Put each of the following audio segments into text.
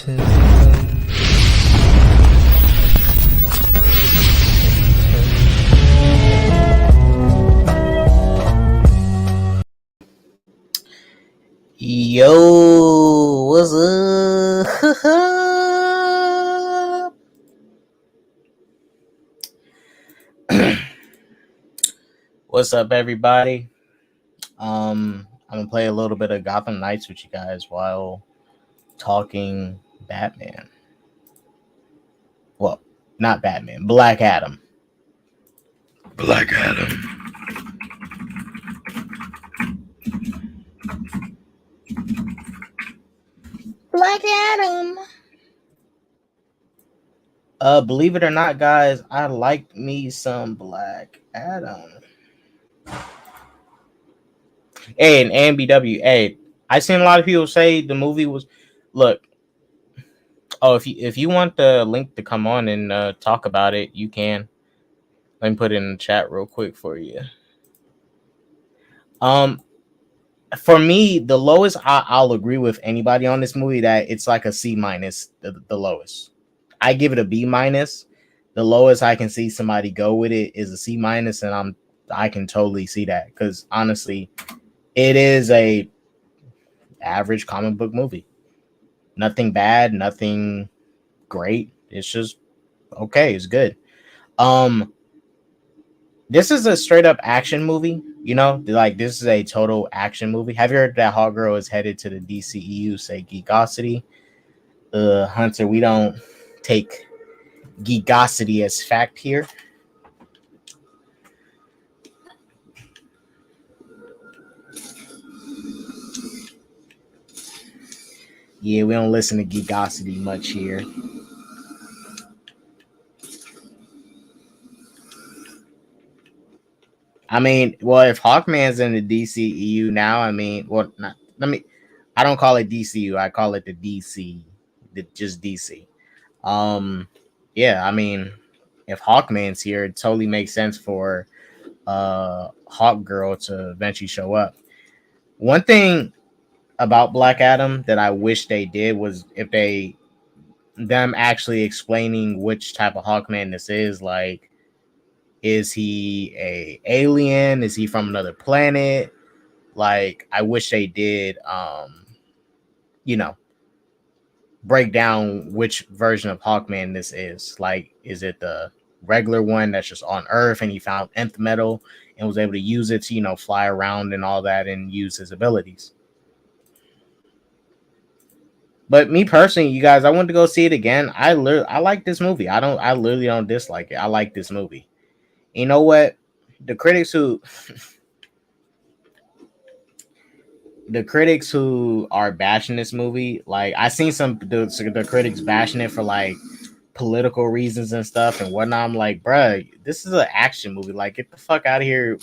Yo, what's up? What's up, everybody? I'm gonna play a little bit of Gotham Knights with you guys while talking Batman. Well, not Batman, Black Adam. Black Adam. Black Adam. Believe it or not, guys, I like me some Black Adam. Hey, and AMBW. Hey, I seen a lot of people say the movie was. Look. Oh, if you want the link to come on and talk about it, you can. Let me put it in the chat real quick for you. For me, the lowest I'll agree with anybody on this movie that it's like a C minus, the lowest. I give it a B minus. The lowest I can see somebody go with it is a C minus, and I can totally see that because honestly, it is a average comic book movie. Nothing bad, nothing great. It's just okay. It's good. This is a straight up action movie. You know, like this is a total action movie. Have you heard that Hawkgirl is headed to the DCEU? Say Geekosity. Hunter, we don't take Geekosity as fact here. Yeah, we don't listen to Geekosity much here. I mean, well, if Hawkman's in the DCEU now, I mean, well, not, I don't call it DCU. I call it the DC, just DC. Yeah, I mean, if Hawkman's here, it totally makes sense for Hawkgirl to eventually show up. One thing about Black Adam that I wish they did was if them actually explaining which type of Hawkman this is. Like, is he a alien? Is he from another planet? Like, I wish they did break down which version of Hawkman this is. Like, is it the regular one that's just on Earth and he found nth metal and was able to use it to, fly around and all that and use his abilities? But me personally, you guys, I want to go see it again. I like this movie. I literally don't dislike it. I like this movie. You know what? The critics who are bashing this movie, like I seen the critics bashing it for like political reasons and stuff and whatnot. I'm like, bruh, this is an action movie. Like, get the fuck out of here.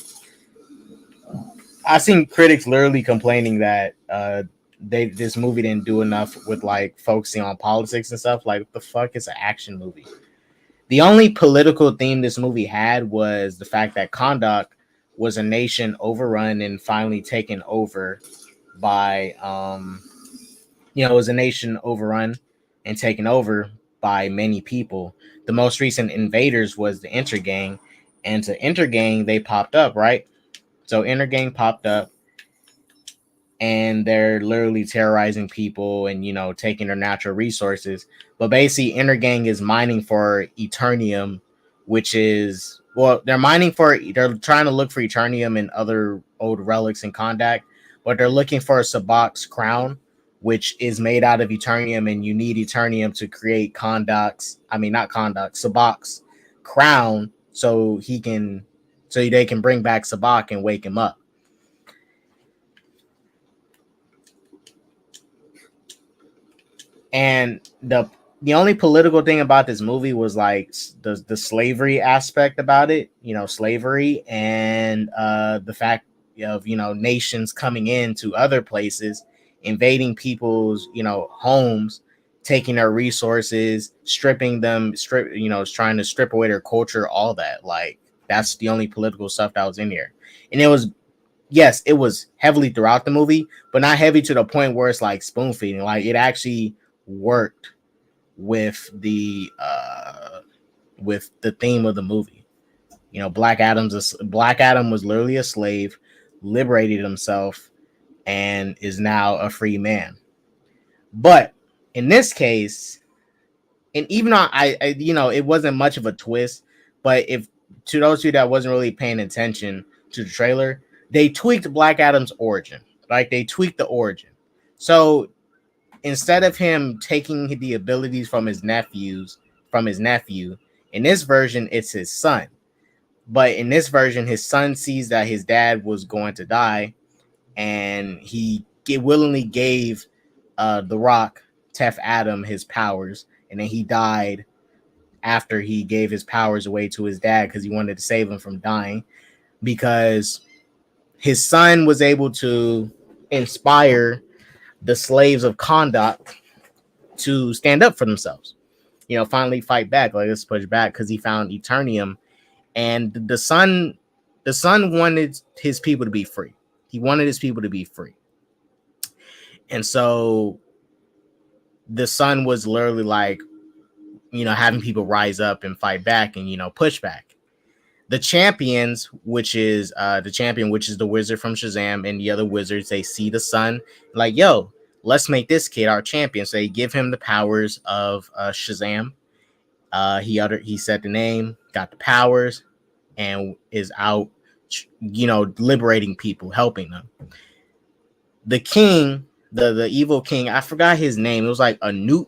I seen critics literally complaining that this movie didn't do enough with like focusing on politics and stuff. Like, what the fuck is an action movie? The only political theme this movie had was the fact that Kahndaq was a nation overrun and finally taken over by, it was a nation overrun and taken over by many people. The most recent invaders was the Intergang, and to Intergang, they popped up, right? So Intergang popped up, and they're literally terrorizing people and, taking their natural resources. But basically, Intergang is mining for Eternium, which is, well, they're trying to look for Eternium and other old relics in Kahndaq, but they're looking for a Sabac's crown, which is made out of Eternium, and you need Eternium to create Sabac's crown so they can bring back Sabac and wake him up. And the only political thing about this movie was like the slavery aspect about it, slavery and the fact of, nations coming into other places, invading people's, homes, taking their resources, trying to strip away their culture, all that. Like, that's the only political stuff that was in here. And it was heavily throughout the movie, but not heavy to the point where it's like spoon feeding. Like, it actually worked with the theme of the movie. You know, Black Adam was literally a slave, liberated himself, and is now a free man. But in this case, and even though it wasn't much of a twist, but if to those of you that wasn't really paying attention to the trailer, they tweaked Black Adam's origin. Like they tweaked the origin. So instead of him taking the abilities from his nephew, in this version it's his son. But in this version, his son sees that his dad was going to die, and he willingly gave the Rock, Tef Adam, his powers, and then he died after he gave his powers away to his dad because he wanted to save him from dying. Because his son was able to inspire the slaves of Kondak to stand up for themselves. You know, finally fight back. Like, let's push back because he found Eternium, and the son wanted his people to be free. He wanted his people to be free, and so the son was literally like, you know, having people rise up and fight back and, you know, push back. The champions, which is the wizard from Shazam, and the other wizards, they see the son like, yo, let's make this kid our champion. So they give him the powers of Shazam. He said the name, got the powers, and is out, you know, liberating people, helping them. The king, the evil king, I forgot his name. It was like Anut.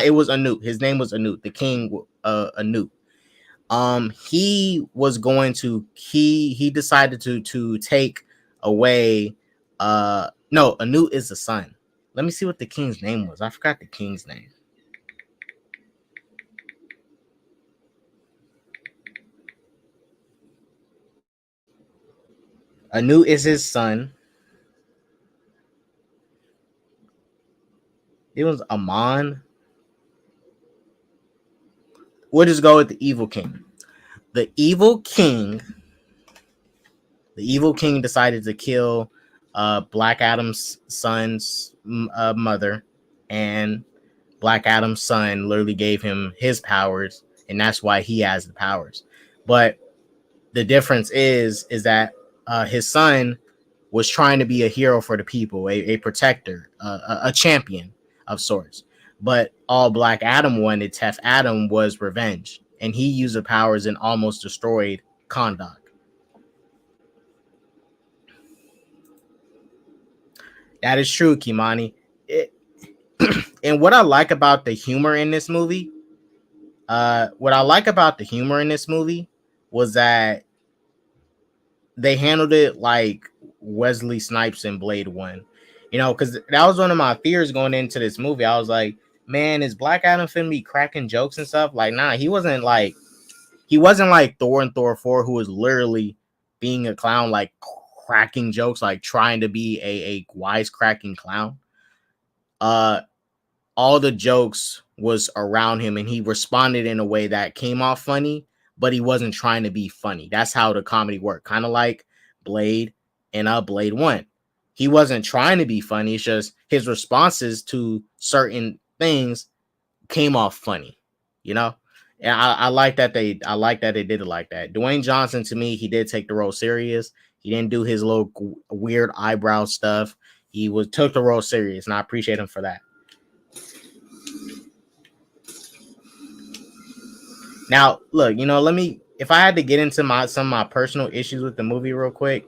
It was Anut. His name was Anut. The king, Anut. He was going to he decided to take away. No, Anut is the son. Let me see what the king's name was. I forgot the king's name. Anu is his son. It was Amon. We'll just go with the evil king. The evil king decided to kill Black Adam's son's mother, and Black Adam's son literally gave him his powers, and that's why he has the powers. But the difference is that his son was trying to be a hero for the people, a protector, a champion of sorts. But all Black Adam wanted, Tef Adam, was revenge, and he used the powers and almost destroyed Kondak. That is true, Kimani. And what I like about the humor in this movie, was that they handled it like Wesley Snipes in Blade 1. You know, because that was one of my fears going into this movie. I was like, man, is Black Adam finna be cracking jokes and stuff? Like, nah, he wasn't like Thor and Thor 4, who was literally being a clown, like cracking jokes, like trying to be a wisecracking clown. All the jokes was around him, and he responded in a way that came off funny, but he wasn't trying to be funny. That's how the comedy worked. Kind of like Blade and Blade 1. He wasn't trying to be funny. It's just his responses to certain things came off funny, you know? And I like that they did it like that. Dwayne Johnson, to me, he did take the role serious. He didn't do his little weird eyebrow stuff. He took the role serious, and I appreciate him for that. Now, look, you know, if I had to get into some of my personal issues with the movie real quick,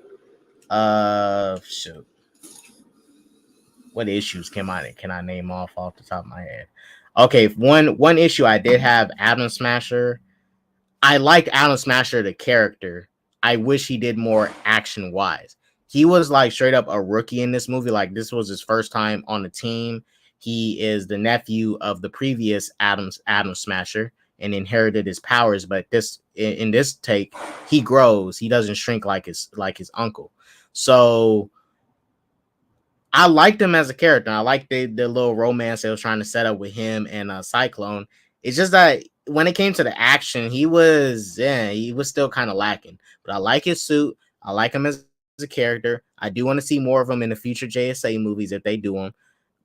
shoot. What issues can I name off the top of my head? Okay, one issue I did have, Atom Smasher. I liked Atom Smasher, the character. I wish he did more action wise. He was like straight up a rookie in this movie. Like, this was his first time on the team. He is the nephew of the previous Atom Smasher and inherited his powers. But in this take, he grows. He doesn't shrink like his uncle. So I liked him as a character. I liked the little romance they was trying to set up with him and Cyclone. It's just that when it came to the action, he was still kind of lacking. But I like his suit. I like him as a character. I do want to see more of him in the future JSA movies if they do them.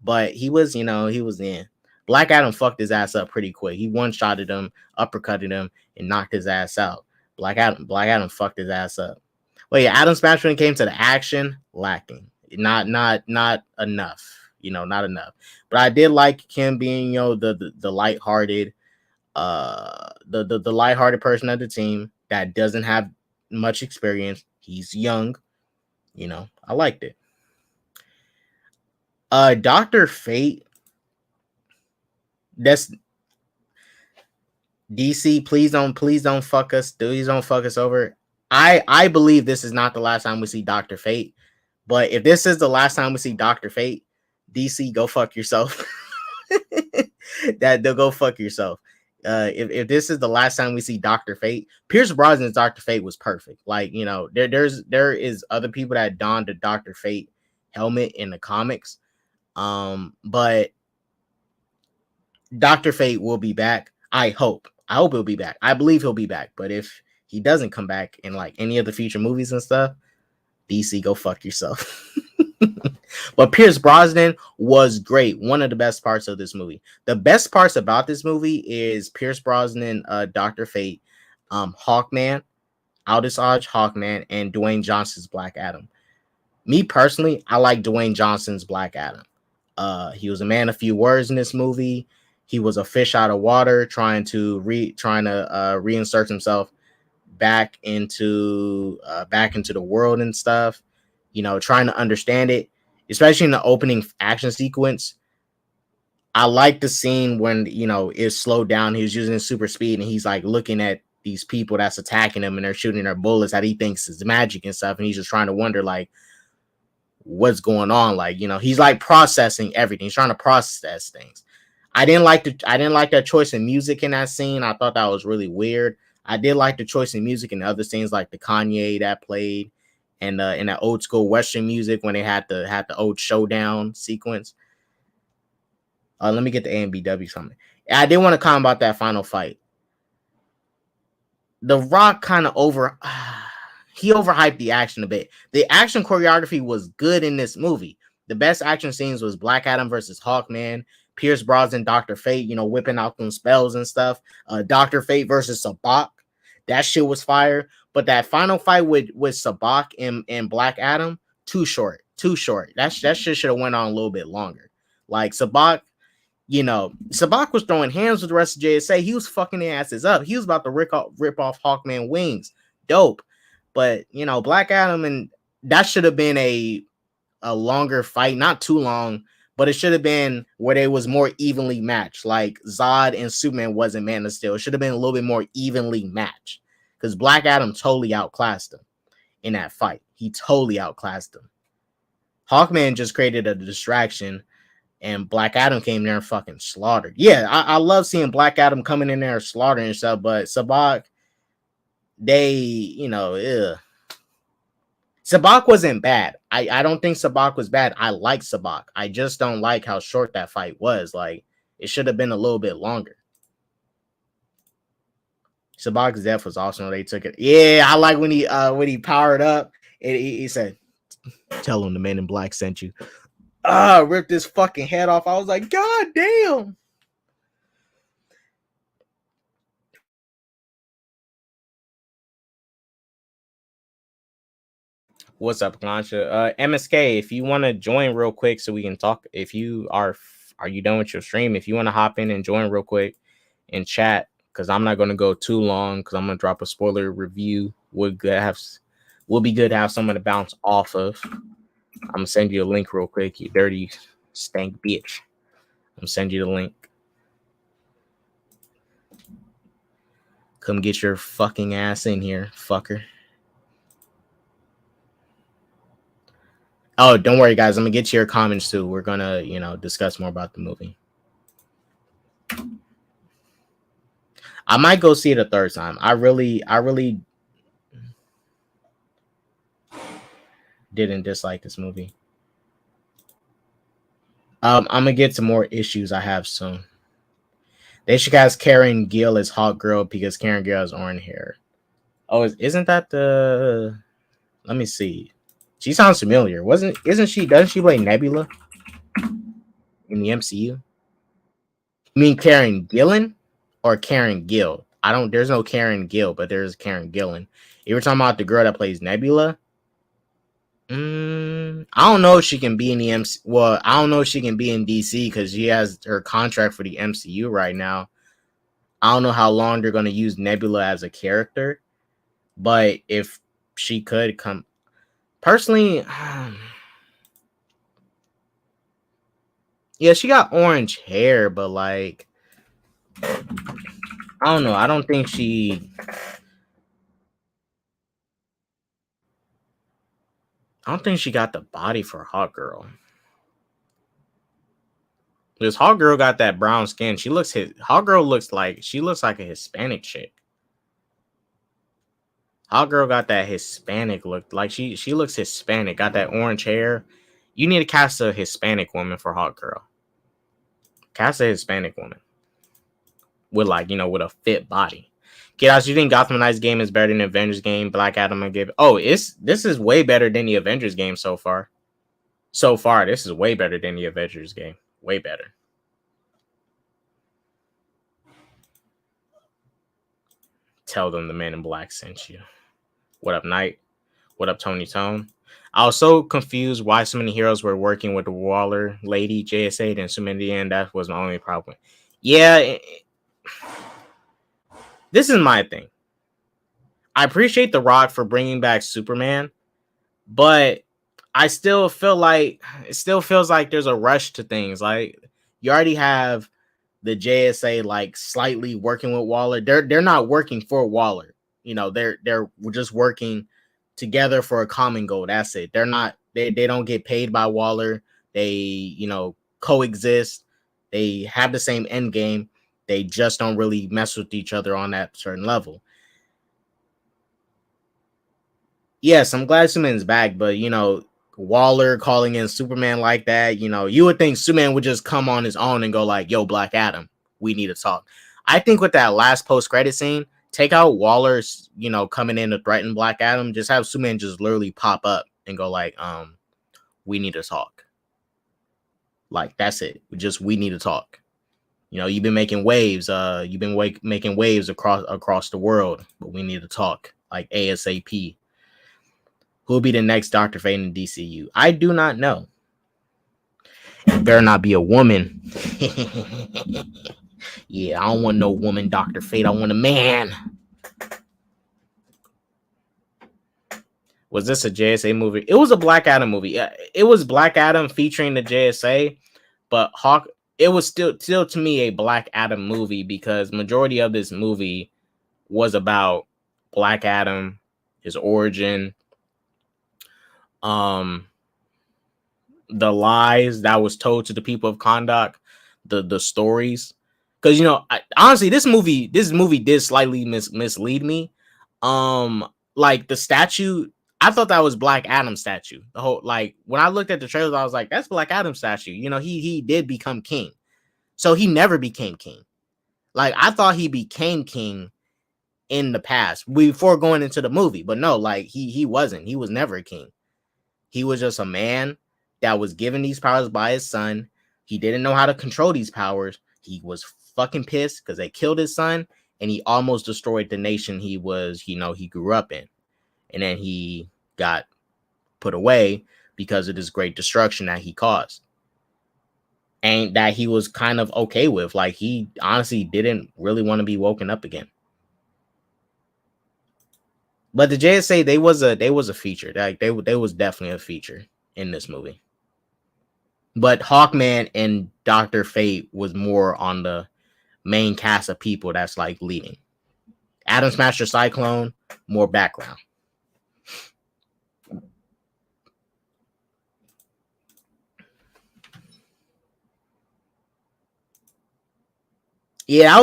But he was in. Black Adam fucked his ass up pretty quick. He one-shotted him, uppercutted him, and knocked his ass out. Black Adam fucked his ass up. Well, yeah, Adam Smash when it came to the action, lacking. Not enough. Not enough. But I did like him being, the lighthearted, the lighthearted person of the team that doesn't have much experience. He's young. I liked it. Dr. Fate. That's DC. Please don't fuck us. Please don't fuck us over. I believe this is not the last time we see Dr. Fate. But if this is the last time we see Dr. Fate, DC, go fuck yourself. They'll go fuck yourself. If this is the last time we see Dr. Fate, Pierce Brosnan's Dr. Fate was perfect. Like, there is other people that donned the Dr. Fate helmet in the comics. But Dr. Fate will be back. I hope he'll be back. I believe he'll be back. But if he doesn't come back in like any of the future movies and stuff, DC, go fuck yourself. But Pierce Brosnan was great. One of the best parts of this movie. The best parts about this movie is Pierce Brosnan, Dr. Fate, Hawkman, Aldous Hodge, Hawkman, and Dwayne Johnson's Black Adam. Me personally, I like Dwayne Johnson's Black Adam. He was a man of few words in this movie. He was a fish out of water, trying to reinsert himself back into the world and stuff. Trying to understand it, especially in the opening action sequence. I like the scene when it slowed down. He was using super speed and he's like looking at these people that's attacking him and they're shooting their bullets that he thinks is magic and stuff, and he's just trying to wonder like what's going on. Like, he's like processing everything. He's trying to process things. I didn't like that choice in music in that scene. I thought that was really weird. I did like the choice in music in other scenes, like the Kanye that played, and in that old school Western music when they had the old showdown sequence. Let me get the AMBW something. I did want to comment about that final fight. The Rock kind of overhyped the action a bit. The action choreography was good in this movie. The best action scenes was Black Adam versus Hawkman, Pierce Brosnan, Dr. Fate, whipping out them spells and stuff. Dr. Fate versus Sabak. That shit was fire. But that final fight with Sabak and Black Adam, too short. That shit should have went on a little bit longer. Like Sabak, Sabak was throwing hands with the rest of JSA. He was fucking their asses up. He was about to rip off Hawkman wings. Dope. But, Black Adam, and that should have been a longer fight. Not too long, but it should have been where they was more evenly matched. Like Zod and Superman wasn't Man of Steel. It should have been a little bit more evenly matched. Because Black Adam totally outclassed him in that fight. He totally outclassed him. Hawkman just created a distraction, and Black Adam came there and fucking slaughtered. Yeah, I love seeing Black Adam coming in there slaughtering stuff, but Sabak, Sabak wasn't bad. I don't think Sabak was bad. I like Sabak. I just don't like how short that fight was. Like, it should have been a little bit longer. Sabak's death was awesome. They took it. Yeah, I like when he powered up. He said, "Tell him the Man in Black sent you." Ripped his fucking head off. I was like, God damn. What's up, Kansha? MSK, if you want to join real quick so we can talk, if you are you done with your stream? If you want to hop in and join real quick and chat, because I'm not going to go too long because I'm going to drop a spoiler review. Will be good to have someone to bounce off of. I'm going to send you a link real quick, you dirty stank bitch. I'm going to send you the link. Come get your fucking ass in here, fucker. Oh, don't worry, guys. I'm going to get to your comments, too. We're going to, discuss more about the movie. I might go see it a third time. I really didn't dislike this movie. I'm going to get to more issues I have soon. They should cast Karen Gill as Hawk Girl because Karen Gill has orange hair. Oh, isn't that the... Let me see. She sounds familiar. Doesn't she play Nebula in the MCU? You mean Karen Gillan or Karen Gill? I don't. There's no Karen Gill, but there's Karen Gillan. You were talking about the girl that plays Nebula. I don't know if she can be in the MC. Well, I don't know if she can be in DC because she has her contract for the MCU right now. I don't know how long they're going to use Nebula as a character, but if she could come, personally, yeah, she got orange hair, but like, I don't know. I don't think she. I don't think she got the body for Hot Girl. Because Hot Girl got that brown skin. Hot Girl looks like a Hispanic chick. Hot Girl got that Hispanic look. Like she looks Hispanic. Got that orange hair. You need to cast a Hispanic woman for Hot Girl. Cast a Hispanic woman with with a fit body. Kiddos, you think Gotham Knights game is better than the Avengers game? Black Adam and give. Oh, this is way better than the Avengers game so far. So far, this is way better than the Avengers game. Way better. Tell them the Man in Black sent you. What up, Knight? What up, Tony Tone? I was so confused why so many heroes were working with the Waller lady JSA, then so many in the end. That was my only problem. Yeah, this is my thing. I appreciate The Rock for bringing back Superman, but I still feel like it still feels like there's a rush to things. Like you already have the JSA like slightly working with Waller. They're not working for Waller. They're just working together for a common goal. That's it. They don't get paid by Waller. They, coexist. They have the same end game. They just don't really mess with each other on that certain level. Yes, I'm glad Superman's back, but Waller calling in Superman like that, you would think Superman would just come on his own and go like, yo, Black Adam, we need to talk. I think with that last post-credit scene, take out Waller's, coming in to threaten Black Adam, just have Superman just literally pop up and go like, we need to talk. Like, that's it. We need to talk. You've been making waves. You've been making waves across the world, but we need to talk like ASAP. Who'll be the next Dr. Fate in DCU? I do not know. It better not be a woman. Yeah, I don't want no woman Dr. Fate. I want a man. Was this a JSA movie? It was a Black Adam movie. It was Black Adam featuring the JSA, but it was still to me a Black Adam movie because majority of this movie was about Black Adam, his origin, the lies that was told to the people of Kondak, the stories. Because honestly, this movie did slightly mislead me. Like the statue, I thought that was Black Adam statue. The whole when I looked at the trailers, I was like, that's Black Adam statue. He did become king, so he never became king. Like I thought he became king in the past before going into the movie, but no, like he wasn't. He was never a king. He was just a man that was given these powers by his son. He didn't know how to control these powers. He was fucking pissed because they killed his son, and he almost destroyed the nation he grew up in. And then he got put away because of this great destruction that he caused. And that he was kind of okay with. Like, he honestly didn't really want to be woken up again. But the JSA, they was a feature. Like they was definitely a feature in this movie. But Hawkman and Dr. Fate was more on the main cast of people that's like leading. Atom Smasher Cyclone, more background. Yeah,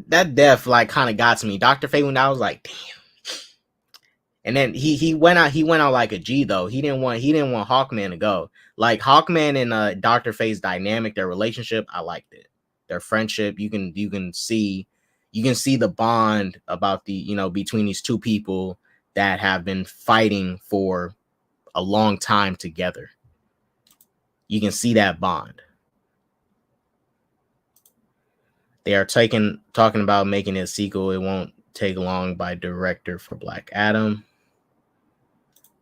that death like kind of got to me. Dr. Fate, when I was like, damn. And then he went out like a G though. He didn't want Hawkman to go. Like Hawkman and Dr. Fate's dynamic, their relationship, I liked it. Their friendship, you can see the bond about the between these two people that have been fighting for a long time together. You can see that bond. They are talking about making a sequel. It won't take long by director for Black Adam.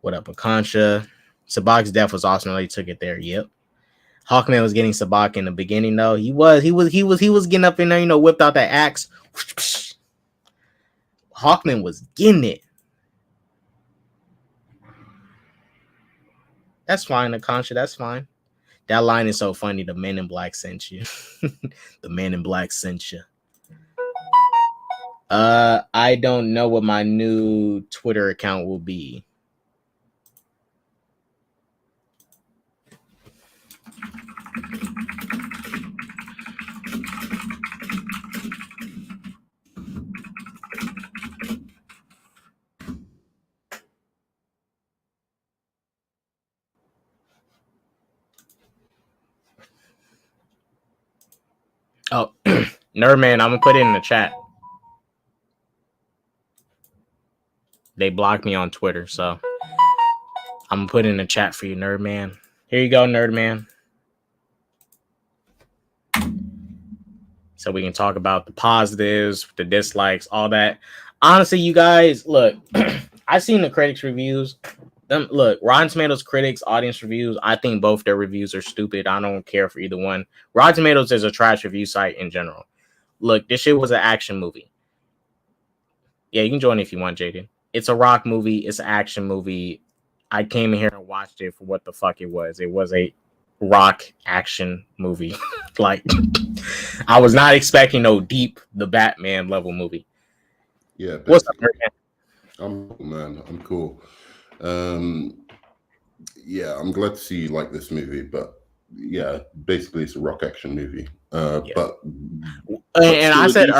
What up, Akansha? Sabak's death was awesome. They took it there. Yep. Hawkman was getting Sabak in the beginning though. He was getting up in there, whipped out that axe. Hawkman was getting it. That's fine, Akansha. That's fine. That line is so funny. The Men in Black sent you. The Men in Black sent you. I don't know what my new Twitter account will be. Oh, Nerdman, I'm gonna put it in the chat. They blocked me on Twitter, so I'm gonna put it in the chat for you, Nerdman. Here you go, Nerdman. So we can talk about the positives, the dislikes, all that. Honestly, you guys, look, I've seen the critics' reviews. Look, Rotten Tomatoes critics, audience reviews, I think both their reviews are stupid. I don't care for either one. Rotten Tomatoes is a trash review site in general. Look, this shit was an action movie. Yeah, you can join if you want, Jaden. It's a rock movie. It's an action movie. I came in here and watched it for what the fuck it was. It was a rock action movie. Like, I was not expecting no deep, the Batman level movie. Yeah. What's up, man? I'm cool. Yeah, I'm glad to see you like this movie, but yeah, basically it's a rock action movie. Yeah. But and I said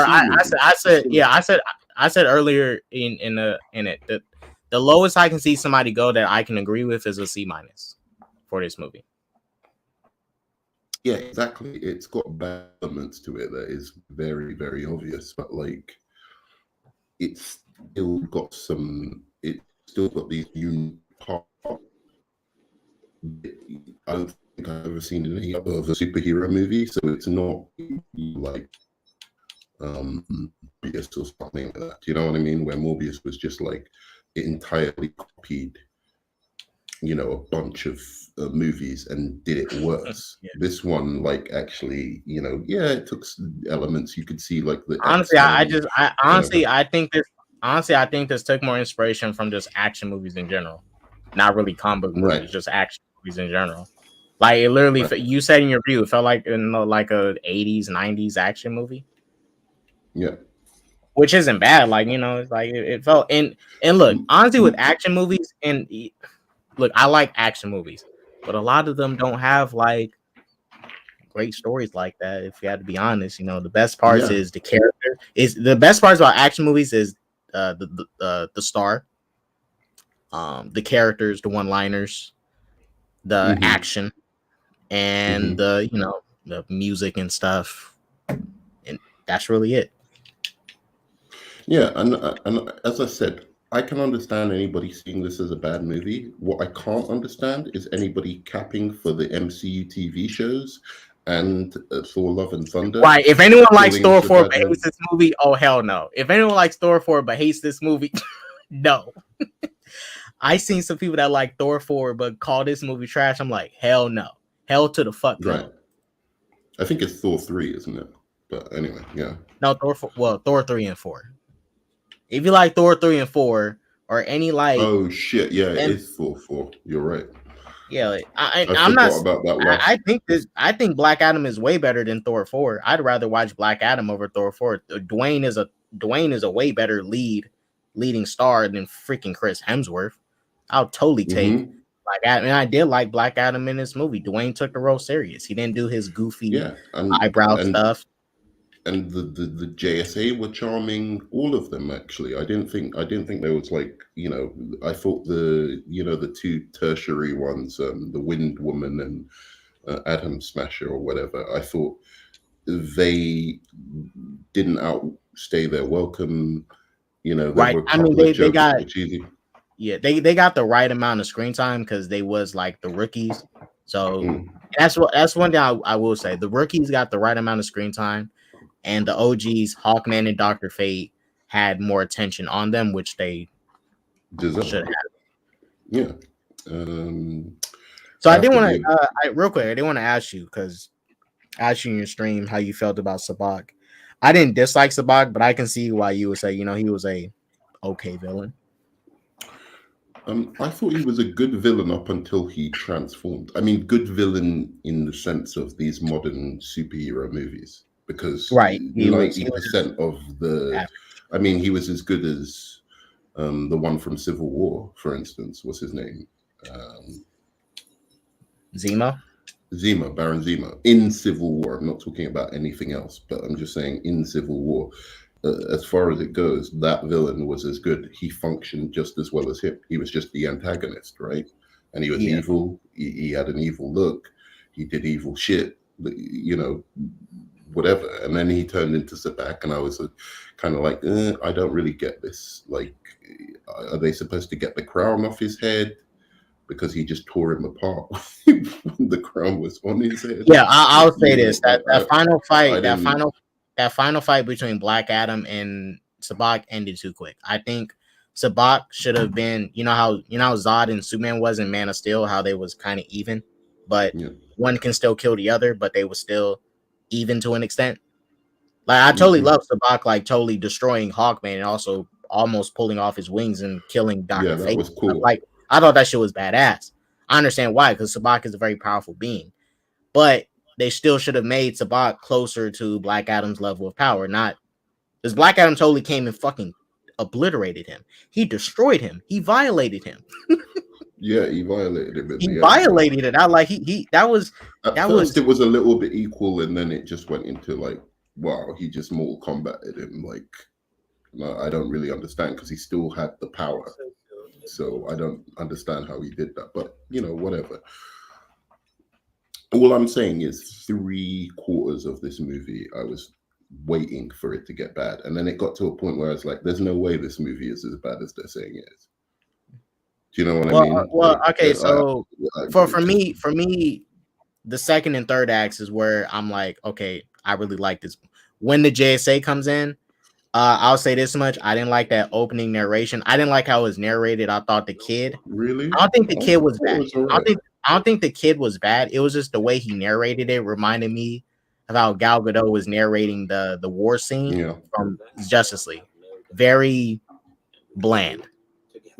earlier in it that the lowest I can see somebody go that I can agree with is a C- for this movie. Yeah, exactly. It's got bad elements to it that is very, very obvious, but like it's still got these unique parts. I don't think I've ever seen any other of a superhero movie, so it's not like Morbius or something like that. You know what I mean? Where Morbius was just like it entirely copied, a bunch of movies and did it worse. Yeah. This one, like, actually, it took elements. You could see like the honestly, I think this took more inspiration from just action movies in general, not really comic book movies, just action movies in general. Like it literally, you said in your review, it felt like like a 80s, 90s action movie. Yeah, which isn't bad. Like it's like it felt. And look, honestly, with action movies, and look, I like action movies, but a lot of them don't have like great stories like that. If you had to be honest, the best parts is the character. Is the best parts about action movies is the star, the characters, the one-liners, the action, and the music and stuff, and that's really it. Yeah, and as I said, I can understand anybody seeing this as a bad movie. What I can't understand is anybody capping for the MCU TV shows and Thor: Love and Thunder. Right. If anyone likes Thor 4 but hates this movie, oh hell no. If anyone likes Thor 4 but hates this movie, no. I seen some people that like Thor 4 but call this movie trash. I'm like, hell no. Hell to the fuck no. Right. I think it's Thor 3, isn't it? But anyway, yeah. No, Thor 3 and 4. If you like Thor 3 and 4 or any like oh shit, yeah, it is Thor 4. You're right. Yeah, like, I'm not about that. I think Black Adam is way better than Thor 4. I'd rather watch Black Adam over Thor 4. Dwayne is a way better leading star than freaking Chris Hemsworth. I'll totally take Black Adam. And I did like Black Adam in this movie. Dwayne took the role serious. He didn't do his goofy eyebrow stuff. And the JSA were charming. All of them, actually. I didn't think there was like, I thought the two tertiary ones, the Wind Woman and Atom Smasher or whatever, I thought they didn't outstay their welcome. Right. I mean, they got cheesy. Yeah, they got the right amount of screen time because they was like the rookies. So that's one thing I will say. The rookies got the right amount of screen time. and the OGs, Hawkman and Dr. Fate, had more attention on them, which they should have. Yeah. So I did want to, real quick, I did want to ask you, because I asked you in your stream how you felt about Sabak. I didn't dislike Sabak, but I can see why you would say, he was a okay villain. I thought he was a good villain up until he transformed. I mean, good villain in the sense of these modern superhero movies, because 90% of the, I mean, he was as good as the one from Civil War, for instance. What's his name? Zemo, Baron Zemo, in Civil War. I'm not talking about anything else, but I'm just saying in Civil War. As far as it goes, that villain was as good. He functioned just as well as him. He was just the antagonist, right? And he was evil. He had an evil look. He did evil shit, whatever. And then he turned into Sabak, and I was kind of like, I don't really get this. Like, are they supposed to get the crown off his head? Because he just tore him apart when the crown was on his head. Yeah, I'll say this: that final fight between Black Adam and Sabak ended too quick. I think Sabak should have been, how Zod and Superman was in Man of Steel, how they was kind of even, but one can still kill the other, but they were still even to an extent. Like, I totally love Sabak, like totally destroying Hawkman and also almost pulling off his wings and killing Dr. Fate. That was cool. Like, I thought that shit was badass. I understand why, because Sabak is a very powerful being, but they still should have made Sabak closer to Black Adam's level of power. Not because Black Adam totally came and fucking obliterated him. He destroyed him. He violated him. Yeah, he violated him. He violated it. I like that was it was a little bit equal, and then it just went into like, wow, he just Mortal Kombated him. Like, I don't really understand, because he still had the power. So I don't understand how he did that, but whatever. All I'm saying is 3/4 of this movie, I was waiting for it to get bad, and then it got to a point where I was like, "There's no way this movie is as bad as they're saying it is." Do you know what I mean? Well, okay. So for me, the second and third acts is where I'm like, okay, I really like this. When the JSA comes in, I'll say this much: I didn't like that opening narration. I didn't like how it was narrated. I thought the kid. Really? I don't think the kid was bad. I don't think the kid was bad. It was just the way he narrated it reminded me of how Gal Gadot was narrating the war scene from Justice League. Very bland.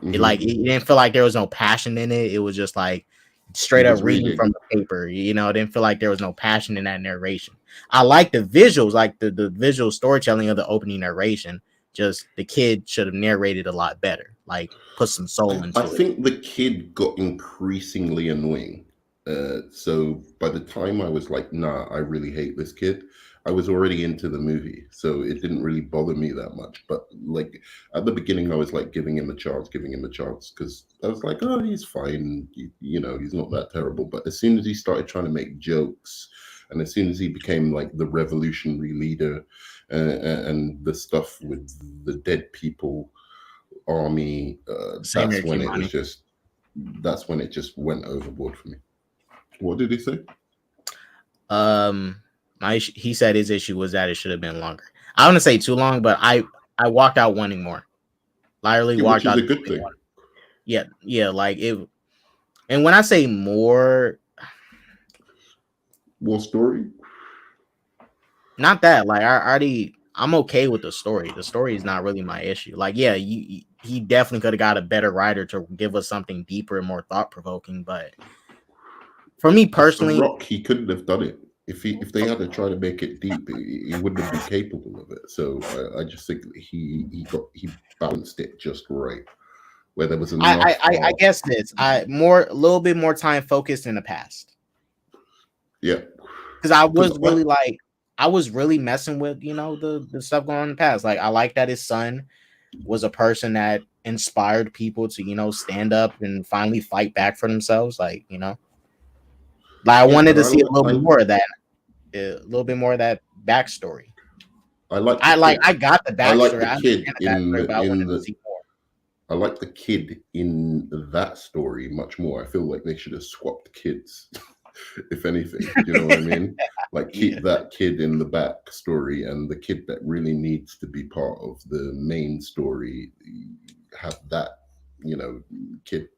It didn't feel like there was no passion in it. It was just like straight up reading from the paper. It didn't feel like there was no passion in that narration. I like the visuals, like the visual storytelling of the opening narration. Just the kid should have narrated a lot better. Like, put some soul into it. I think the kid got increasingly annoying. So by the time I was like, nah, I really hate this kid, I was already into the movie. So it didn't really bother me that much. But like at the beginning, I was like giving him a chance, because I was like, oh, he's fine. He's not that terrible. But as soon as he started trying to make jokes, and as soon as he became like the revolutionary leader, and the stuff with the dead people army, that's when it just went overboard for me. What did he say? He said his issue was that it should have been longer. I don't want to say too long, but I walked out wanting more. Literally walked out. Which is a good thing. Yeah, like it. And when I say more story, not that. Like I'm okay with the story. The story is not really my issue. Like, yeah, he definitely could have got a better writer to give us something deeper and more thought provoking. But for me personally, The Rock, he couldn't have done it. If they had to try to make it deep, he wouldn't have been capable of it. So I just think he balanced it just right, where there was enough. I guess this a little bit more time focused in the past. Yeah, because I was really messing with the stuff going on in the past. Like, I like that his son was a person that inspired people to stand up and finally fight back for themselves. Like, I wanted to see a little bit more of that. A little bit more of that backstory. I got the backstory. I like the kid in that story much more. I feel like they should have swapped kids, if anything. You know what I mean? Like keep that kid in the back story, and the kid that really needs to be part of the main story, have that, kid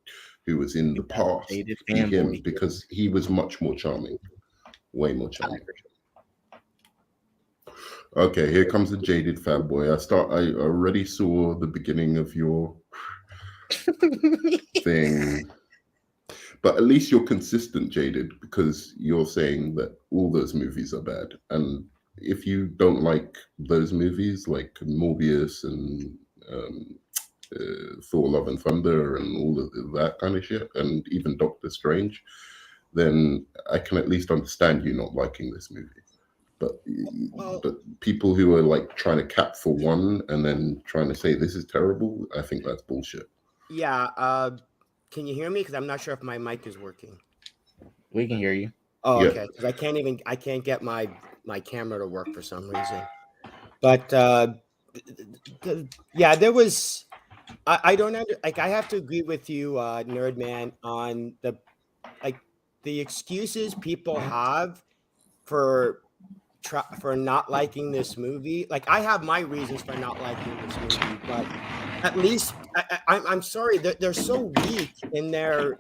who was in the past be him, because he was much more charming, way more charming. Okay, here comes a jaded fanboy. I already saw the beginning of your thing. But at least you're consistent, Jaded, because you're saying that all those movies are bad. And if you don't like those movies, like Morbius and Thor: Love and Thunder and all of that kind of shit, and even Doctor Strange, then I can at least understand you not liking this movie. But people who are like trying to cap for one and then trying to say this is terrible, I think that's bullshit. Yeah. Can you hear me? Because I'm not sure if my mic is working. We can hear you. Oh, okay. Because I can't get my camera to work for some reason. But yeah, there was. I don't like. I have to agree with you, Nerd Man, on the excuses people have for not liking this movie. Like, I have my reasons for not liking this movie, but at least I'm sorry that they're so weak in their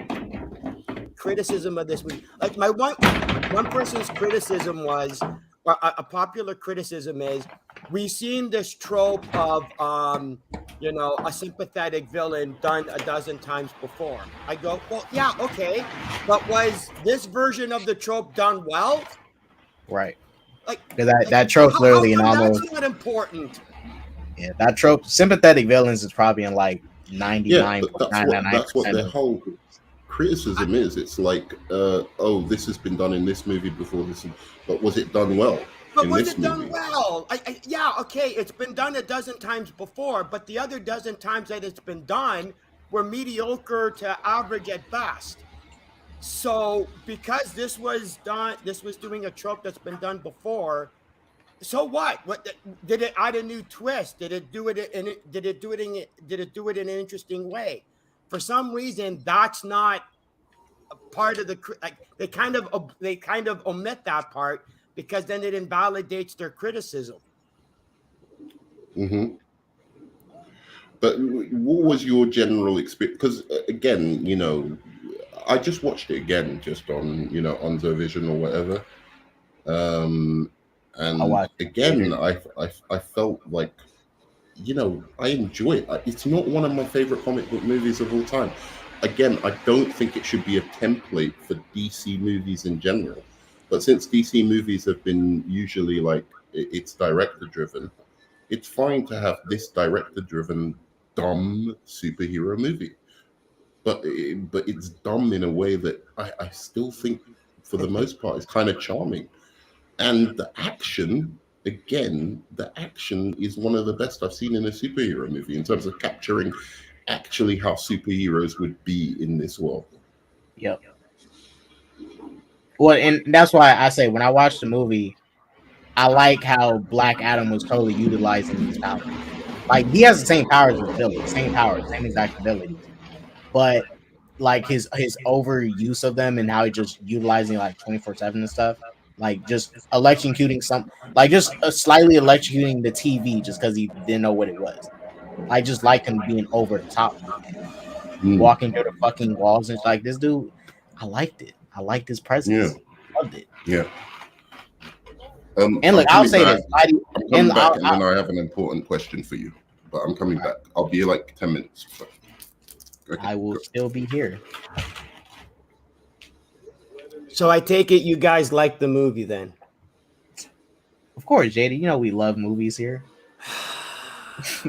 criticism of this movie. Like, my one person's criticism was, a popular criticism is, we've seen this trope of a sympathetic villain done a dozen times before. I go, well, yeah, okay, but was this version of the trope done well? Right. Like that trope literally in almost. That's not important. Yeah, that trope, sympathetic villains, is probably in like 99. That's what their whole criticism is. It's like, this has been done in this movie before, but was it done well? But was it done well? Yeah, okay, it's been done a dozen times before, but the other dozen times that it's been done were mediocre to average at best. So because this was doing a trope that's been done before. So what? What did it add a new twist? Did it do it in an interesting way? For some reason, that's not a part of the. They kind of omit that part because then it invalidates their criticism. Mm-hmm. But what was your general experience? Because again, I just watched it again, just on on Zovision or whatever. And again, I felt like, I enjoy it. It's not one of my favorite comic book movies of all time. Again, I don't think it should be a template for DC movies in general. But since DC movies have been usually like it's director driven, it's fine to have this director driven dumb superhero movie. But it's dumb in a way that I still think, for the most part, is kind of charming. And the action is one of the best I've seen in a superhero movie in terms of capturing actually how superheroes would be in this world. Yep. Well, and that's why I say when I watched the movie, I like how Black Adam was totally utilizing his powers. Like, he has the same powers as Billy, same exact abilities. But like his overuse of them and how he just utilizing like 24/7 and stuff, like just electrocuting slightly electrocuting the TV just because he didn't know what it was. I just like him being over the top, walking through the fucking walls and like this dude. I liked it. I liked his presence. Yeah. Loved it. Yeah. And look, I'll say this. I'm coming back, and then I have an important question for you. But I'm coming back. I'll be like 10 minutes. Okay, I will still be here. So I take it you guys like the movie then? Of course, JD. We love movies here.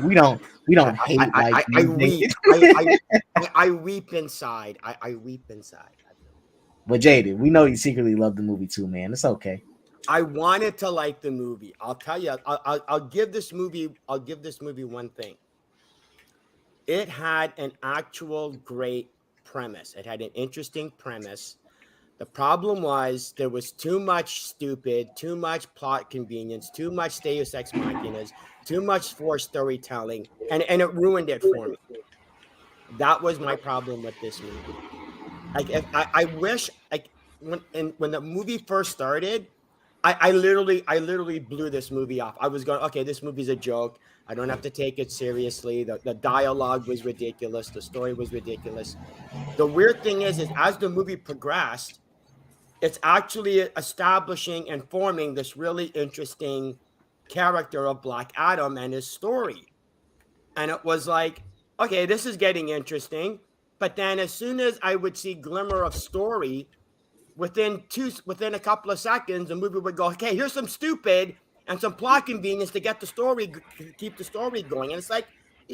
we don't hate I weep inside. I weep inside. But JD, we know you secretly love the movie too, man. It's okay. I wanted to like the movie. I'll tell you. I'll give this movie one thing. It had an actual great premise. It had an interesting premise. The problem was there was too much stupid, too much plot convenience, too much Deus Ex Machinas, too much forced storytelling, and it ruined it for me. That was my problem with this movie. I wish when the movie first started, I literally blew this movie off. I was going, okay, this movie's a joke. I don't have to take it seriously. The dialogue was ridiculous. The story was ridiculous. The weird thing is as the movie progressed, it's actually establishing and forming this really interesting character of Black Adam and his story. And it was like, okay, this is getting interesting. But then as soon as I would see glimmer of story, within a couple of seconds, the movie would go, okay, here's some stupid and some plot convenience to get the story, keep the story going. And it's like,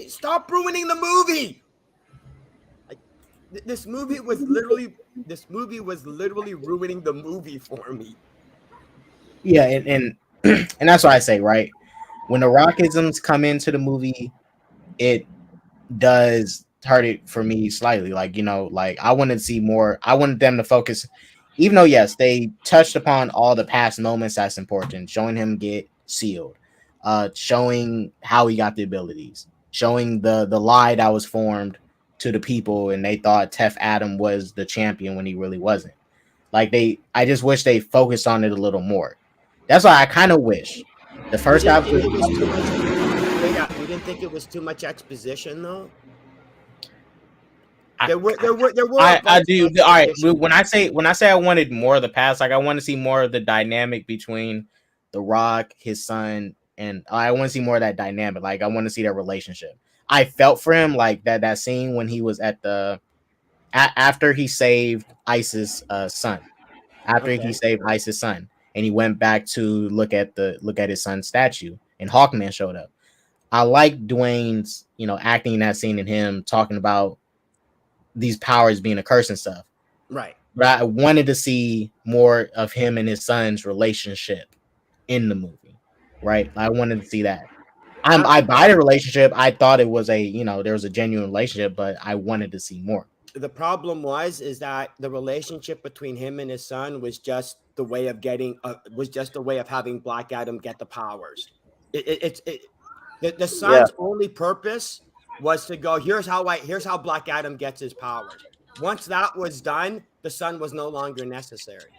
stop ruining the movie. Like, this movie was literally ruining the movie for me. Yeah, and and that's why I say, right, when the Rockisms come into the movie, it does hurt it for me slightly. Like, like I wanted to see more. I wanted them to focus, even though yes, they touched upon all the past moments that's important, showing him get sealed, showing how he got the abilities, showing the lie that was formed to the people, and they thought Tef Adam was the champion when he really wasn't. Like I just wish they focused on it a little more. That's why I kind of wish the You first didn't half. think it was too much? You didn't think it was too much exposition, though. There were. I do. All right. When I say I wanted more of the past, like I want to see more of the dynamic between The Rock, his son, and I want to see more of that dynamic. Like I want to see their relationship. I felt for him like that scene when he was at the after he saved Isis' son. After he saved Isis' son, and he went back to look at his son's statue, and Hawkman showed up. I like Dwayne's, acting in that scene and him talking about these powers being a curse and stuff. Right. But I wanted to see more of him and his son's relationship in the movie. Right. I wanted to see that. I buy the relationship. I thought it was there was a genuine relationship, but I wanted to see more. The problem is that the relationship between him and his son was just the way of having Black Adam get the powers. The son's only purpose was to go, here's how Black Adam gets his powers. Once that was done, the son was no longer necessary.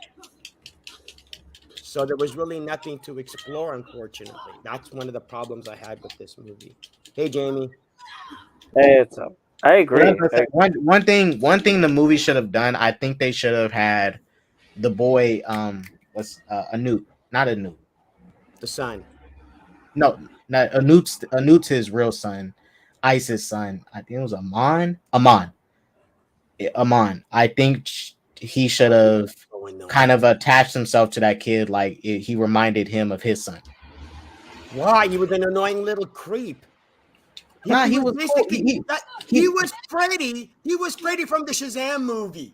So there was really nothing to explore, unfortunately. That's one of the problems I had with this movie. Hey, Jamie. Hey, it's up. I agree. One thing the movie should have done, I think they should have had the boy, Anoop, not Anoop. The son. No, not Anoop's his real son. Isis' son. I think it was Amon. I think he should have kind of attached himself to that kid, like he reminded him of his son. Why? He was an annoying little creep. He was Freddy. He was Freddy from the Shazam movie.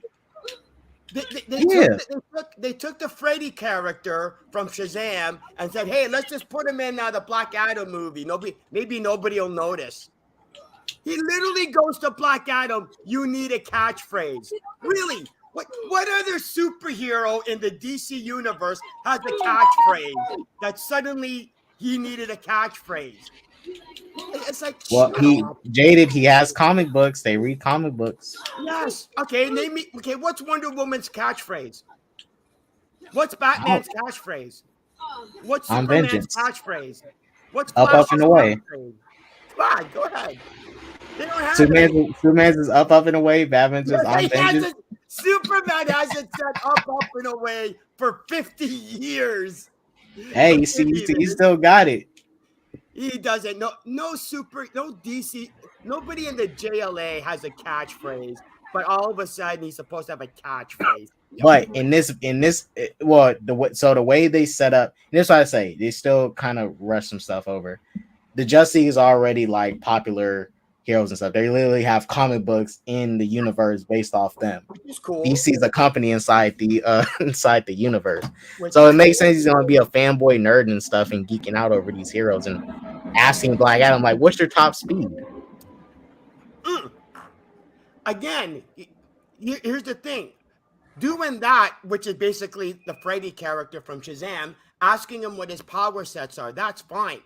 They took the Freddy character from Shazam and said, "Hey, let's just put him in the Black Adam movie. Maybe nobody will notice." He literally goes to Black Adam. You need a catchphrase. Really? What other superhero in the DC universe has a catchphrase that suddenly he needed a catchphrase? It's like, well, he has comic books. They read comic books. Yes. Okay. Name me. Okay. What's Wonder Woman's catchphrase? What's Batman's catchphrase? What's Superman's catchphrase? What's up and away? Come on, go ahead. They don't have Superman's is up and away. Batman's just on vengeance. Superman hasn't said up and away for 50 years. Hey, you see, he still got it. He doesn't. No DC. Nobody in the JLA has a catchphrase, but all of a sudden he's supposed to have a catchphrase. But in this, the way they set up, that's why I say they still kind of rush some stuff over. The Justice is already like popular heroes and stuff. They literally have comic books in the universe based off them. It's cool. DC is a company inside the universe, so it makes sense he's gonna be a fanboy nerd and stuff and geeking out over these heroes and asking Black Adam like, "What's your top speed?" Again, here's the thing: doing that, which is basically the Freddy character from Shazam, asking him what his power sets are, that's fine.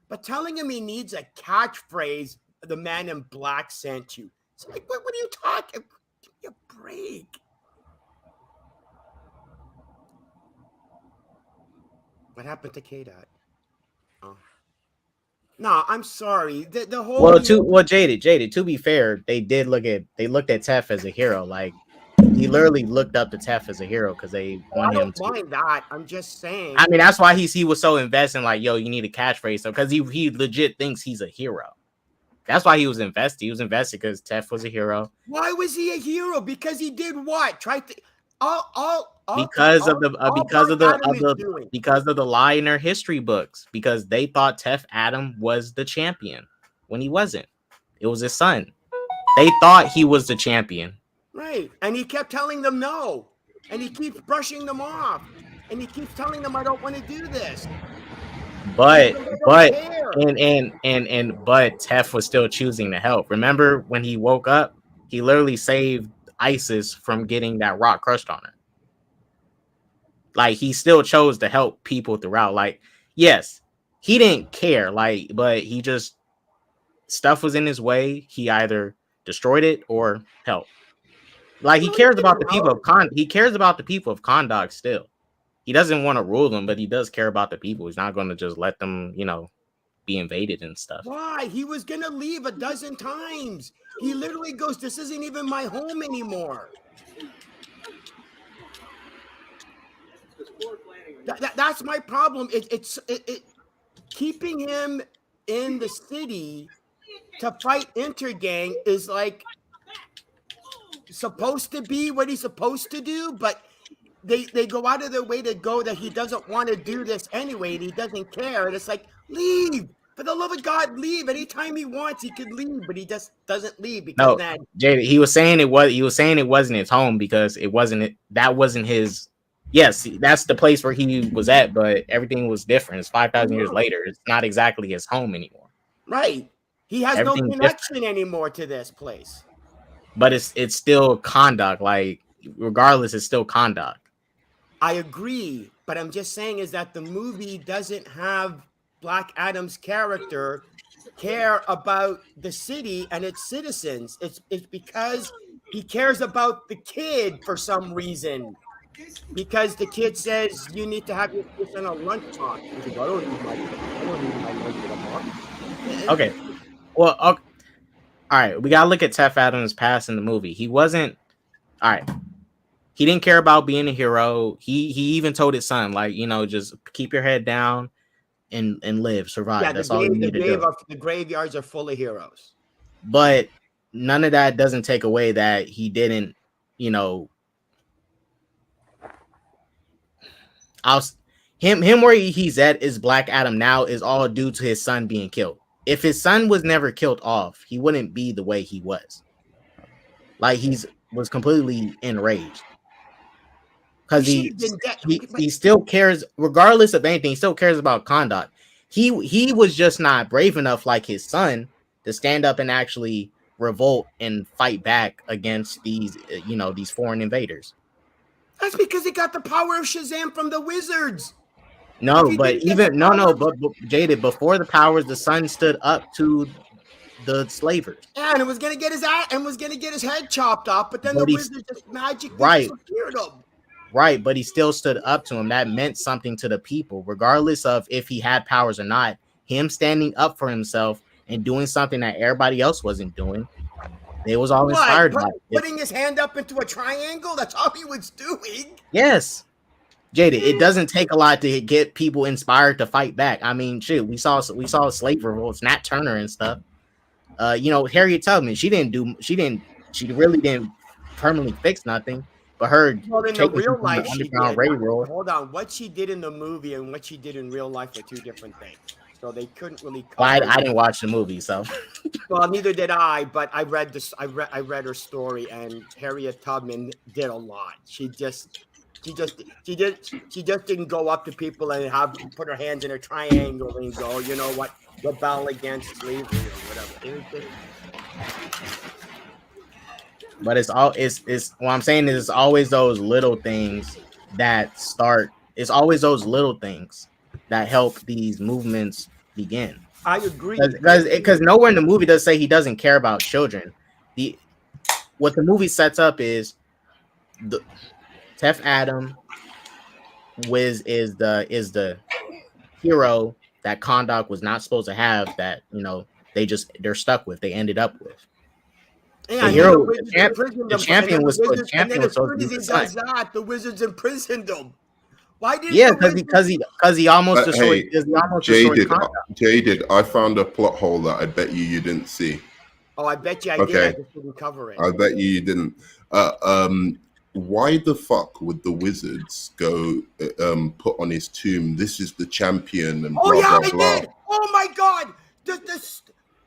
But telling him he needs a catchphrase, the man in black sent you. It's like, what are you talking? Give me a break. What happened to K-Dot? Oh. No, I'm sorry. The whole Jaded. To be fair, they looked at Tef as a hero. Like he literally looked up to Tef as a hero because they I want him don't to. mind that. I'm just saying. I mean, that's why he was so invested. Like, yo, you need a catchphrase, so because he legit thinks he's a hero. That's why he was invested. He was invested because Tef was a hero. Why was he a hero? Because he did what? Tried to Because of the lie in their history books. Because they thought Tef Adam was the champion when he wasn't. It was his son. They thought he was the champion. Right. And he kept telling them no. And he keeps brushing them off. And he keeps telling them, I don't want to do this. But Tef was still choosing to help. Remember when he woke up, he literally saved Isis from getting that rock crushed on her. Like he still chose to help people throughout. Like, yes, he didn't care, like, but he just stuff was in his way. He either destroyed it or helped. Like he cares about the people of he cares about the people of Kondak still. He doesn't want to rule them, but he does care about the people. He's not going to just let them, be invaded and stuff. Why? He was going to leave a dozen times. He literally goes, this isn't even my home anymore. That's my problem. It's keeping him in the city to fight Intergang is like supposed to be what he's supposed to do, but they go out of their way to go that he doesn't want to do this anyway, and he doesn't care. And it's like, leave. For the love of God, leave. Anytime he wants, he could leave, but he just doesn't leave because Jada, he was saying it wasn't his home because that wasn't his. Yes, that's the place where he was at, but everything was different. It's 5,000 years later. It's not exactly his home anymore. Right. He has no connection anymore to this place. But it's still Kondak. Like, regardless, it's still Kondak. I agree, but I'm just saying is that the movie doesn't have Black Adam's character care about the city and its citizens. It's because he cares about the kid for some reason. Because the kid says you need to have your kids on a lunch box. He's like, I don't need my lunch in a box. Okay. Well, okay. All right. We gotta look at Tef Adams' past in the movie. He wasn't. All right. He didn't care about being a hero. He even told his son, like, just keep your head down and live, survive. Yeah, that's all you need to do. The graveyards are full of heroes. But none of that doesn't take away that he didn't, him where he's at is Black Adam now is all due to his son being killed. If his son was never killed off, he wouldn't be the way he was. Like was completely enraged. Because he still cares, regardless of anything, he still cares about Kondak. He was just not brave enough, like his son, to stand up and actually revolt and fight back against these foreign invaders. That's because he got the power of Shazam from the wizards. No, but Jaded, before the powers, the son stood up to the slavers. Yeah, and it was gonna get his head chopped off, but then the wizards just magically disappeared him. Right, but he still stood up to him. That meant something to the people, regardless of if he had powers or not. Him standing up for himself and doing something that everybody else wasn't doing. They was all inspired by it. Putting his hand up into a triangle, that's all he was doing. Yes. Jada, it doesn't take a lot to get people inspired to fight back. I mean, shit, we saw slave revolts, Nat Turner and stuff. Harriet Tubman, she really didn't permanently fix nothing. But her in the real life, she did. Hold on, what she did in the movie and what she did in real life are two different things. So they couldn't really. I didn't watch the movie, so. Well, neither did I. But I read this. I read her story, and Harriet Tubman did a lot. She just didn't go up to people and put her hands in a triangle and go, you know what, rebel against slavery or whatever. But it's what I'm saying is it's always those little things that start. It's always those little things that help these movements begin. I agree. Because nowhere in the movie does say he doesn't care about children. What the movie sets up is the Tef Adam is the hero that Kondak was not supposed to have that, you know, they're stuck with. They ended up with. Yeah, The hero, the champion was supposed and then as to soon be as he the son. does that, the Wizards imprisoned him. Why didn't Yeah, the Wizards? because he almost But destroyed. hey, Because he almost destroyed Kondak. Jaded, I found a plot hole that I bet you didn't see. Oh, I bet you I did. I just didn't cover it. I bet you didn't. Why the fuck would the Wizards go put on his tomb, "This is the champion" and Oh blah yeah, blah I blah? did. Oh my god, this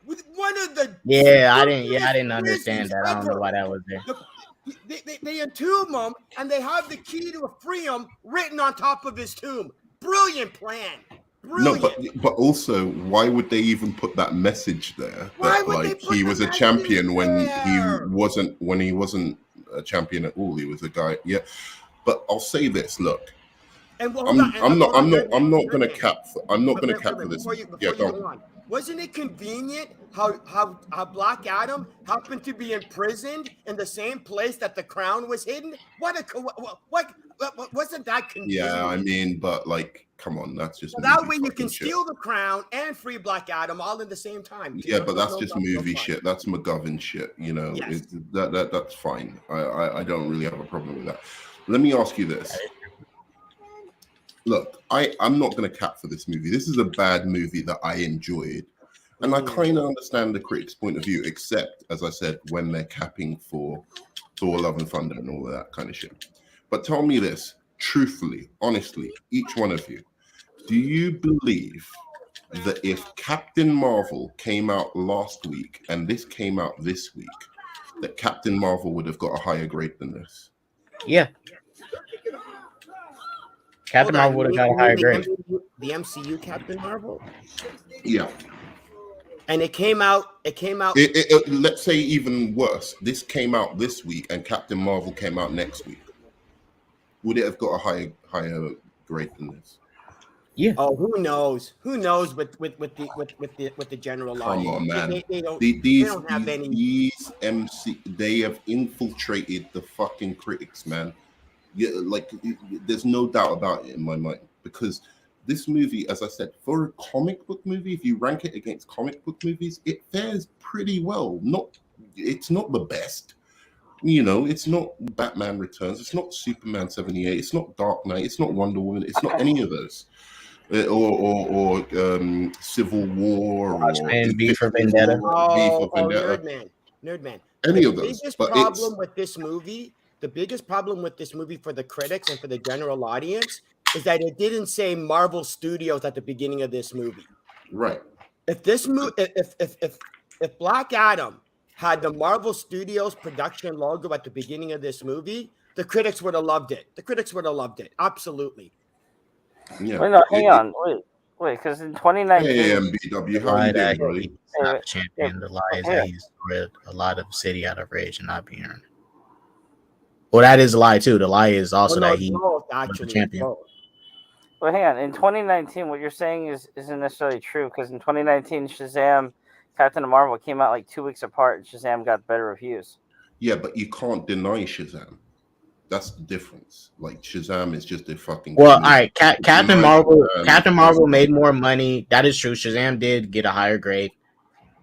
with one of the I didn't understand that. I don't know ever. why that was there. They entomb him and they have the key to free him written on top of his tomb. Brilliant plan. Brilliant. No, but also, why would they even put that message there? Why That would they like put he the was a message champion when there? he wasn't a champion at all. He was a guy. Yeah, but I'll say this. Look, And well, I'm not going to Nerdman. cap. I'm not But going to cap for Nerdman, this. before you Yeah, go on, wasn't it convenient how Black Adam happened to be imprisoned in the same place that the crown was hidden? What wasn't that convenient? Yeah, I mean, but like, come on, that's just So that movie way you fucking can shit. steal the crown and free Black Adam all at the same time. Yeah, but that's just movie shit. That's McGovern shit. You know, Yes. that's fine. I don't really have a problem with that. Let me ask you this. Look, I'm not going to cap for this movie. This is a bad movie that I enjoyed. And I kind of understand the critic's point of view, except, as I said, when they're capping for Thor, Love and Thunder and all of that kind of shit. But tell me this, truthfully, honestly, each one of you, do you believe that if Captain Marvel came out last week and this came out this week, that Captain Marvel would have got a higher grade than this? Yeah. Captain Marvel would have got a higher grade. The MCU Captain Marvel? Yeah. And it came out. Let's say even worse. This came out this week, and Captain Marvel came out next week. Would it have got a higher grade than this? Yeah. Oh, who knows? Who knows? With the general audience. Come on, man. They don't have any. These they have infiltrated the fucking critics, man. Yeah, like there's no doubt about it in my mind, because this movie, as I said, for a comic book movie, if you rank it against comic book movies, it fares pretty well. It's not the best. You know, it's not Batman Returns. It's not Superman 78. It's not Dark Knight. It's not Wonder Woman. It's not any of those. Or Civil War. Watchmen, V for Vendetta. Nerdman. Any of those. The biggest problem with this movie for the critics and for the general audience is that it didn't say Marvel Studios at the beginning of this movie. Right. If this movie, if Black Adam had the Marvel Studios production logo at the beginning of this movie, the critics would have loved it. Absolutely. Yeah. Wait, no, hang on. Wait, because in 2019, hey, MBW, how you doing, buddy? He's not the champion. The lie is that he's read a lot of city out of rage and not being earned. Well, that is a lie too. The lie is also that he was the champion. Well, hang on. In 2019, what you're saying isn't necessarily true, because in 2019, Shazam, Captain Marvel came out like 2 weeks apart, and Shazam got better reviews. Yeah, but you can't deny Shazam. That's the difference. Like, Shazam is just a fucking. Well, all right. Captain Marvel made more money. That is true. Shazam did get a higher grade.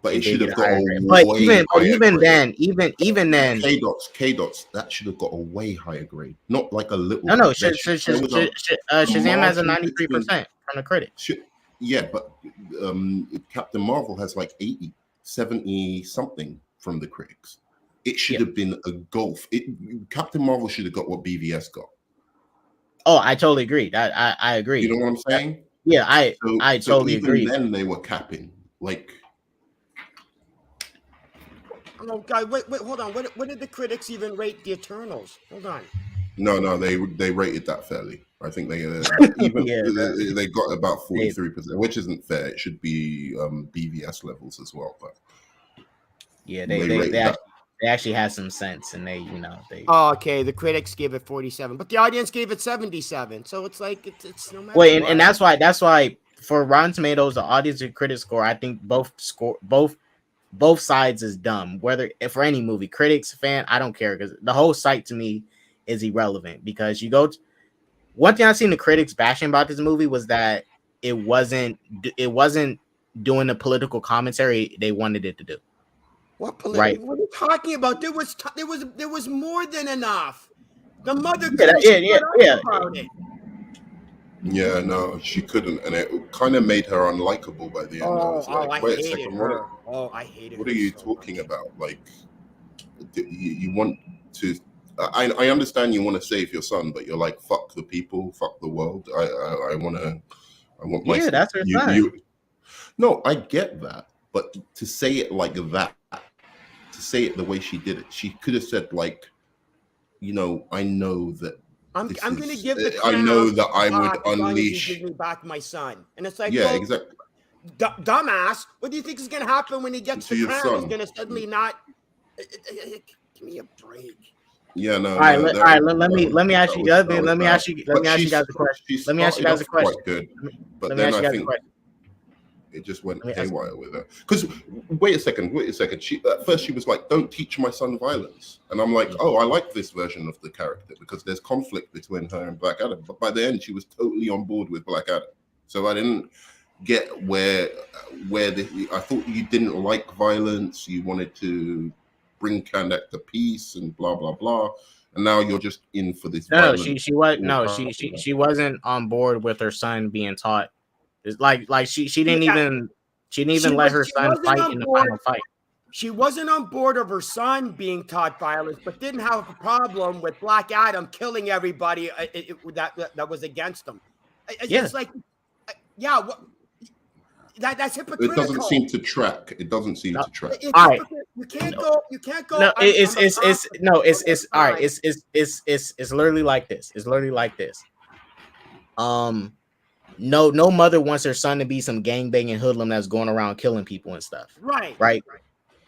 But it should have got a way But even higher then, K-Dots, that should have got a way higher grade. Not like a little. No. Shazam has a 93% from the critics. Yeah, but Captain Marvel has like 80, 70 something from the critics. It should have been a gulf. Captain Marvel should have got what BVS got. Oh, I totally agree. I agree. You know what I'm saying? Yeah, I totally agree. Then they were capping. Like, oh God, wait, hold on. What did the critics even rate the Eternals? Hold on. No, they rated that fairly. I think they they got about 43%, which isn't fair. It should be BVS levels as well, but yeah, they actually had some sense, and they. Oh, okay. The critics gave it 47, but the audience gave it 77. So it's like it's no matter. Wait, and that's why for Rotten Tomatoes, the audience and critic score, I think both sides is dumb. Whether for any movie, critics, fan, I don't care, because the whole site to me is irrelevant. Because one thing I seen the critics bashing about this movie was that it wasn't doing the political commentary they wanted it to do. What Right. What are you talking about? There was more than enough. The mother Yeah, couldn't about it. Yeah, no, she couldn't, and it kind of made her unlikable by the end. I was like, I wait a hated second, her. I hated what her are you so talking much. about? Like, you want to? I understand you want to save your son, but you're like, fuck the people, fuck the world. I want my Yeah, that's her son. No, I get that, but to say it like that, to say it the way she did it, she could have said like, I know that. I'm going to give the I know that I would back as long as unleash. you give me back my son. And it's like, Yeah, well, exactly. Dumbass, what do you think is going to happen when he gets To the your crown? son. He's going to suddenly not. Give me a break. Yeah, no. All right, let me ask you guys a question. Let me ask you guys a question. Quite good, but let me then ask you I guys a think question. it just went haywire with her. Because wait a second. She at first she was like, "Don't teach my son violence," and I'm like, "Oh, I like this version of the character because there's conflict between her and Black Adam." But by the end, she was totally on board with Black Adam. So I didn't get where I thought you didn't like violence. You wanted to bring Kandak to peace and blah blah blah. And now you're just in for this. No, she wasn't on board with her son being taught. It's like she didn't even let her son fight in the final fight. She wasn't on board of her son being taught violence, but didn't have a problem with Black Adam killing everybody that was against him. It's like, yeah, that's hypocritical. It doesn't seem to track. All right. You can't go. No, it's all right. It's literally like this. It's literally like this. No mother wants her son to be some gangbanging hoodlum that's going around killing people and stuff. Right.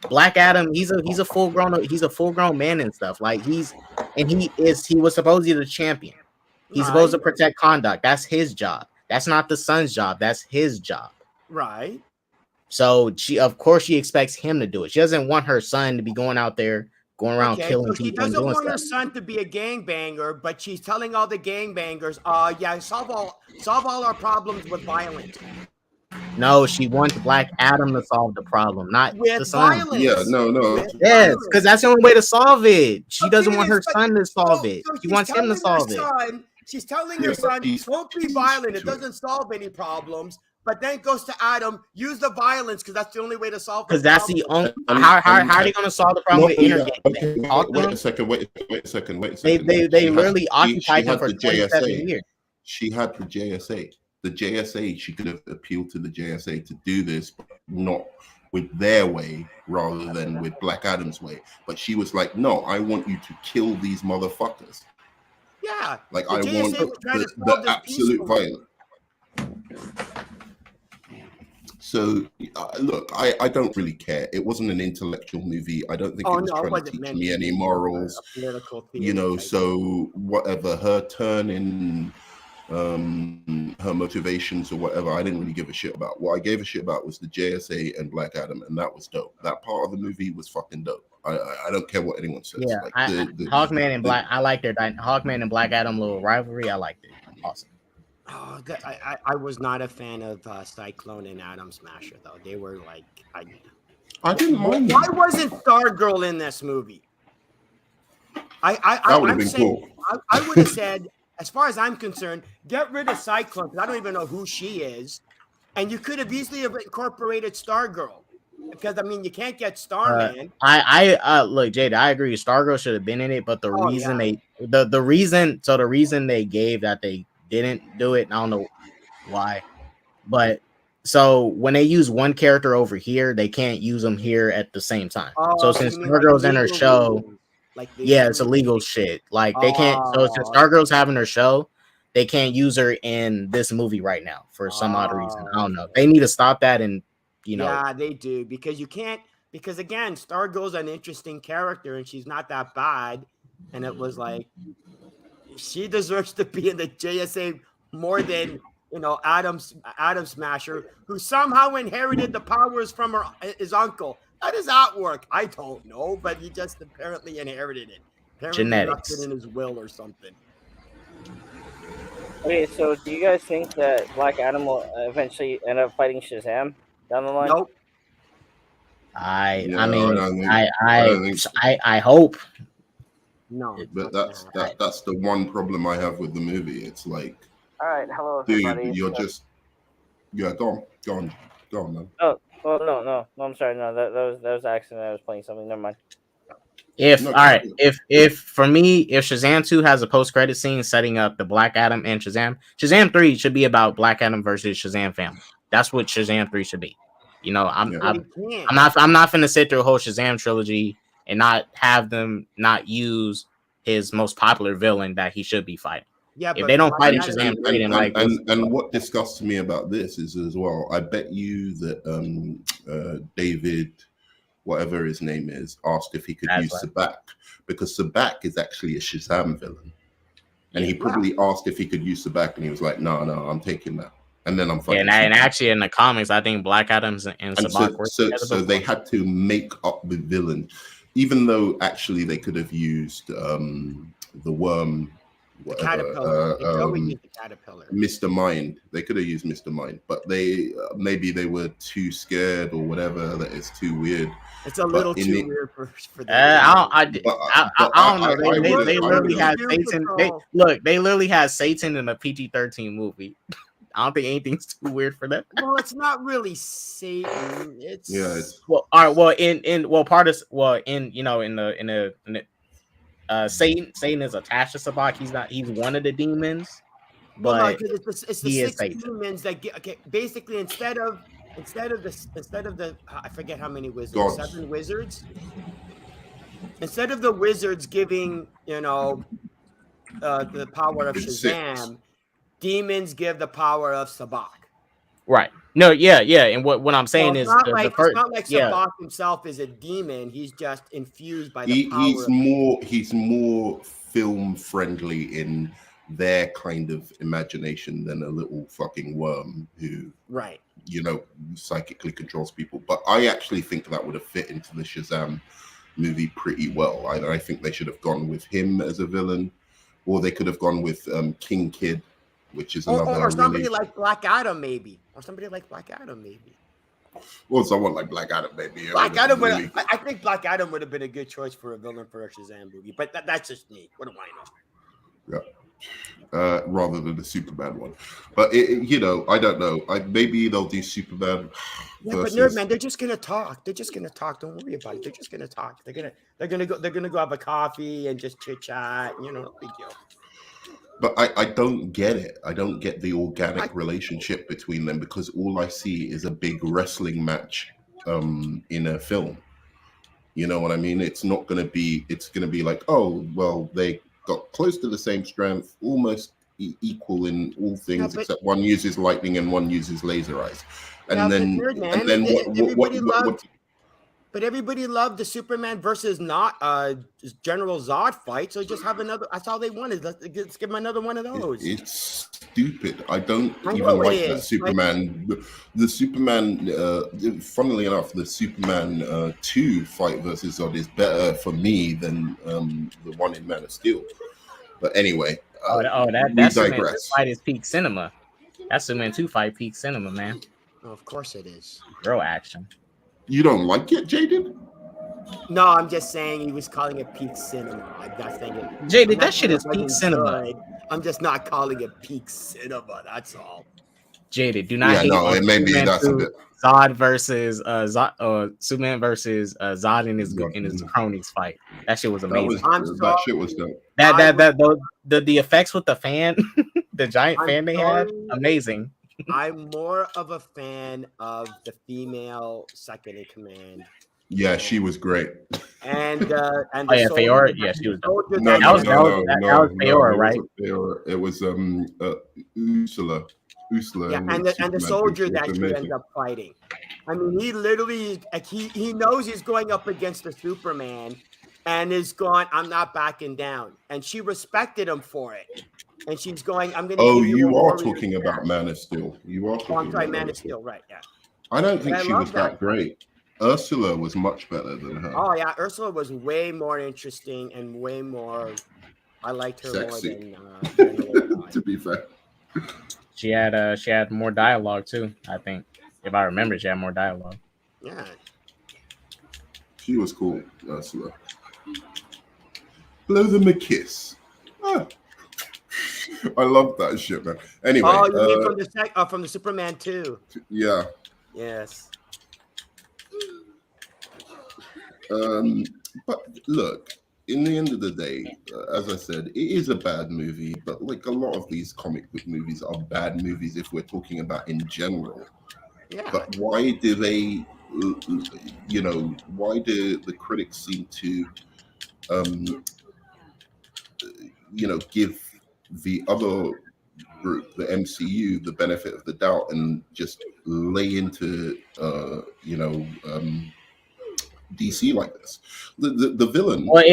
Black Adam, he's a full grown man and stuff. Like he was supposedly the champion. He's supposed to protect conduct. That's his job. That's not the son's job. That's his job. Right. So she expects him to do it. She doesn't want her son to be going out there, going around killing people. She doesn't want her son to be a gangbanger, but she's telling all the gangbangers, solve all our problems with violence. No, she wants Black Adam to solve the problem, not with the son. Violence. Yeah, no. Yes, because that's the only way to solve it. She doesn't want her son to solve it. She wants him to solve it. She's telling her son, don't be violent. It doesn't solve any problems. But then it goes to Adam, use the violence because that's the only way to solve it. Because that's the only. How are they going to solve the problem with internet? Wait a second. They literally occupied him for 27 years. She had the JSA. The JSA, she could have appealed to the JSA to do this, but not with their way rather than with Black Adam's way. But she was like, no, I want you to kill these motherfuckers. Yeah. Like, I want the absolute violence. So, look, I don't really care. It wasn't an intellectual movie. I don't think it was trying to teach me any morals. So whatever, her turn in her motivations or whatever, I didn't really give a shit about. What I gave a shit about was the JSA and Black Adam, and that was dope. That part of the movie was fucking dope. I don't care what anyone says. Yeah, Hawkman and Black. I like their Hawkman and Black Adam little rivalry. I liked it. Awesome. Oh, I was not a fan of Cyclone and Atom Smasher though. They were like, I didn't mind. Why wasn't Stargirl in this movie? That would have been cool. I would have said, as far as I'm concerned, get rid of Cyclone because I don't even know who she is, and you could have easily incorporated Stargirl because I mean you can't get Starman. I look, Jada, I agree. Stargirl should have been in it, but the reason they gave that they didn't do it, I don't know why, but so when they use one character over here, they can't use them here at the same time. So since Stargirl's in her show, it's illegal shit. Like they can't. So since Stargirl's having her show, they can't use her in this movie right now for some odd reason. I don't know. They need to stop that, and yeah, they do because you can't. Because again, Stargirl's an interesting character, and she's not that bad. And it was like, she deserves to be in the JSA more than Adam Smasher, who somehow inherited the powers from his uncle. How does that work? I don't know, but he just apparently inherited it. Apparently Genetics in his will or something. Okay, so do you guys think that Black Adam will eventually end up fighting Shazam down the line? Nope. I No, mean, don't think. I I I don't think. I hope. No. it's But not gonna happen. that's the one problem I have with the movie. It's like, All right, hello dude, everybody. you're just go on, man. Oh, well, no. I'm sorry. No, that was an accident. I was playing something. Never mind. If No, all right, if for me, if Shazam 2 has a post credit scene setting up the Black Adam and Shazam 3 should be about Black Adam versus Shazam family. That's what Shazam 3 should be. You know, Yeah. But he can't. I'm not finna sit through a whole Shazam trilogy and not have them not use his most popular villain that he should be fighting. Yeah, If but they don't Black fight in Adam- Shazam 3, then like and what disgusts me about this is as well, I bet you that David, whatever his name is, asked if he could That's use right. Sabak, because Sabak is actually a Shazam villain. And he Yeah. probably asked if he could use Sabak, and he was like, no, I'm taking that. And then I'm yeah, fighting. and actually in the comics, I think Black Adams and And Sabak were together so they had to make up the villain, even though actually they could have used the worm, The whatever, caterpillar. They could always use the caterpillar. Mr. Mind. They could have used Mr. Mind, but they maybe they were too scared or whatever, that it's too weird. It's a little in too the- weird for that. I don't know. They literally had Satan. They literally had Satan in a PG-13 movie. I don't think anything's too weird for them. Well, it's not really Satan. It's Well, all right. Well, Satan is attached to Sabak. He's one of the demons, well, no, but 'cause it's the he is 6 Satan. demons that get basically instead of the I forget how many wizards, Gods. 7 wizards. Instead of the wizards giving the power of It's Shazam, 6. demons give the power of Sabak. right. No, yeah. And what I'm saying So is it's first, not like yeah. Sabak himself is a demon. He's just infused by the He's more film friendly in their kind of imagination than a little fucking worm who, right. Psychically controls people. But I actually think that would have fit into the Shazam movie pretty well. I think they should have gone with him as a villain, or they could have gone with King Kid, which is another Or somebody like Black Adam, maybe. Or somebody like Black Adam, maybe. Well, someone like Black Adam, maybe. Black Adam I think Black Adam would have been a good choice for a villain for a Shazam movie, but that's just me. What do I know? Yeah. Rather than the Superman one, but I don't know. Maybe they'll do Superman. Yeah, but Nerdman, they're just gonna talk. Don't worry about it. They're just gonna talk. They're gonna go have a coffee and just chit chat. No big deal. But I don't get it. I don't get the organic relationship between them, because all I see is a big wrestling match in a film. You know what I mean? It's not going to be. It's going to be like, oh, well, they got close to the same strength, almost equal in all things, except one uses lightning and one uses laser eyes. And then what? But everybody loved the Superman versus not General Zod fight, so just have another. That's all they wanted. Let's give them another one of those. It's stupid. I don't even like that Superman. The Superman, funnily enough, the Superman 2 fight versus Zod is better for me than the one in Man of Steel. But anyway, that Superman 2 fight is peak cinema. That Superman 2 fight peak cinema, man. Oh, of course it is. Girl action. You don't like it, Jaden? No, I'm just saying he was calling it peak cinema. I'm not saying it. Jaden, that shit is peak cinema. Good. I'm just not calling it peak cinema. That's all. Jaded, do not hate on maybe that's a bit. Zod versus Superman versus Zod in his cronies fight. That shit was amazing. That shit was dope. The effects with the fan, the giant fan they had, amazing. I'm more of a fan of the female second in command. Yeah, she was great. And Feora, yeah, she was. That was Feora, right? It was Ursula. Yeah, and the soldier that she ends up fighting. I mean, he literally he knows he's going up against the Superman, and is going, I'm not backing down. And she respected him for it. And she's going, I'm going to. Oh, you are talking about Man of Steel. You are talking I'm sorry, about Man of Steel, right? Yeah. I don't think she was that great. Ursula was much better than her. Oh yeah, Ursula was way more interesting and way more. I liked her sexy. more than. To be fair. She had more dialogue too. I think, if I remember, she had more dialogue. Yeah. She was cool, Ursula. Blow them a kiss. Ah. I love that shit, man. Anyway, Oh, you mean from the Superman 2? yeah. Yes. But look, in the end of the day, as I said, it is a bad movie. But like a lot of these comic book movies are bad movies if we're talking about in general. Yeah. But why do they, why do the critics seem to, give the other group, the MCU, the benefit of the doubt and just lay into, DC like this? The villain. Well,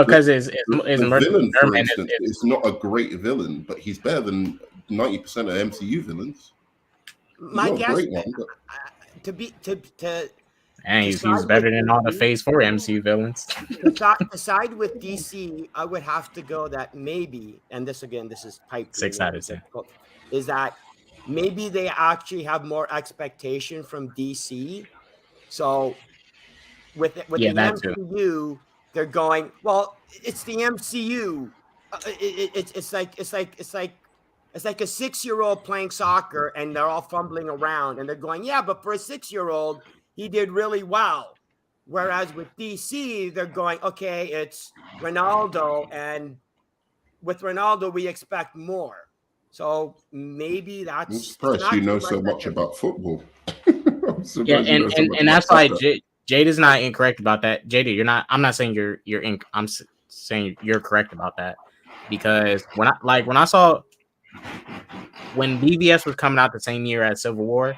because it's the Murder villain, for Thurman. instance, is not a great villain, but he's better than 90% of MCU villains. My not a guess, great one, but And he's better than all the Phase 4 MCU villains. to side with DC, I would have to go that maybe, and this is pipe 6 out of 10. is that maybe they actually have more expectation from DC. So with the MCU, they're going, well, it's the MCU. It's like a 6-year-old playing soccer and they're all fumbling around and they're going, yeah, but for a 6-year-old, he did really well. Whereas with DC, they're going, okay, it's Ronaldo, and with Ronaldo, we expect more. So maybe that's. I'm surprised you know so much about football. Yeah, and that's why Jade is not incorrect about that. Jade, you're not. I'm not saying you're I'm saying you're correct about that, because when I saw when BVS was coming out the same year as Civil War,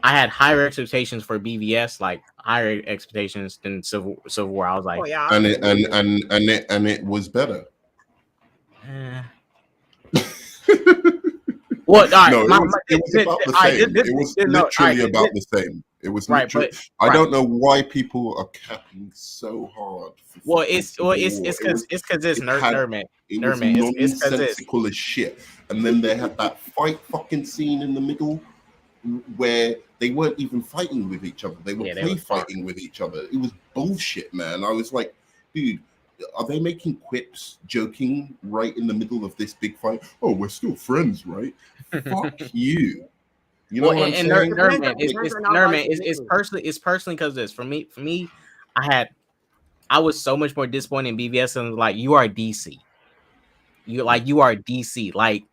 I had higher expectations for BVS, like higher expectations than Civil War. I was like, oh, yeah. and it was better. Well, all right, no, it was about the same. It was literally about the same. It was literally. I don't know why people are capping so hard. Well, it's because it's Nerdman. It was nonsensical as shit. And then they had that fucking scene in the middle where they weren't even fighting with each other. They were fighting with each other. It was bullshit, man. I was like, dude, are they making quips, joking right in the middle of this big fight? Oh, we're still friends, right? Fuck you. You know what I'm saying? Nerdman, it's personally because this. For me, I was so much more disappointed in BVS and like, you are DC. You are DC. Like,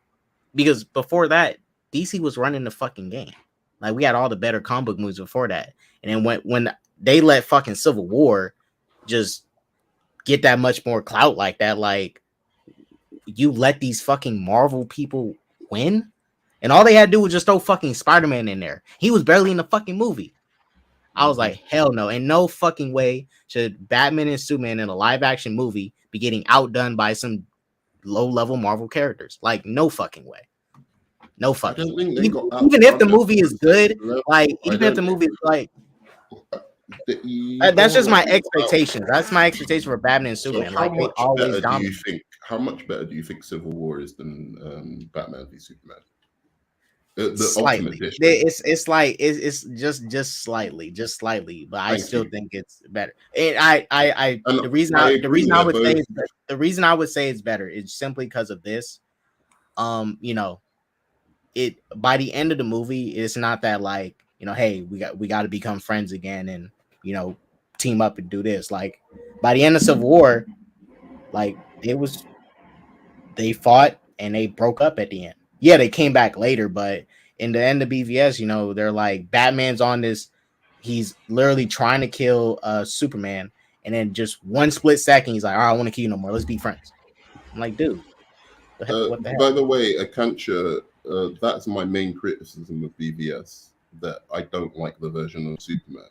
because before that, DC was running the fucking game. Like, we had all the better comic book movies before that. And then when they let fucking Civil War just get that much more clout like that, like, you let these fucking Marvel people win? And all they had to do was just throw fucking Spider-Man in there. He was barely in the fucking movie. I was like, hell no. And no fucking way should Batman and Superman in a live action movie be getting outdone by some low-level Marvel characters. Like, no fucking way. No fucking way. Even if the movie is good, like, even if the movie is like, that's just my expectations. That's my expectation for Batman and Superman. So like, they always dominate. How much better do you think Civil War is than Batman v Superman? Slightly. It's just slightly, but I still think it's better. And the reason I would say it's better is simply because of this. It by the end of the movie, it's not that like, hey, we got to become friends again and team up and do this. Like, by the end of Civil War, like, they fought and they broke up at the end. Yeah, they came back later, but in the end of BVS, they're like, Batman's on this. He's literally trying to kill Superman, and then just one split second, he's like, all right, I want to kill you no more. Let's be friends. I'm like, dude. What the hell? By the way, Akancha, that's my main criticism of BVS, that I don't like the version of Superman.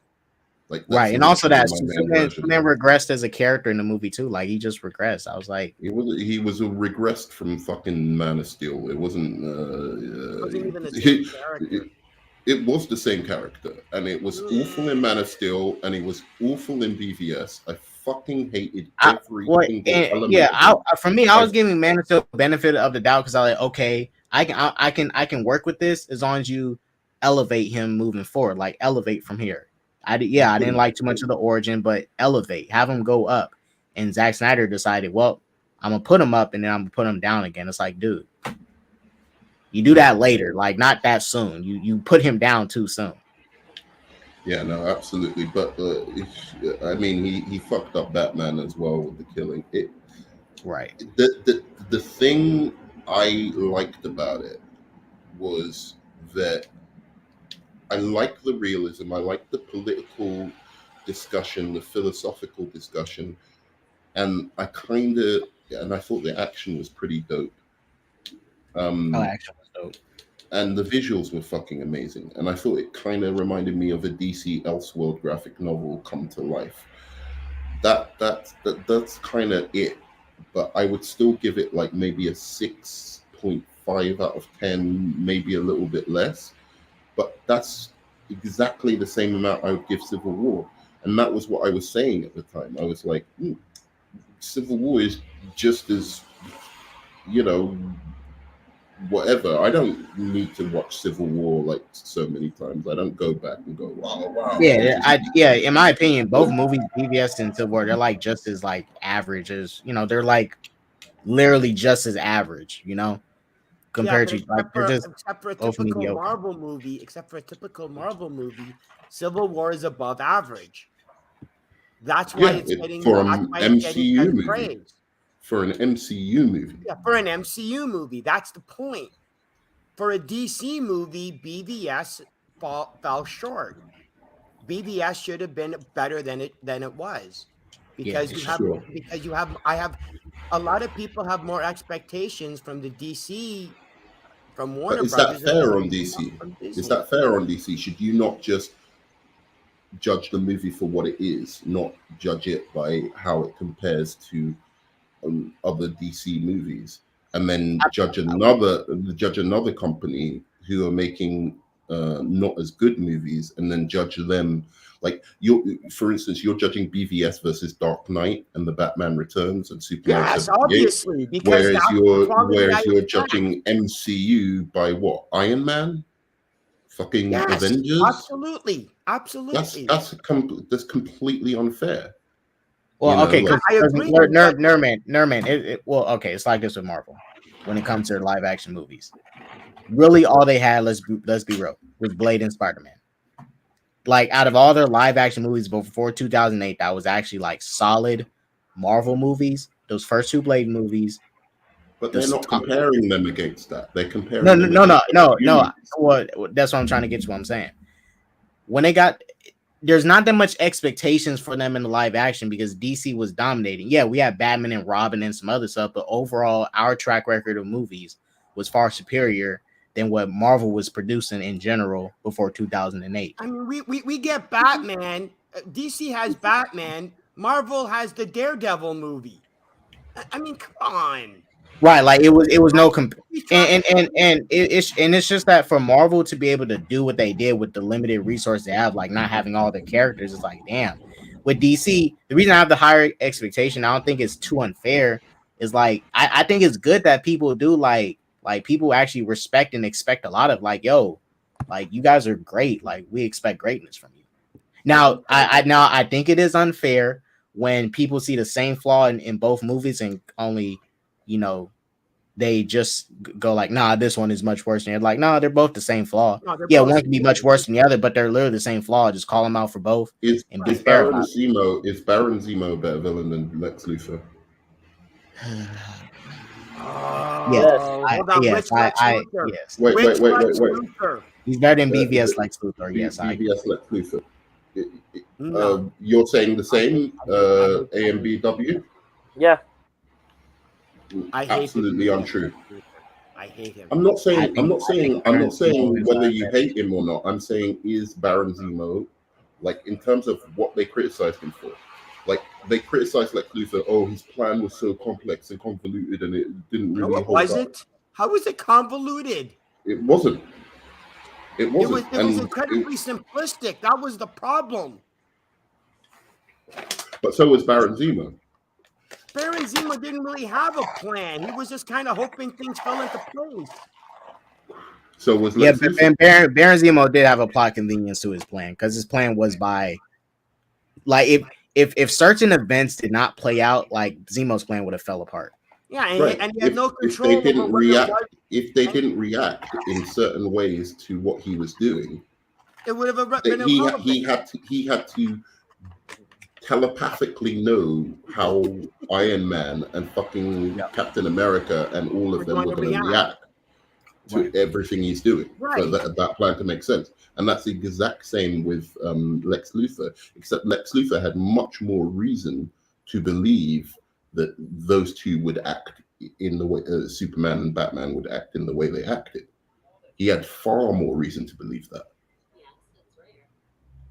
Like, right, and also that Superman regressed as a character in the movie too. Like, he just regressed. I was like, he was regressed from fucking Man of Steel. It wasn't. Wasn't even the same character. It was the same character, and it was awful in Man of Steel, and it was awful in BVS. I fucking hated every single element. Yeah, for me, I was giving Man of Steel benefit of the doubt because I was like, okay, I can work with this as long as you elevate him moving forward, like elevate from here. I didn't like too much of the origin, but elevate, have him go up. And Zack Snyder decided, well, I'm gonna put him up and then I'm gonna put him down again. It's like, dude, you do that later, like not that soon. You put him down too soon. Yeah, no, absolutely. But I mean, he fucked up Batman as well with the killing. Right. The thing I liked about it was that I like the realism. I like the political discussion, the philosophical discussion, and I thought the action was pretty dope. Action was dope. And the visuals were fucking amazing. And I thought it kind of reminded me of a DC Elseworld graphic novel come to life. That's kind of it. But I would still give it like maybe a 6.5 out of 10, maybe a little bit less. But that's exactly the same amount I would give Civil War. And that was what I was saying at the time. I was like, Civil War is just as, whatever. I don't need to watch Civil War like so many times. I don't go back and go, wow. Yeah. In my opinion, both movies, BVS and Civil War, they're like just as like average as they're like literally just as average, compared to like they're just except for a typical Marvel movie, Civil War is above average. That's why it's getting for an MCU movie. Praise. For an MCU movie. Yeah, for an MCU movie. That's the point. For a DC movie, BVS fell short. BVS should have been better than it was. Because I have a lot of people have more expectations from the DC from Warner Brothers. But is that fair on DC? Is that fair on DC? Should you not just judge the movie for what it is, not judge it by how it compares to other DC movies, and then judge another company who are making not as good movies, and then judge them like for instance, you're judging BVS versus Dark Knight and the Batman Returns and Superman. Yes, obviously, because whereas you're judging MCU by what? Iron Man, fucking Avengers. Absolutely. That's completely unfair. Well, okay, because I agree. Nerman. Well, okay, it's like this with Marvel when it comes to live action movies. Really, all they had, let's be real, was Blade and Spider-Man. Like out of all their live action movies before 2008, that was actually like solid Marvel movies. Those first two Blade movies. But they're not comparing them against that. They're comparing. No. Well, that's what I'm trying to get to. What I'm saying. When they got. There's not that much expectations for them in the live action because DC was dominating. Yeah, we had Batman and Robin and some other stuff, but overall, our track record of movies was far superior than what Marvel was producing in general before 2008. I mean, we get Batman. DC has Batman. Marvel has the Daredevil movie. I mean, come on. Right, like it was no it's just that for Marvel to be able to do what they did with the limited resource they have, like not having all their characters, it's like damn. With DC, the reason I have the higher expectation, I don't think it's too unfair. Is like I think it's good that people do like people actually respect and expect a lot of like like you guys are great, like we expect greatness from you. Now I think it is unfair when people see the same flaw in both movies and only they just go like, nah, this one is much worse. And they're like, nah, they're both the same flaw. No, one can be much worse than the other, but they're literally the same flaw. Just call them out for both. Is Baron Zemo a better villain than Lex Luthor? Yes. Wait. He's better than BVS Lex Luthor. Yes, BVS Lex Luthor. You're saying the same? AMBW? Yeah. Absolutely untrue. I hate him. I'm not saying whether you hate him or not. I'm saying is Baron Zemo, like in terms of what they criticized him for. Like they criticized Lex Luthor, oh, his plan was so complex and convoluted and it didn't really hold up. How was it convoluted? It wasn't. It was incredibly simplistic. That was the problem. But so was Baron Zemo. Baron Zemo didn't really have a plan. He was just kind of hoping things fell into place. So was Yeah, Lex but Luthor? Baron Zemo did have a plot convenience to his plan because his plan was by like if certain events did not play out, like Zemo's plan would have fell apart. Yeah, Right. and he had no If they control over didn't whether it react, was. if they didn't react in certain ways to what he was doing, It would have that been irrelevant. he had to telepathically know how Iron Man and fucking Captain America and all of them were going to react to everything he's doing for that plan to make sense. And that's the exact same with Lex Luthor, except Lex Luthor had much more reason to believe that those two would act in the way Superman and Batman would act in the way they acted. He had far more reason to believe that.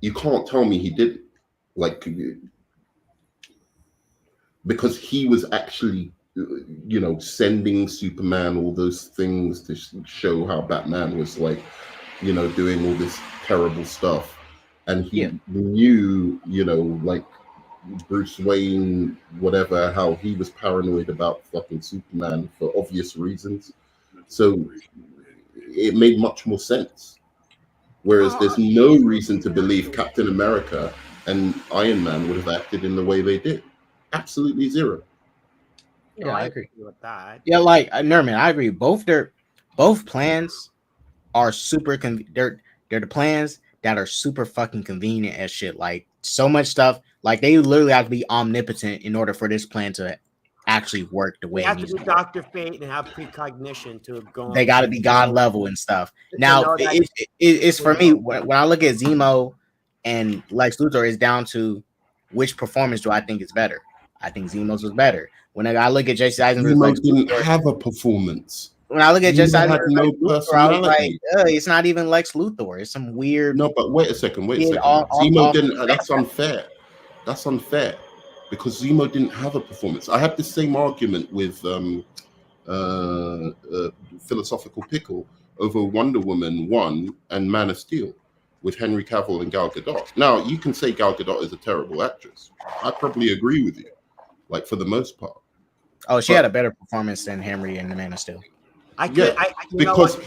You can't tell me he didn't. Like, because he was actually, you know, sending Superman all those things to show how Batman was, like, you know, doing all this terrible stuff. And he knew, you know, like Bruce Wayne, whatever, how he was paranoid about fucking Superman for obvious reasons. So it made much more sense. Whereas there's no reason to believe Captain America and Iron Man would have acted in the way they did. Absolutely zero. Yeah, I agree with that. Yeah, like Nerman, I agree. Both plans are super. They're the plans that are super fucking convenient as shit. Like so much stuff. Like they literally have to be omnipotent in order for this plan to actually work the way They it have needs to to be work. Dr. Fate and have precognition to go. They got to be God level and stuff. Now it's for me when I look at Zemo and Lex Luthor, it's down to which performance do I think is better. I think Zemo's was better. When I look at Jesse Eisenberg's Zemo Lex didn't Luthor, have a performance. when I look at Jesse Zemo had Eisenberg's no Lex Luthor, I was like, personality. it's not even Lex Luthor. It's some weird. No, but wait a second. Zemo didn't. That's unfair. That's unfair because Zemo didn't have a performance. I had the same argument with Philosophical Pickle over Wonder Woman 1 and Man of Steel with Henry Cavill and Gal Gadot. Now, you can say Gal Gadot is a terrible actress. I probably agree with you, like for the most part. Oh, she had a better performance than Henry in the Man of Steel. Because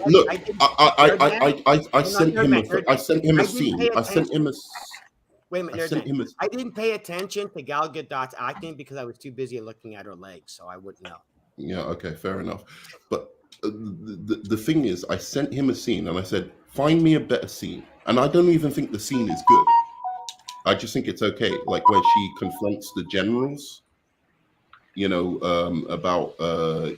look, I sent him a scene. Wait a minute, I didn't pay attention to Gal Gadot's acting because I was too busy looking at her legs, so I wouldn't know. Yeah, okay, fair enough. But the thing is, I sent him a scene and I said, find me a better scene. And I don't even think the scene is good. I just think it's okay. Like when she confronts the generals, you know, about,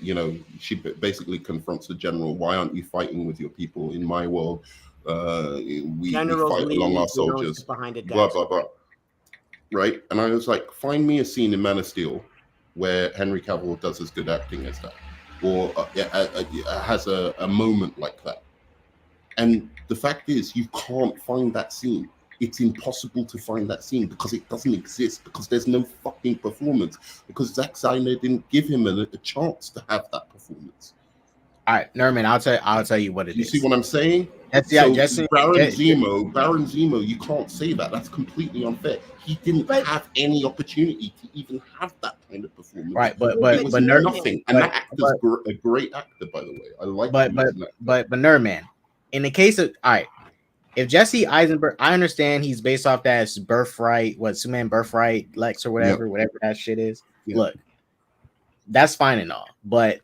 you know, she basically confronts the general. Why aren't you fighting with your people in my world? We fight along our soldiers, blah, blah, blah. Right? And I was like, find me a scene in Man of Steel where Henry Cavill does as good acting as that, or has a moment like that. And the fact is, you can't find that scene. It's impossible to find that scene because it doesn't exist, because there's no fucking performance, because Zack Snyder didn't give him a chance to have that performance. All right, Nerman, I'll tell you what it is. You see what I'm saying? Baron Zemo, you can't say that. That's completely unfair. He didn't have any opportunity to even have that kind of performance. Right, but nothing. And that actor's a great actor, by the way. I like. But Nerman, in the case of if Jesse Eisenberg, I understand he's based off that birthright, Superman birthright, Lex or whatever that shit is. Yep. Look, that's fine and all, but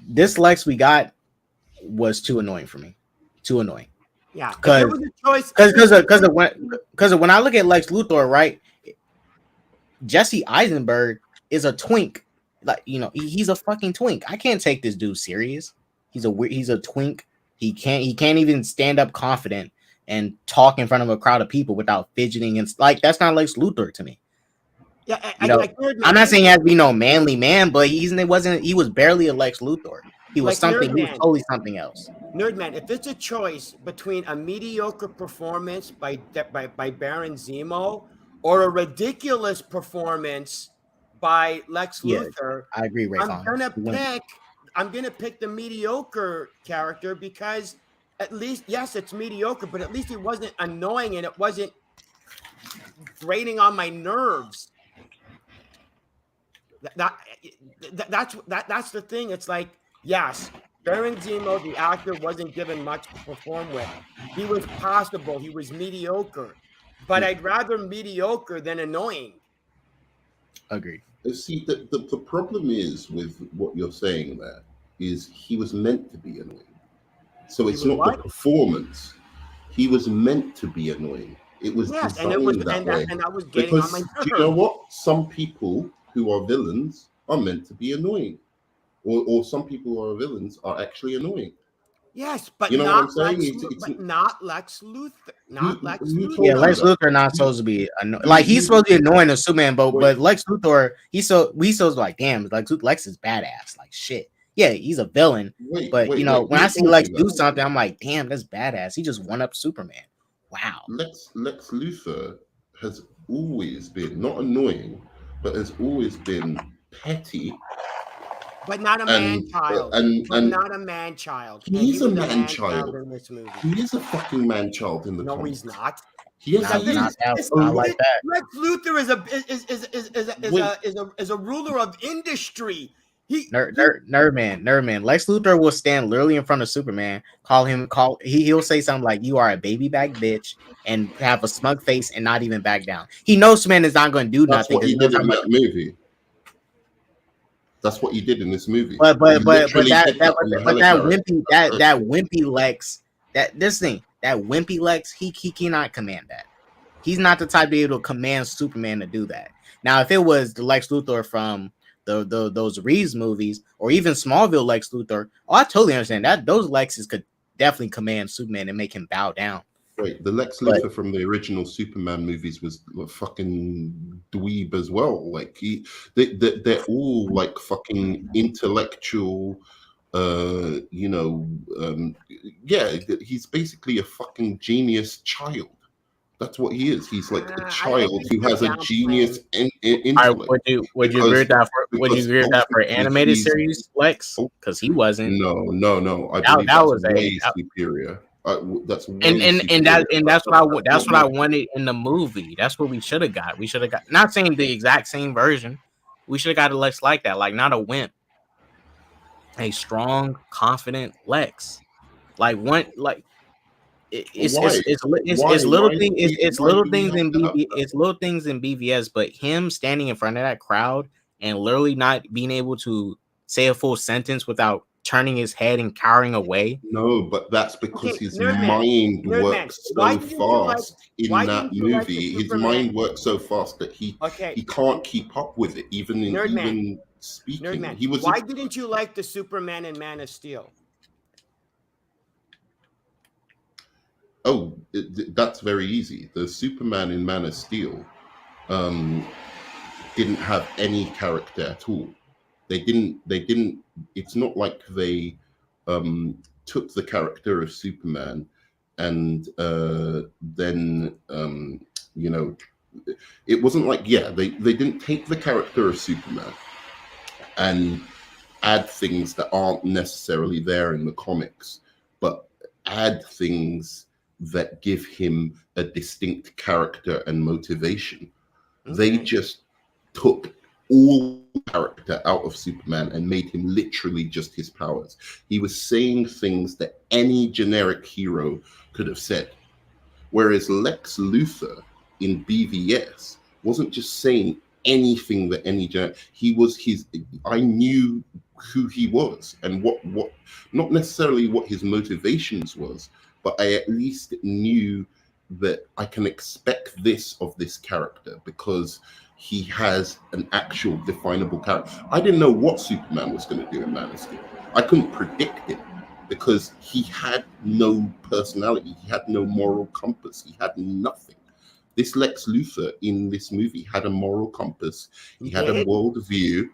this Lex we got was too annoying for me. Too annoying. Yeah, because when I look at Lex Luthor, right, Jesse Eisenberg is a twink. Like, you know, he's a fucking twink. I can't take this dude serious. He's a twink. He can't even stand up confident and talk in front of a crowd of people without fidgeting, and like that's not Lex Luthor to me. Yeah, I'm not saying he has to be no manly man, but he was barely a Lex Luthor. He was something. He was totally something else. Nerdman, if it's a choice between a mediocre performance by Baron Zemo or a ridiculous performance by Lex Luthor, I agree, Ray. I'm gonna pick the mediocre character because at least, yes, it's mediocre, but at least it wasn't annoying and it wasn't grating on my nerves. That's the thing. It's like Yes, Baron Zemo, the actor, wasn't given much to perform with. He was passable. He was mediocre. But I'd rather mediocre than annoying. Agreed. See, the problem is with what you're saying there is he was meant to be annoying. So it's was not the what? performance. He was meant to be annoying. It was Yes, and designed it was, that way. and that was getting on Because my do you know nerves. what? Some people who are villains are meant to be annoying. Or some people who are villains are actually annoying. Yes, but You know what I'm not saying? Lex. It's But not Lex Luthor. Not Lex who Luthor. Yeah, told you Lex that? Luthor not supposed to be like he's supposed to be annoying to Superman, but Wait. Lex Luthor he's so like damn, Lex is badass, like shit. Yeah, he's a villain, but you know when I Who see told Lex you do that? something, I'm like, damn, that's badass. He just won up Superman. Wow. Lex Luthor has always been not annoying, but has always been petty. But not a man child. But not a man child. And He's he a was man child. in this movie. He is a fucking man child in the No, comics. he's not. Yes, Not, he not, is. that, not like that. Lex Luthor is a ruler of industry. Nerd man. Lex Luthor will stand literally in front of Superman, he'll say something like, "You are a baby back bitch," and have a smug face and not even back down. He knows Superman is not going to do That's nothing. what he did in that movie. That's what he did in this movie. But that wimpy Lex, he cannot command that. He's not the type to be able to command Superman to do that. Now, if it was the Lex Luthor from those Reeves movies, or even Smallville Lex Luthor, I totally understand that. Those Lexes could definitely command Superman and make him bow down. Wait, the Lex Luthor from the original Superman movies was a fucking dweeb as well. Like they're all like fucking intellectual. He's basically a fucking genius child. That's what he is. He's like a child who has a genius intellect. Would you agree with that for animated series, Lex? Because he wasn't. No. I believe that was way superior. That's that's what I wanted in the movie. That's what we should have got. We should have got, not saying the exact same version. We should have got a Lex like that, like not a wimp, a strong, confident Lex. Like one, like it's little things in BVS, but him standing in front of that crowd and literally not being able to say a full sentence without turning his head and cowering away. No, but that's because his mind works so fast in that movie. His mind works so fast that he can't keep up with it, even speaking. Why didn't you like the Superman in Man of Steel? Oh, that's very easy. The Superman in Man of Steel didn't have any character at all. They didn't. It's not like they took the character of Superman and then it wasn't like they didn't take the character of Superman and add things that aren't necessarily there in the comics, but add things that give him a distinct character and motivation. They just took all character out of Superman and made him literally just his powers. He was saying things that any generic hero could have said. Whereas Lex Luthor in BVS wasn't just saying anything that any generic, I knew who he was and what not necessarily what his motivations was, but I at least knew that I can expect this of this character because he has an actual definable character. I didn't know what Superman was going to do in Man of Steel. I couldn't predict it because he had no personality. He had no moral compass. He had nothing. This Lex Luthor in this movie had a moral compass. He had a worldview.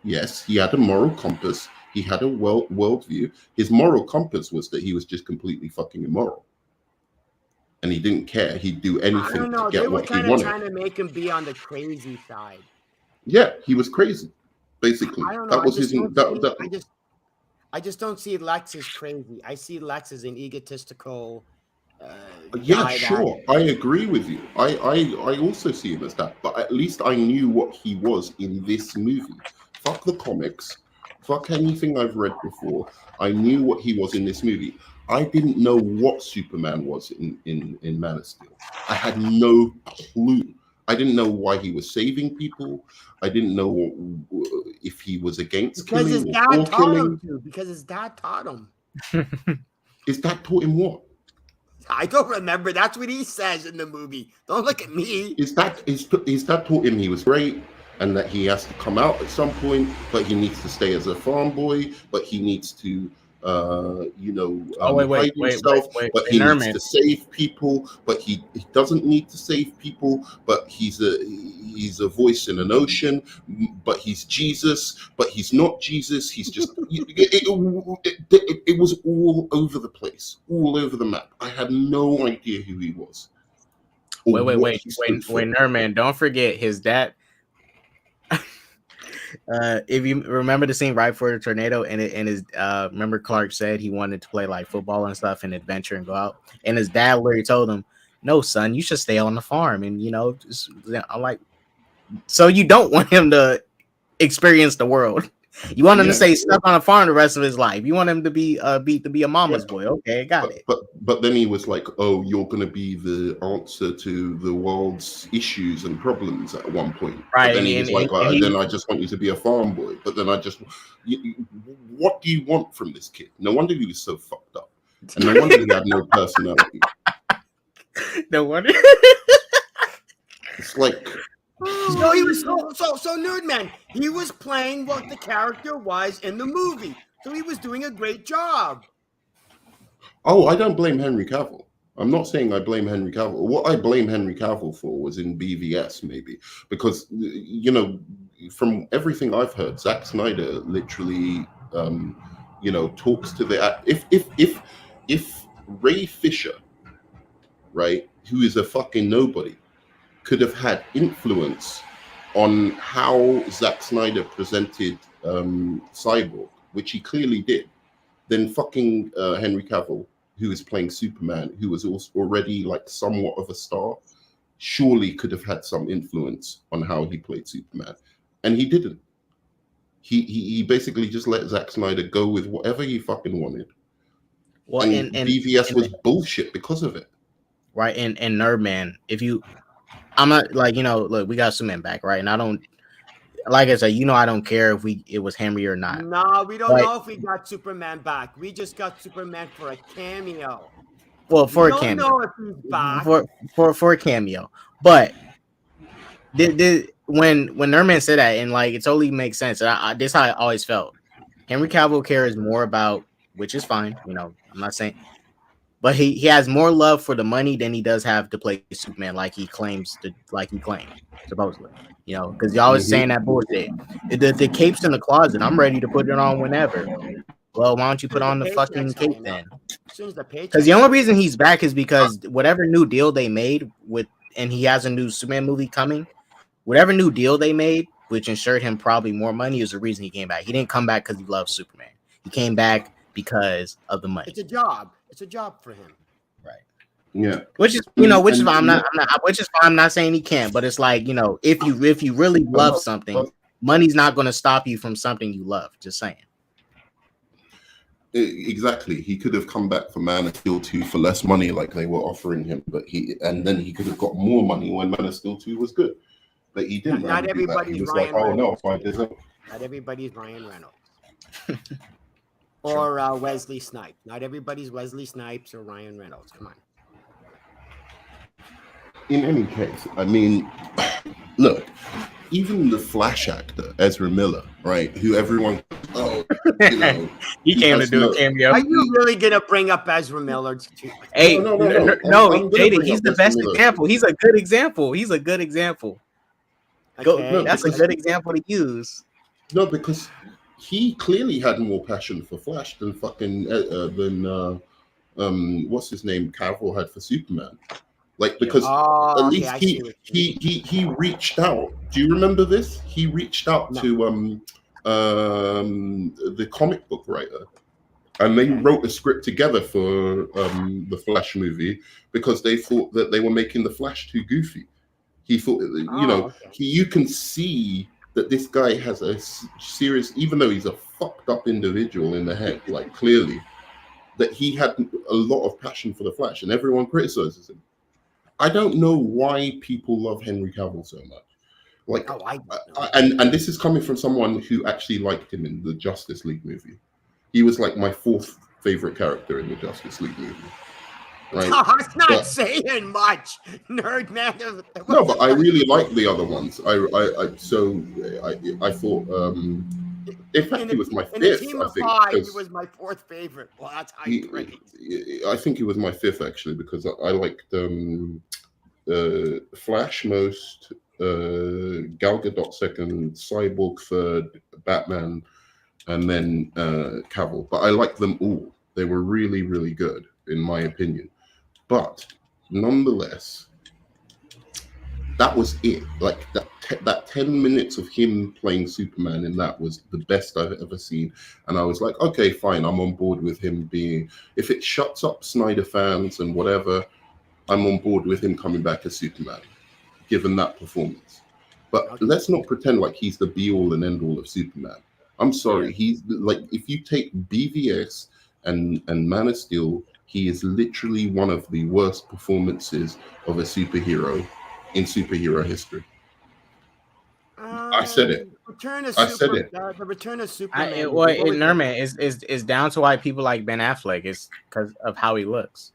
Yes, he had a moral compass. He had a worldview. His moral compass was that he was just completely fucking immoral. And he didn't care. He'd do anything to get what he wanted. They were kind of trying to make him be on the crazy side. Yeah, he was crazy, basically. I don't know. That was I just don't see Lex as crazy. I see Lex as an egotistical. Sure. I agree with you. I also see him as that. But at least I knew what he was in this movie. Fuck the comics. Fuck anything I've read before. I knew what he was in this movie. I didn't know what Superman was in Man of Steel. I had no clue. I didn't know why he was saving people. I didn't know if he was against Because his killing dad or taught killing. him to. Because his dad taught him. His dad taught him what? I don't remember. That's what he says in the movie. Don't look at me. His dad taught him he was great and that he has to come out at some point, but he needs to stay as a farm boy, but he needs to hide himself, but he needs to save people, but he doesn't need to save people, but he's a voice in an ocean, but he's Jesus, but he's not Jesus, he's just it was all over the place, all over the map. I had no idea who he was. Wait, Nerdman, don't forget his dad. If you remember the scene right before the tornado, and his remember Clark said he wanted to play like football and stuff and adventure and go out, and his dad literally told him, "No, son, you should stay on the farm." And I'm like, so you don't want him to experience the world. You want him to stay stuck on a farm the rest of his life. You want him to be a mama's boy. Okay, got it. But then he was like, "Oh, you're going to be the answer to the world's issues and problems." At one point, right? But then he was like, "Then I just want you to be a farm boy." But then what do you want from this kid? No wonder he was so fucked up, and no wonder he had no personality. No wonder. It's like. So he was so Nerdman. He was playing what the character was in the movie. So he was doing a great job. Oh, I don't blame Henry Cavill. I'm not saying I blame Henry Cavill. What I blame Henry Cavill for was in BVS, maybe, because from everything I've heard, Zack Snyder literally, talks to the if Ray Fisher, right, who is a fucking nobody, could have had influence on how Zack Snyder presented Cyborg, which he clearly did, then fucking Henry Cavill, who is playing Superman, who was also already like somewhat of a star, surely could have had some influence on how he played Superman. And he didn't. He basically just let Zack Snyder go with whatever he fucking wanted. Well, and BVS was bullshit because of it. Right, and Nerdman, I'm not like, look, we got Superman back, right? And I don't, like I said, I don't care if it was Henry or not. No, we don't know if we got Superman back. We just got Superman for a cameo. Well, for a cameo. We don't know if he's back. For a cameo. But when Nerdman said that, and like it totally makes sense. This is how I always felt. Henry Cavill cares more about, which is fine, I'm not saying. But he has more love for the money than he does have to play Superman, like he claimed, supposedly. Because y'all was saying that bullshit. The cape's in the closet. I'm ready to put it on whenever. Well, why don't you put on the fucking cape then? Because the only reason he's back is because whatever new deal they made and he has a new Superman movie coming, whatever new deal they made, which ensured him probably more money, is the reason he came back. He didn't come back because he loves Superman. He came back because of the money. It's a job. It's a job for him. Right. Yeah. Which is why I'm not saying he can't, but it's like, if you really love something, money's not going to stop you from something you love. Just saying. Exactly. He could have come back for Man of Steel 2 for less money like they were offering him, then he could have got more money when Man of Steel 2 was good. But he didn't. Not everybody's Ryan Reynolds. Not everybody's Ryan Reynolds. Or Wesley Snipes. Not everybody's Wesley Snipes or Ryan Reynolds. Come on. In any case, I mean, look, even the Flash actor, Ezra Miller, right, who everyone, he came to do a cameo. Are you really going to bring up Ezra Miller? Hey, no, Jaden, he's the best example. He's a good example. Okay. That's a good example to use. No, because he clearly had more passion for Flash than what's his name, Cavill had for Superman. Like, because at least he reached out. Do you remember this? He reached out to the comic book writer, and they wrote a script together for the Flash movie because they thought that they were making the Flash too goofy. He thought, you can see that this guy has a serious, even though he's a fucked up individual in the head, like clearly, that he had a lot of passion for the Flash, and everyone criticizes him. I don't know why people love Henry Cavill so much. Like, and this is coming from someone who actually liked him in the Justice League movie. He was like my 4th favorite character in the Justice League movie. Right? That's not saying much, nerd man. No, but I really like the other ones. I thought. In fact, he was my 5th. In a team of I think 5, he was my 4th favorite. Well, that's high praise. I think he was my 5th actually, because I liked Flash most, Gal Gadot 2nd, Cyborg 3rd, Batman, and then Cavill. But I liked them all. They were really, really good in my opinion. But nonetheless, that was it. Like that 10 minutes of him playing Superman in that was the best I've ever seen. And I was like, okay, fine, I'm on board with him being. If it shuts up Snyder fans and whatever, I'm on board with him coming back as Superman, given that performance. But let's not pretend like he's the be all and end all of Superman. I'm sorry, he's like, if you take BVS and Man of Steel, he is literally one of the worst performances of a superhero in superhero history. I said it. The Return of Superman. Nerman is down to why people like Ben Affleck. It's because of how he looks.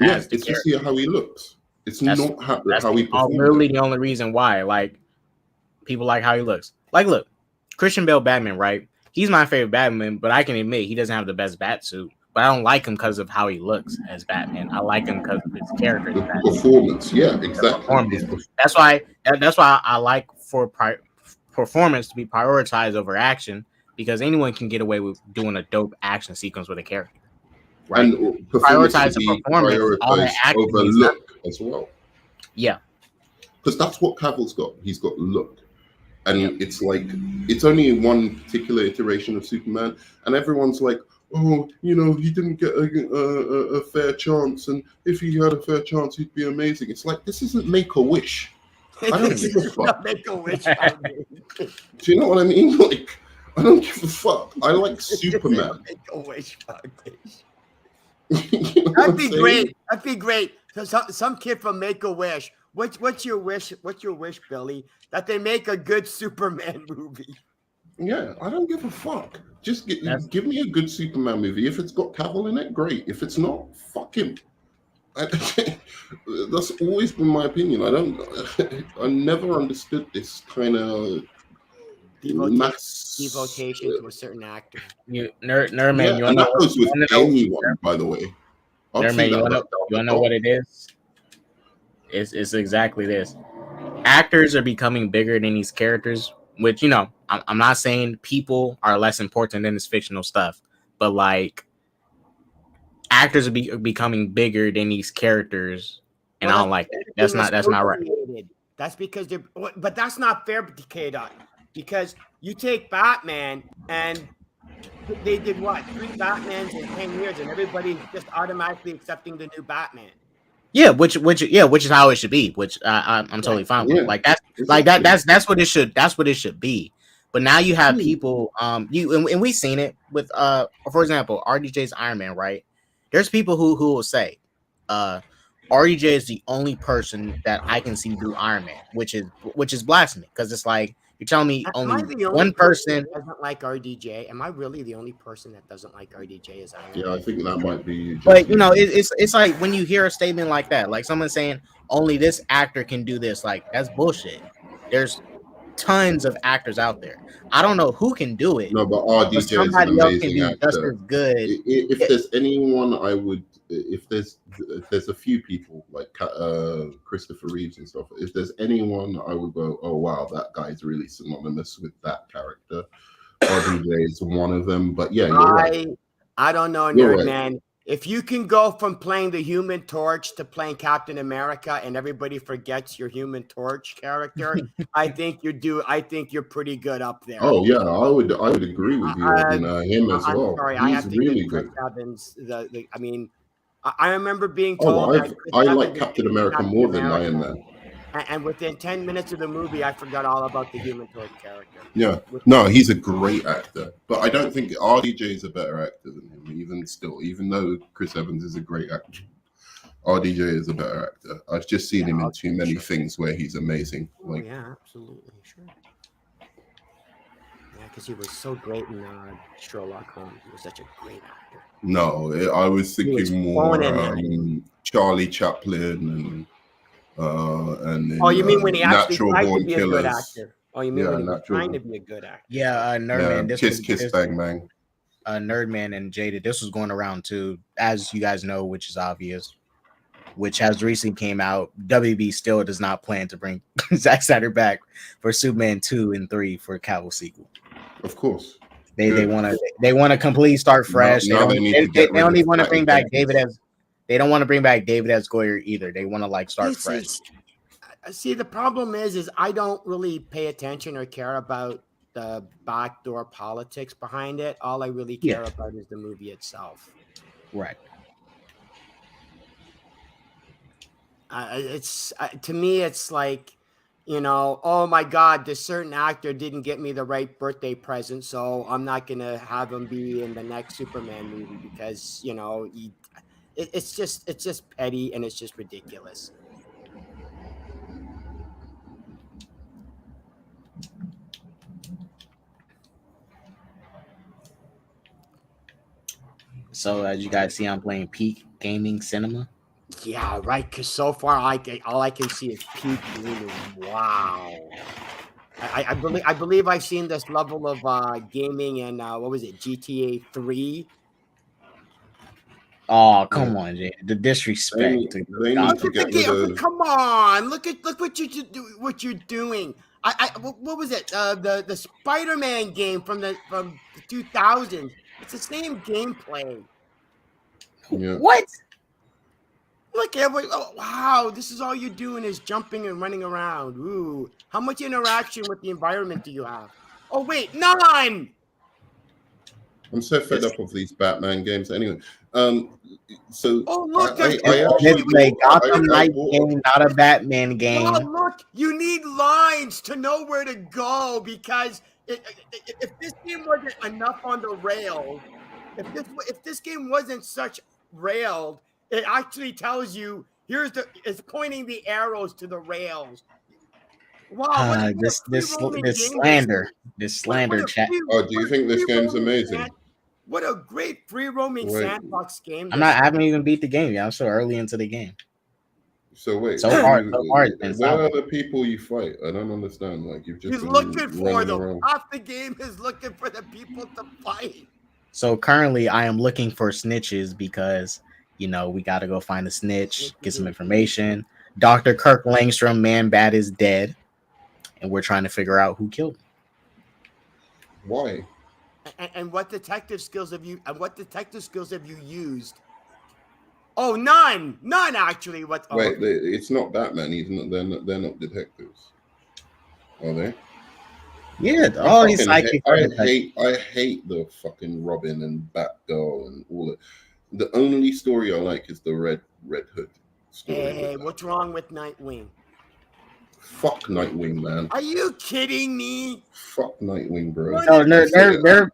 Yes, it's just how he looks. It's not how he performs. Literally the only reason why, like, people like how he looks. Like, look, Christian Bale Batman, right? He's my favorite Batman, but I can admit he doesn't have the best bat suit. But I don't like him because of how he looks as Batman. I like him because of his character. The performance, yeah, exactly. That's why I like for performance to be prioritized over action, because anyone can get away with doing a dope action sequence with a character. Right? And prioritize the performance, all the acting over look as well. Yeah, because that's what Cavill's got. He's got look. And it's like, it's only one particular iteration of Superman, and everyone's like, oh, you know, he didn't get a fair chance, and if he had a fair chance, he'd be amazing. It's like, this isn't Make-A-Wish. I don't give a fuck. Make-A-Wish. Do you know what I mean? Like, I don't give a fuck. I like Superman. Make-A-Wish Foundation. You know That'd be great. That'd be great. So some kid from Make-A-Wish. What's your wish? What's your wish, Billy? That they make a good Superman movie. Yeah, I don't give a fuck. Just give me a good Superman movie. If it's got Cavill in it, great. If it's not, fuck him. That's always been my opinion. I never understood this kind of devotation to a certain actor. Nerdman, you want that goes with anyone, by the way. Nerdman, you want to know what it is? It's exactly this. Actors are becoming bigger than these characters, which, you know, I'm not saying people are less important than this fictional stuff, but like, actors are becoming bigger than these characters, and I don't like that. That's not right. That's because but that's not fair, K-Dot, because you take Batman and they did what, 3 Batmans in 10 years, and everybody's just automatically accepting the new Batman. Yeah, which is how it should be. Which I'm totally fine with. Like that's what it should. That's what it should be. But now you have people. And we've seen it with for example, RDJ's Iron Man. Right? There's people who will say, RDJ is the only person that I can see do Iron Man, which is blasphemy, because it's like, you're telling me only one person doesn't like RDJ. Am I really the only person that doesn't like RDJ as Iron Man? Yeah, I think that might be. But you know, it's like when you hear a statement like that, like someone saying only this actor can do this, like, that's bullshit. There's tons of actors out there. I don't know who can do it. No, but RDJ is an amazing actor. Just as good. If there's anyone, I would. If there's a few people like Christopher Reeves and stuff. If there's anyone, I would go, oh wow, that guy's really synonymous with that character. RDJ is one of them. But yeah, you're right. I don't know, nerd man. If you can go from playing the Human Torch to playing Captain America, and everybody forgets your Human Torch character, I think you're pretty good up there. Oh yeah, I would agree with you on him as well. Sorry, he's I have to really give Chris good. Evans I remember being told. I like Captain America more than Iron Man. And within 10 minutes of the movie, I forgot all about the Human Torch character. Yeah, no, he's a great actor, but I don't think RDJ is a better actor than him. Even though Chris Evans is a great actor, RDJ is a better actor. I've just seen him in too many things where he's amazing. Like, yeah, absolutely, sure. Yeah, because he was so great in Sherlock Holmes. He was such a great actor. No, I was thinking more Charlie Chaplin and oh, you mean when he actually tried to be Killers. A good actor? Oh, you mean when he was trying to be a good actor? Yeah, Nerdman. Kiss Bang Bang. Nerdman and Jada. This was going around too, as you guys know, which is obvious. Which has recently came out. WB still does not plan to bring Zack Snyder back for Superman 2 and 3 for a Cavill sequel. Of course. They want to completely start fresh. They don't even want to bring back David as they don't want to bring back David as Goyer either. They want to like start fresh. See, the problem is I don't really pay attention or care about the backdoor politics behind it. All I really care about is the movie itself. Right. To me, it's like, oh my God, this certain actor didn't get me the right birthday present, so I'm not gonna have him be in the next Superman movie because it's just petty and it's just ridiculous. So as you guys see, I'm playing peak gaming cinema. Yeah, right. Because so far, all I can see is peak gaming. Wow. I believe I've seen this level of gaming in what was it, GTA 3? Oh, come on, Jay. The disrespect. Come on, look what you're doing. What was it? The Spider-Man game from the 2000s. It's the same gameplay. Yeah. What? Look, oh, wow, this is all you're doing is jumping and running around. Ooh, how much interaction with the environment do you have? Oh, wait, none! I'm so fed up of these Batman games. Anyway, so look, it's a Gotham Knight game, not a Batman game. Oh, look, you need lines to know where to go because if this game wasn't enough on the rails, if this game wasn't such railed, it actually tells you it's pointing the arrows to the rails. Wow, this slander, chat. Oh, do you think this game's amazing? What a great free roaming sandbox game! I haven't even beat the game yet. I'm so early into the game. So wait, so far, where are the people you fight? I don't understand. Like you've just been looking for them. Half the game is looking for the people to fight. So currently, I am looking for snitches because we got to go find a snitch, get some information. Dr. Kirk Langstrom, Man Bat, is dead, and we're trying to figure out who killed him. Why? And what detective skills have you used? Oh, none actually. Wait, it's not Batman. They're not detectives, are they? Yeah. I hate the fucking Robin and Batgirl and all that. The only story I like is the Red Hood story. Hey, what's wrong with Nightwing? Fuck Nightwing, man. Are you kidding me? Fuck Nightwing, bro. No, Nerdman,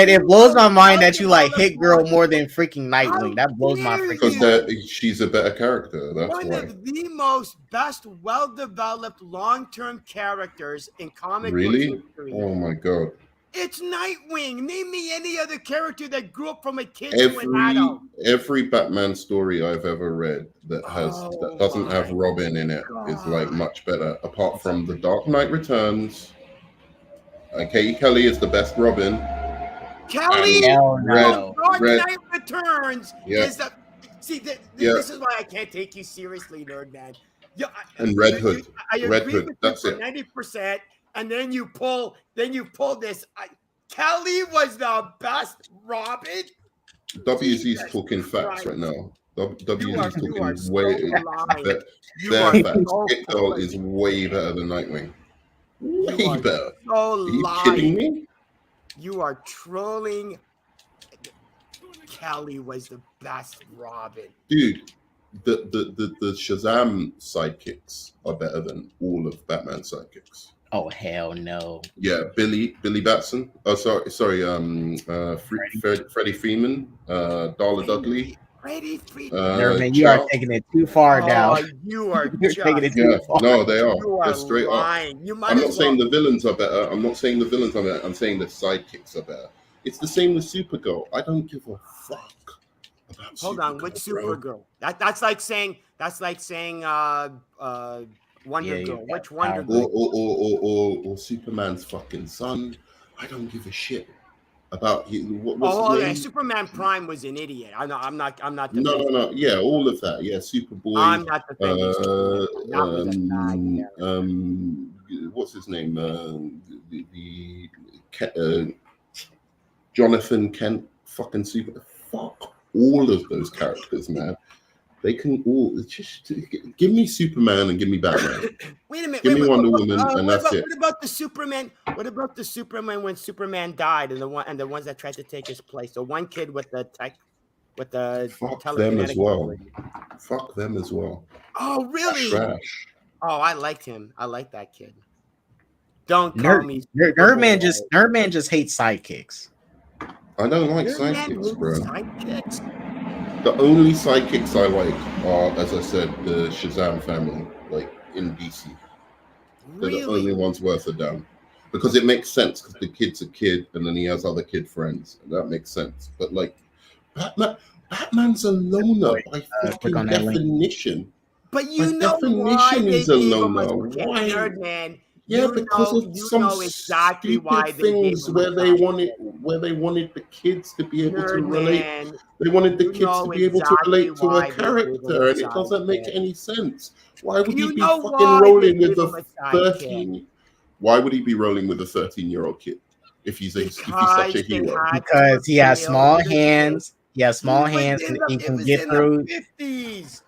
it blows my mind that you like Hit Girl more than freaking Nightwing. That blows my freaking mind. Because she's a better character. That's one of the most best, well-developed, long-term characters in comic book history. Oh my god. It's Nightwing. Name me any other character that grew up from a kid to an adult. Every Batman story I've ever read that doesn't have Robin in it is like much better. Apart from The Dark Knight Returns, Katie Kelly is the best Robin. Kelly, Dark Knight Returns is the. See, this is why I can't take you seriously, Nerdman. And Red Hood. I agree with you for 90%. And then you pull this. Kelly was the best Robin. WZ's talking facts right now. WZ's talking way facts. Hit Girl is way better than Nightwing. Way better. Are you kidding me? You are trolling. Kelly was the best Robin. Dude, the Shazam sidekicks are better than all of Batman's sidekicks. Oh hell no. Yeah, Billy Batson. Oh, sorry. Freddie Freeman, Darla Dudley. Freddie Freeman. Nerman, you are Chow. taking it too far now. You are You're taking it just. too Yeah, far. no, they are. You They're are straight up. lying. You might I'm not as well. saying the villains are better. I'm saying the saying the sidekicks are better. It's the same with Supergirl. I don't give a fuck about Hold on, which bro. Supergirl? That's like saying Wonder Yeah, Girl. yeah. Which Wonder Girl? Or Superman's fucking son. I don't give a shit about what's his Okay. name? Superman Prime was an idiot. I'm not. No. Yeah, all of that. Yeah, Superboy. I'm not defending Superman. That was a bad what's his name? The Jonathan Kent. Fucking fuck all of those characters, man. They can all just give me Superman and give me Batman. Wait a minute. Give me Wonder Woman, and that's it. What about the Superman? What about the Superman when Superman died, and the ones that tried to take his place? The one kid with the fuck them as well. Fuck them as well. Oh really? Trash. Oh, I liked him. I like that kid. Don't call me. Nerdman just hates sidekicks. I don't like sidekicks, bro. Sidekicks? The only sidekicks I like are, as I said, the Shazam family, like in DC. They're the only ones worth a damn. Because it makes sense, because the kid's a kid, and then he has other kid friends. And that makes sense. But like, Batman's a loner by fucking definition. But you know why he's a loner. Why? Nerdman. Yeah, because of some exactly why things where they wanted the kids to be able to relate. They wanted the kids to be able to relate to a character, and it doesn't make any sense. Why would he be fucking rolling with a 13? Why would he be rolling with a 13-year-old kid if he's such a hero? Because he has small hands. He has small hands, and he can get through. 50s.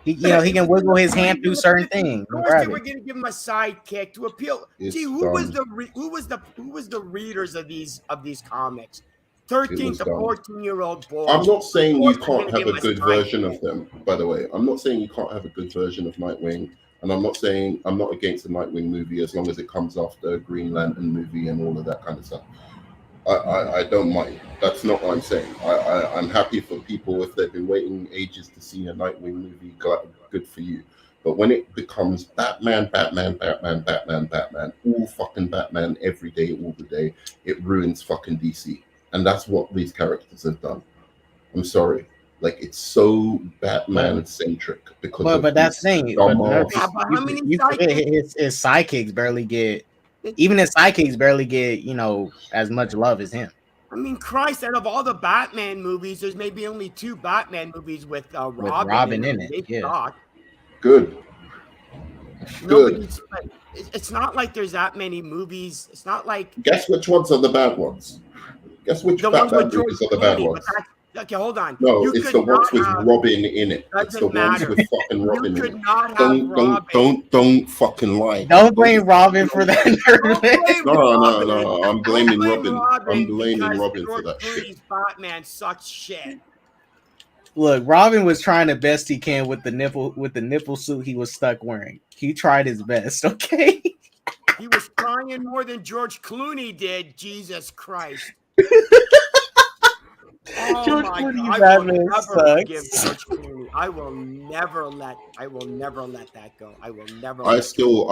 He can wiggle his hand through certain things. Of course, they were going to give him a sidekick to appeal. See, who was the readers of these comics? 13 to 14-year-old boys. I'm not saying you can't have a good version of them. By the way, I'm not saying you can't have a good version of Nightwing, and I'm not saying I'm not against the Nightwing movie as long as it comes after a Green Lantern movie and all of that kind of stuff. I don't mind. That's not what I'm saying. I'm happy for people if they've been waiting ages to see a Nightwing movie. Good for you. But when it becomes Batman, all fucking Batman every day, all the day, it ruins fucking DC. And that's what these characters have done. I'm sorry. Like, it's so Batman-centric. But that's the thing. His sidekicks barely get... Even his sidekicks barely get, as much love as him. I mean, Christ, out of all the Batman movies, there's maybe only 2 Batman movies with Robin in it. Yeah. Good. It's not like there's that many movies. It's not like... Guess which ones are the bad ones? Guess which Batman movies are the bad ones? Okay, hold on. No, it's the ones with Robin in it. It's the ones with fucking Robin in it. Don't fucking lie. Don't blame Robin for that. No. I'm blaming Robin. I'm blaming Robin for that shit. Batman sucks shit. Look, Robin was trying the best he can with the nipple suit he was stuck wearing. He tried his best, okay? He was trying more than George Clooney did. Jesus Christ. Oh George my Clooney God. I will never let that go. I will never. I still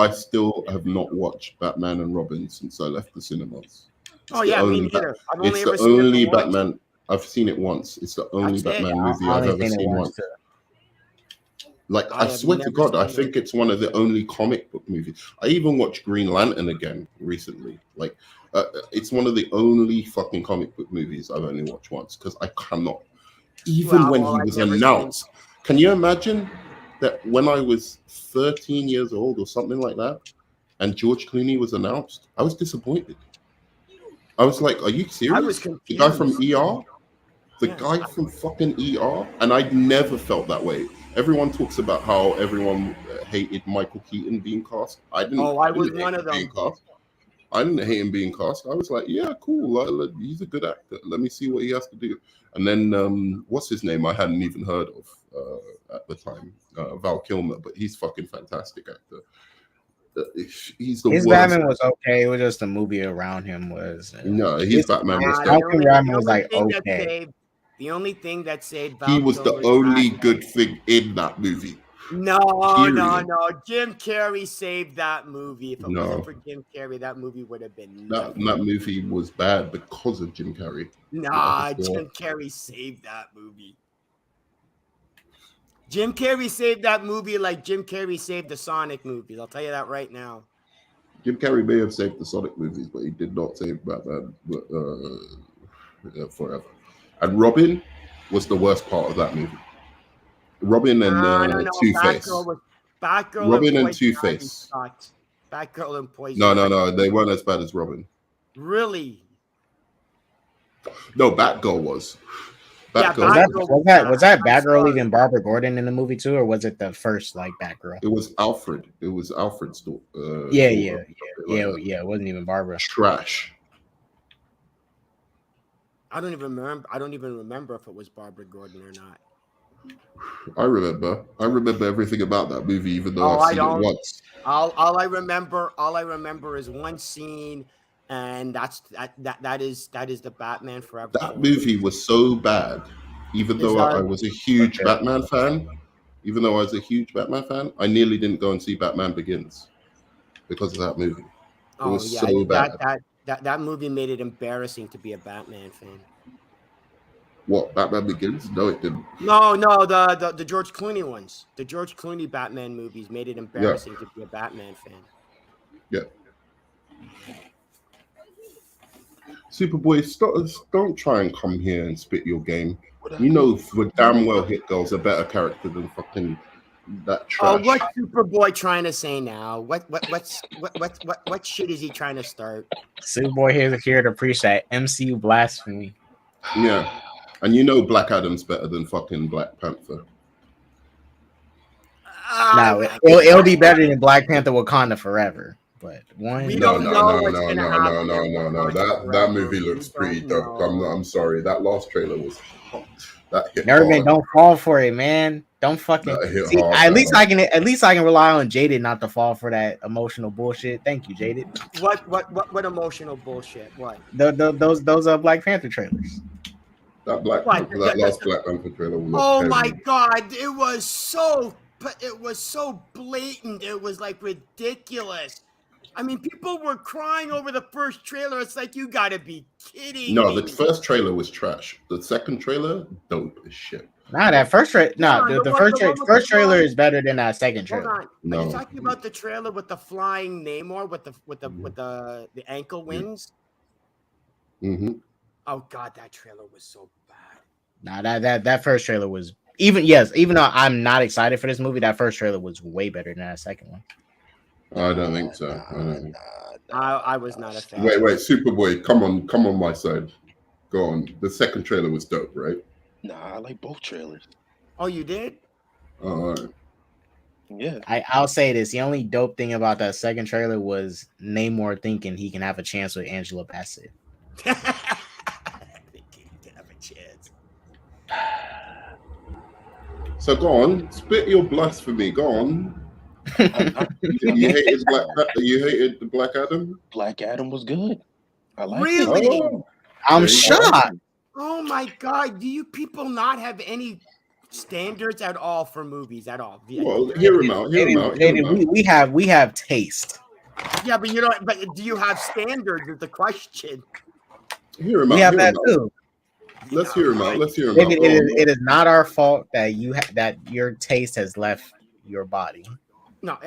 have not watched Batman and Robin since I left the cinemas. Me neither. It's the only Batman. I've seen it once. It's the only Batman movie I've ever seen once. Like, I swear to God, I think it's one of the only comic book movies. I even watched Green Lantern again recently. Like, it's one of the only fucking comic book movies I've only watched once because I cannot. Even when he was announced. Can you imagine that when I was 13 years old or something like that, and George Clooney was announced, I was disappointed. I was like, are you serious? I was confused. The guy from ER? The guy from fucking ER? And I never felt that way. Everyone talks about how everyone hated Michael Keaton being cast. I was one of them. I didn't hate him being cast. I was like, yeah, cool. He's a good actor. Let me see what he has to do. And then, what's his name? I hadn't even heard of. at the time, Val Kilmer, but he's fucking fantastic actor. He's the His worst. Batman was okay. It was just the movie around him was. No, his his Batman was The dope. Malcolm Batman was only like thing that okay. saved, the only thing that saved Val He was the Kilmer's only Batman. good thing in that movie. No. Period. Jim Carrey saved that movie. If it No. wasn't for Jim Carrey, that movie would have been That nothing. movie was bad because of Jim Carrey. Nah, Jim Carrey saved that movie. Jim Carrey saved that movie like Jim Carrey saved the Sonic movies. I'll tell you that right now. Jim Carrey may have saved the Sonic movies, but he did not save Batman forever. And Robin was the worst part of that movie. Robin and Two-Face. Batgirl Robin and Poison Two-Face. Ivy sucked. Batgirl and Poison No, Ivy. they weren't as bad as Robin. Really? No, Batgirl was. Yeah, Batgirl. Was that Batgirl even Barbara Gordon in the movie too, or was it the first like Batgirl? It was Alfred. It was Alfred's daughter. Yeah. It wasn't even Barbara. Trash. I don't even remember if it was Barbara Gordon or not. I remember everything about that movie, even though I've seen it once. All I remember is one scene, and that is the Batman Forever. That movie was so bad, even though I was a huge Batman fan. Even though I was a huge Batman fan, I nearly didn't go and see Batman Begins because of that movie. It was so bad. That movie made it embarrassing to be a Batman fan. What, Batman Begins? No, it didn't. No, the George Clooney ones. The George Clooney Batman movies made it embarrassing to be a Batman fan. Yeah. Superboy, don't try and come here and spit your game. You know for damn well Hit Girl's a better character than fucking that trash. Oh, what's Superboy trying to say now? What shit is he trying to start? Superboy is here to preach that MCU blasphemy. Yeah. And you know Black Adam's better than fucking Black Panther. No, it'll be better than Black Panther Wakanda Forever. But one, No. That movie looks pretty dope. I'm sorry. That last trailer was hot. That hit Nervin, hard. don't fall for it, man. Don't fucking see. Hard, at least I can rely on Jaded not to fall for that emotional bullshit. Thank you, Jaded. What emotional bullshit? What? Those Black Panther trailers. That last Black Panther trailer was my god, it was so blatant. It was like ridiculous. I mean, people were crying over the first trailer. It's like, you gotta be kidding me. The first trailer was trash. The second trailer, dope as shit. Nah, that first trailer. The first trailer is better than that second trailer. Hold on. No. Are you talking about the trailer with the flying Namor with the ankle wings? Mm-hmm. Oh god, that trailer was so bad. Nah, that first trailer was even though I'm not excited for this movie, that first trailer was way better than that second one. I don't think so. I was not a fan. Wait, Superboy, come on my side. Go on. The second trailer was dope, right? Nah, I like both trailers. Oh, you did? All right. Yeah. I'll say this. The only dope thing about that second trailer was Namor thinking he can have a chance with Angela Bassett. So go on, spit your blasphemy. Go on. You hated the Black Adam? Black Adam was good. I like really? it. Oh, I'm shocked. Oh my god! Do you people not have any standards at all for movies at all? Well, hear him out. We have taste. Yeah, but you don't. But do you have standards? Is the question. Hear him out. We have that too. Let's hear him out. It is not our fault that that your taste has left your body. No,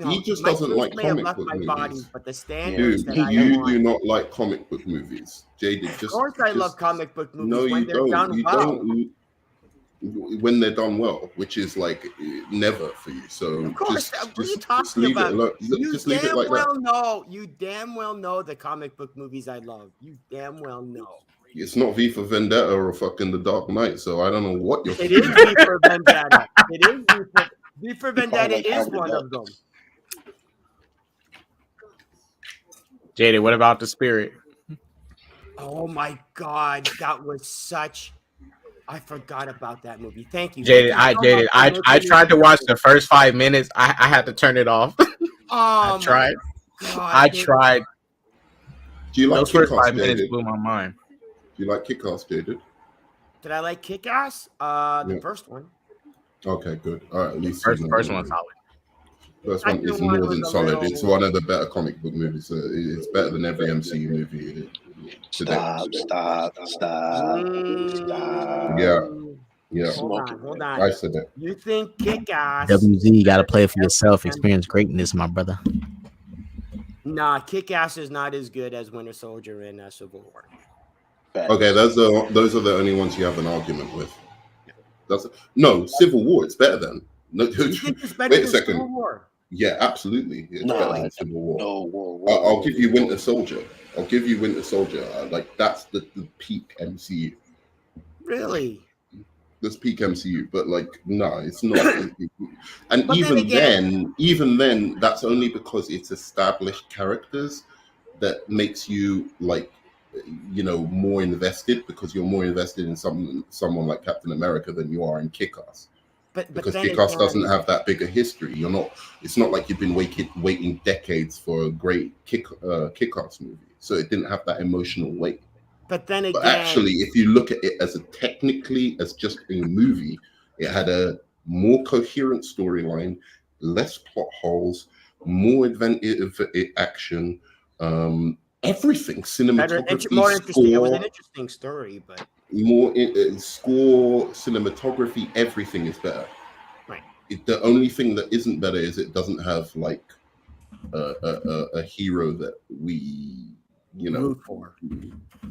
he just doesn't like comic book movies. Body, but the standards Dude, you do not like comic book movies, Jaded. Of course, I love comic book movies when they're done well. When they're done well, which is like never for you. So of course, what are you just talking leave about? It alone. Just leave it like that. You damn well know the comic book movies I love. You damn well know. It's not V for Vendetta or fucking The Dark Knight, so I don't know what you're. It is V for Vendetta. It is V for Vendetta is one of them. Jaded, what about The Spirit? Oh my god, that was such. I forgot about that movie. Thank you. Jaded, Thank you so much for I making me tried to watch remember. the first 5 minutes. I had to turn it off. I Oh my tried. God! I tried. Do you like Those first Kick-Ass, 5 minutes Jaded? blew my mind. Do you like Kick-Ass, Jaded? Did I like Kick-Ass? The Yeah. first one. Okay, good. All right, at least First you know. one's solid. First one Second is one more was than a solid. little- It's one of the better comic book movies. It's better than every MCU movie today. Stop. Yeah, Hold on. I said that. You think Kick-Ass? WZ, you got to play it for Every yourself. time- Experience greatness, my brother. Nah, Kick-Ass is not as good as Winter Soldier and Civil War. Okay, those are the only ones you have an argument with. No, Civil War. It's better than. No, You think it's better wait a than second. Civil War? Yeah, absolutely. It's Nah, better than Civil War. No, I'll give you Winter Soldier. Like that's the peak MCU. Really? This peak MCU, but like no, it's not. And But even then, that's only because it's established characters that makes you like, you know, more invested, because you're more invested in someone like Captain America than you are in Kick-Ass. Because Kick-Ass doesn't have that big a history. It's not like you've been waiting decades for a great Kick-Ass movie. So it didn't have that emotional weight. But then again, But actually, if you look at it as just a movie, it had a more coherent storyline, less plot holes, more inventive action, everything, cinematography, more interesting. It was an score, interesting story, but more score, cinematography, everything is better. Right. The only thing that isn't better is it doesn't have like a hero that we, you know, root for.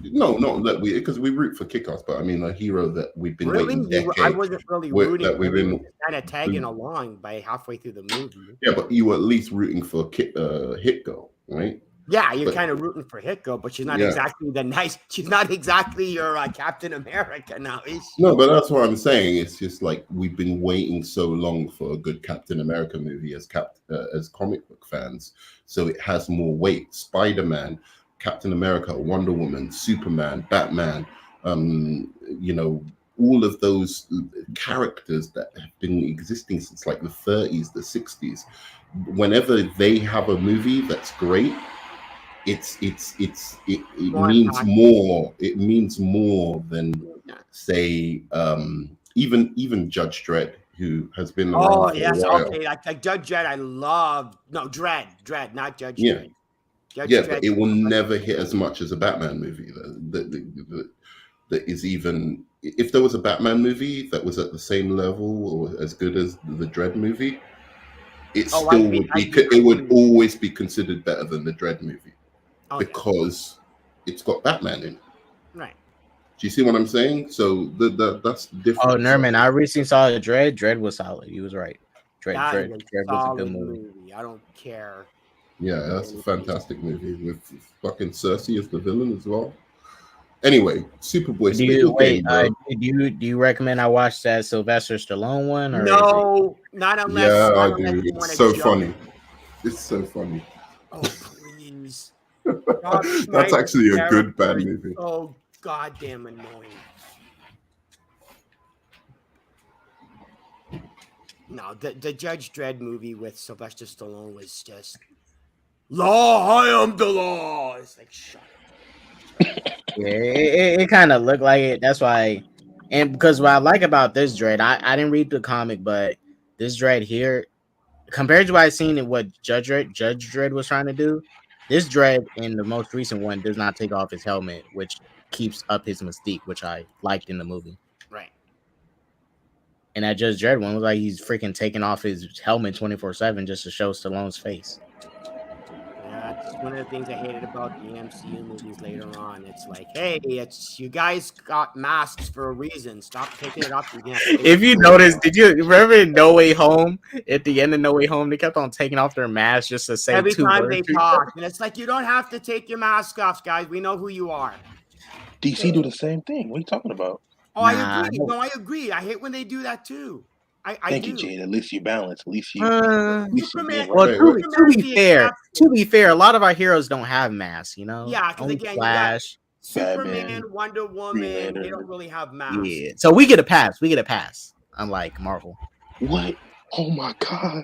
No, not that because we root for Kick-Ass, but I mean a hero that we've been waiting decades. I wasn't really rooting. That we've been kind of tagging along by halfway through the movie. Yeah, but you were at least rooting for Hit Girl, right? Yeah, you're kind of rooting for Hit Girl, but she's not exactly she's not exactly your Captain America now, is she? No, but that's what I'm saying. It's just like we've been waiting so long for a good Captain America movie as comic book fans, so it has more weight. Spider-Man, Captain America, Wonder Woman, Superman, Batman, you know, all of those characters that have been existing since like the 30s, the 60s. Whenever they have a movie that's great, it means more than say even Judge Dredd, who has been around for a while. Okay, like Judge Dredd, I love Dredd, not Judge Dredd. But it will never hit as much as a Batman movie that is even. If there was a Batman movie that was at the same level or as good as the Dredd movie, it would always be considered better than the Dredd movie because it's got Batman in it. Right. Do you see what I'm saying? So that's different. Oh, Nerman, I recently saw the Dredd. Dredd was solid. He was right. Dredd was a good movie. I don't care. Yeah, that's a fantastic movie with fucking Cersei as the villain as well. Anyway, Superboy. Do you recommend I watch that Sylvester Stallone one? Or no, not unless. Yeah, I do. It's so funny. It's so funny. Oh please. That's actually a good bad movie. Oh goddamn annoying. No, the Judge Dredd movie with Sylvester Stallone was just law. I am the law. It's like shut up. Yeah, it kind of looked like it. That's why, and because what I like about this Dredd, I didn't read the comic, but this Dredd here, compared to what I seen in what Judge Dredd was trying to do, this Dredd in the most recent one does not take off his helmet, which keeps up his mystique, which I liked in the movie. Right. And that Judge Dredd one was like he's freaking taking off his helmet 24/7 just to show Stallone's face. That's one of the things I hated about the MCU movies later on. It's like, hey, it's you guys got masks for a reason. Stop taking it off. If you notice, did you remember in No Way Home? At the end of No Way Home, they kept on taking off their masks just to say every two time words. they talk, and it's like you don't have to take your mask off, guys. We know who you are. DC do the same thing. What are you talking about? Oh, I agree. No, I agree. I hate when they do that too. Thank you, Jade. At least you balance. At least you. Well, to be fair, a lot of our heroes don't have masks. You know. Yeah, because only again, Flash. Superman, Batman, Wonder Woman, they don't really have masks. Yeah. So we get a pass. We get a pass. Unlike Marvel. What? Oh my God.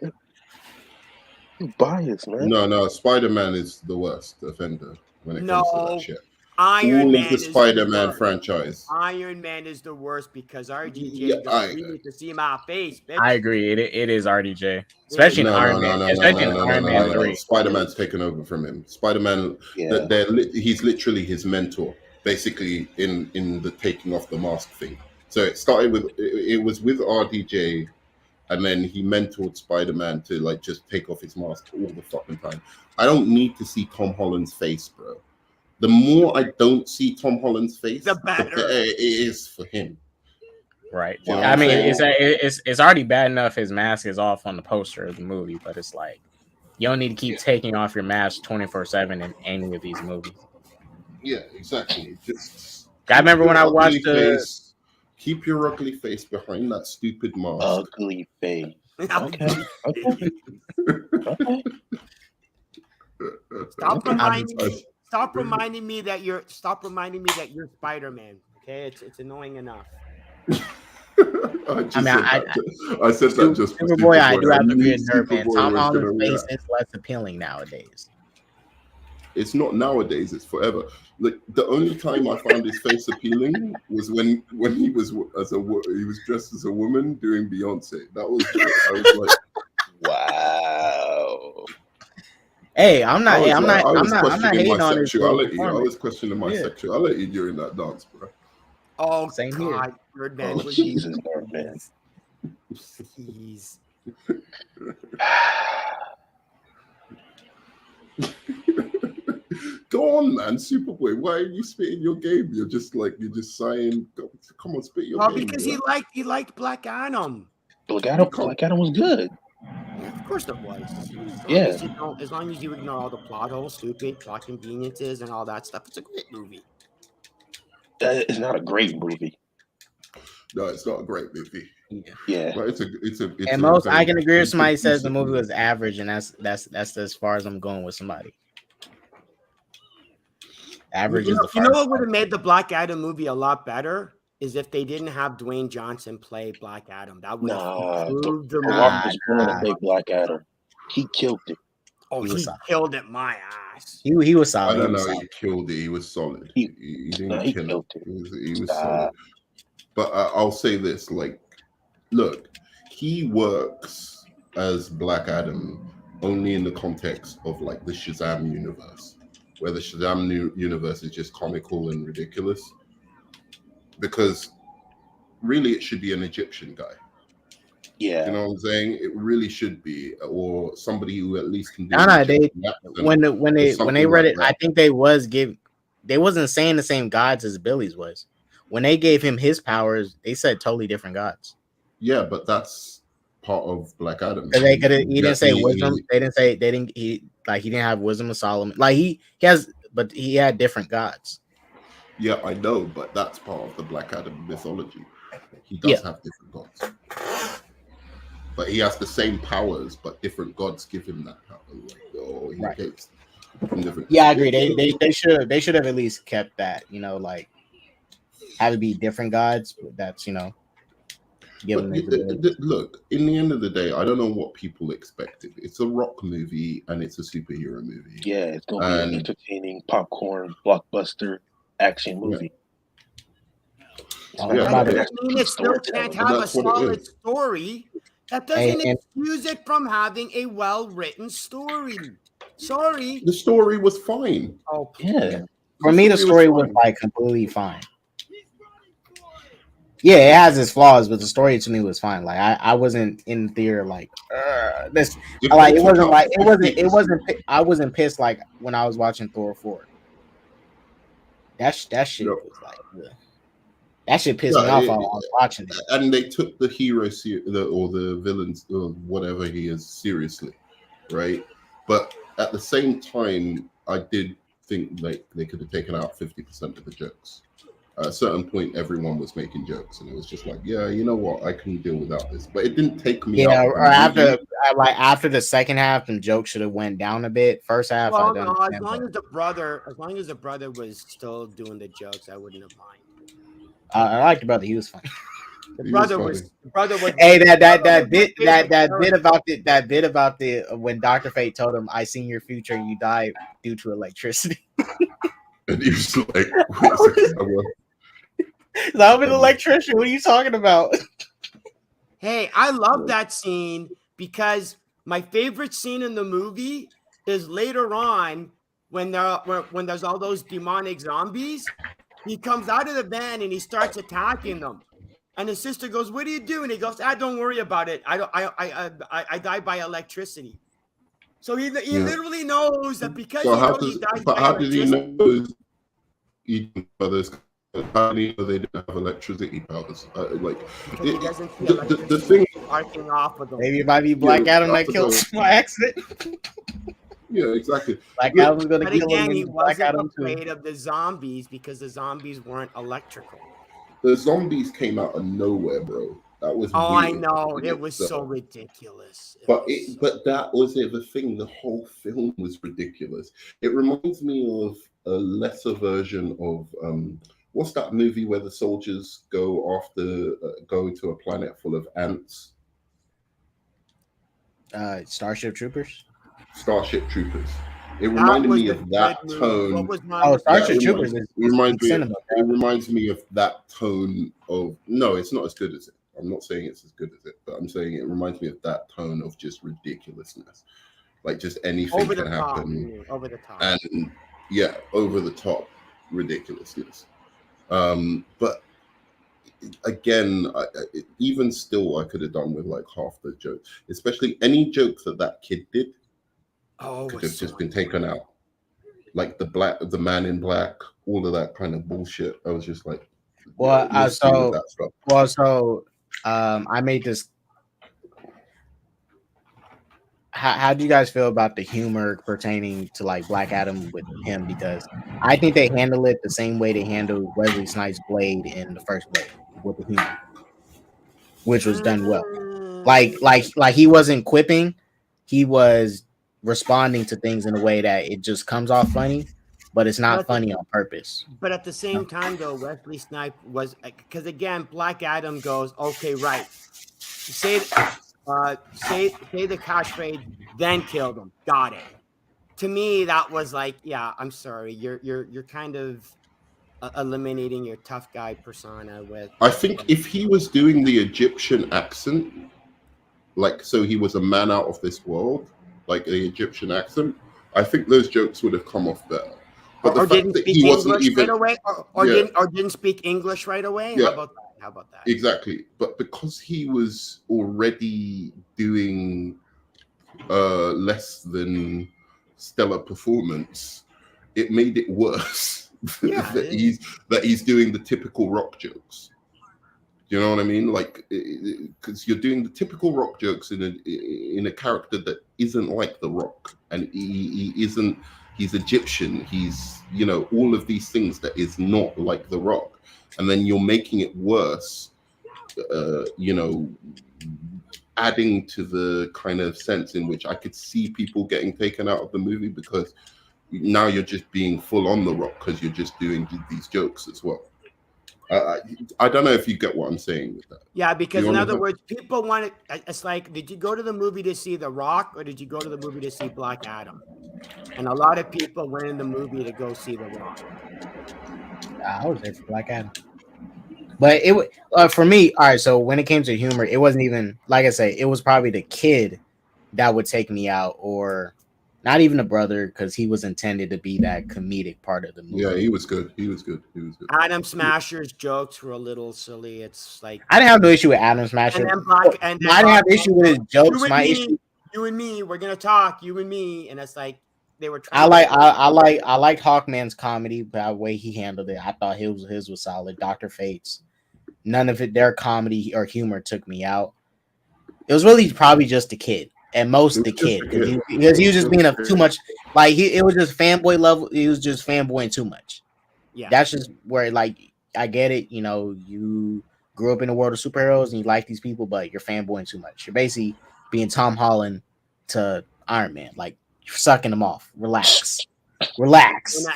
You biased, man. No, Spider-Man is the worst offender when it comes to that shit. Iron All Man of the is Spider-Man the franchise. Iron Man is the worst because RDJ you need to see my face, bitch. I agree. It is RDJ, especially in Iron Man. Especially in Iron Man 3. Spider-Man's taken over from him. Spider-Man, he's literally his mentor, basically in the taking off the mask thing. So it started with it was with RDJ. And then he mentored Spider-Man to like just take off his mask all the fucking time. I don't need to see Tom Holland's face, bro. The more I don't see Tom Holland's face, the better it is for him. Right. I mean, it's already bad enough his mask is off on the poster of the movie, but it's like you don't need to keep taking off your mask 24/7 in any of these movies. Yeah, exactly. Just I remember when I watched keep your ugly face behind that stupid mask. Ugly face. Okay. Stop reminding me that you're Spider-Man. Okay, it's annoying enough. I said that just for Superboy. I do have to be a nerd, man. Tom Holland's face is less appealing nowadays. It's not nowadays. It's forever. Like the only time I found his face appealing was when he was dressed as a woman doing Beyonce. That was I was like, wow. Hey, I'm not hating on his sexuality. I was questioning my sexuality during that dance, bro. Oh, same God, here. Birdman. Oh, Jesus, Birdman. Jeez. Go on, man, Superboy. Why are you spitting your game? You're just sighing. Come on, spit your game. Because he liked Black Adam. Black Adam was good. Yeah, of course it was. As long as you ignore all the plot holes, stupid plot conveniences, and all that stuff, it's a great movie. It's not a great movie. No, it's not a great movie. Yeah, but it's and most I can agree with somebody says the movie was average, and that's as far as I'm going with somebody. Average is the you know what would have made the Black Adam movie a lot better is if they didn't have Dwayne Johnson play Black Adam. That would have improved the movie. Rock was born to play Black Adam. He killed it. Oh, he killed it, my ass. He was solid. I don't know. He killed it. He was solid. He didn't kill it. He was solid. But I'll say this: like, look, he works as Black Adam only in the context of like the Shazam universe, where the Shazam universe is just comical and ridiculous. Because really, it should be an Egyptian guy. Yeah, you know what I'm saying? It really should be, or somebody who at least can do. When they read it, I think they wasn't saying the same gods as Billy's was. When they gave him his powers, they said totally different gods. Yeah, but that's part of Black Adam. He didn't say wisdom. He didn't have wisdom of Solomon. Like he had different gods. Yeah, I know, but that's part of the Black Adam mythology. He does have different gods. But he has the same powers, but different gods give him that power. Gets different. Yeah, I agree. They should have at least kept that. Like have it be different gods. That's Look, in the end of the day, I don't know what people expected. It's a rock movie and it's a superhero movie. Yeah, it's gonna be an entertaining popcorn blockbuster action movie. It still can't have a solid story. That doesn't excuse it from having a well-written story. Sorry. The story was fine. Oh, yeah. For me, the story was like completely fine. Yeah, it has its flaws, but the story to me was fine. Like I wasn't in theater like this. Like it wasn't. I wasn't pissed like when I was watching Thor 4. That shit was like. Ugh. That shit pissed me off while I was watching it. And they took the hero or the villains or whatever he is seriously, right? But at the same time, I did think like they could have taken out 50% of the jokes. At a certain point, everyone was making jokes, and it was just like, yeah, you know what, I can deal without this. But it didn't take me out. Or after the second half, the jokes should have went down a bit. First half, well, no, as long as the brother was still doing the jokes, I wouldn't have mind. I liked the brother. He was funny. The brother was. Hey, that bit about the when Dr. Fate told him, "I seen your future and you died due to electricity." And he was like, "I'm an electrician. What are you talking about?" Hey, I love that scene because my favorite scene in the movie is later on when there's all those demonic zombies. He comes out of the van and he starts attacking them. And his sister goes, "What do you do?" And he goes, "Don't worry about it. I die by electricity." So he literally knows that because he died by how did he know electricity. brothers? How did he know they didn't have electricity powers? He doesn't see the thing arcing off of them. Maybe it might be Black Adam that killed him by accident. Yeah, exactly. Black Adam's gonna But kill again, him. he wasn't afraid of the zombies because the zombies weren't electrical. The zombies came out of nowhere, bro. That was weird. I know it it was so ridiculous. But that was it. The thing, the whole film was ridiculous. It reminds me of a lesser version of what's that movie where the soldiers go to a planet full of ants? Starship Troopers. Starship Troopers. It reminded me of that tone. Starship Troopers. It reminds me of that tone of. No, it's not as good as it. I'm not saying it's as good as it, but I'm saying it reminds me of that tone of just ridiculousness. Like just anything can happen. Over the top. And yeah, over the top ridiculousness. But again, even still, I could have done with like half the jokes, especially any jokes that kid did. Could have just been taken out, like the man in black, all of that kind of bullshit. I was just like, I made this. How do you guys feel about the humor pertaining to like Black Adam with him? Because I think they handle it the same way they handled Wesley Snipes' Blade in the first Blade with the humor, which was done well. Like he wasn't quipping, he was responding to things in a way that it just comes off funny, but it's not funny on purpose. But at the same time, though, Wesley Snipes was because again, Black Adam goes, "Okay, right, say the catchphrase, then kill them." Got it. To me, that was like, yeah, I'm sorry, you're kind of eliminating your tough guy persona with. I think if he was doing the Egyptian accent, like so, he was a man out of this world. Like the Egyptian accent, I think those jokes would have come off better. But or didn't speak English right away, or didn't speak English right away. Yeah. How about that? Exactly. But because he was already doing less than stellar performance, it made it worse. Yeah, that he's doing the typical rock jokes. You know what I mean? Like, because you're doing the typical rock jokes in a character that isn't like the Rock, and he isn't. He's Egyptian. He's all of these things that is not like the Rock, and then you're making it worse. Adding to the kind of sense in which I could see people getting taken out of the movie because now you're just being full on the Rock because you're just doing these jokes as well. I don't know if you get what I'm saying with that. Yeah, because in other words, people want it. It's like, did you go to the movie to see The Rock or did you go to the movie to see Black Adam? And a lot of people went in the movie to go see The Rock. I was there for Black Adam. But it for me, all right, so when it came to humor, it wasn't even, like I say, it was probably the kid that would take me out, or not even a brother, because he was intended to be that comedic part of the movie. Yeah, he was good. Adam Smasher's jokes were a little silly. It's like I didn't have no issue with Adam Smasher. I didn't have issue with his jokes. You and me, we're gonna talk. You and me, and it's like they were. I like Hawkman's comedy by the way he handled it. I thought his was solid. Dr. Fate's, none of it, their comedy or humor took me out. It was really probably just the kid. At most the kid, because he was just being too much. Like it was just fanboy level. He was just fanboying too much. Yeah, that's just where like I get it. You know, you grew up in the world of superheroes and you like these people, but you're fanboying too much. You're basically being Tom Holland to Iron Man, like you're sucking them off. Relax.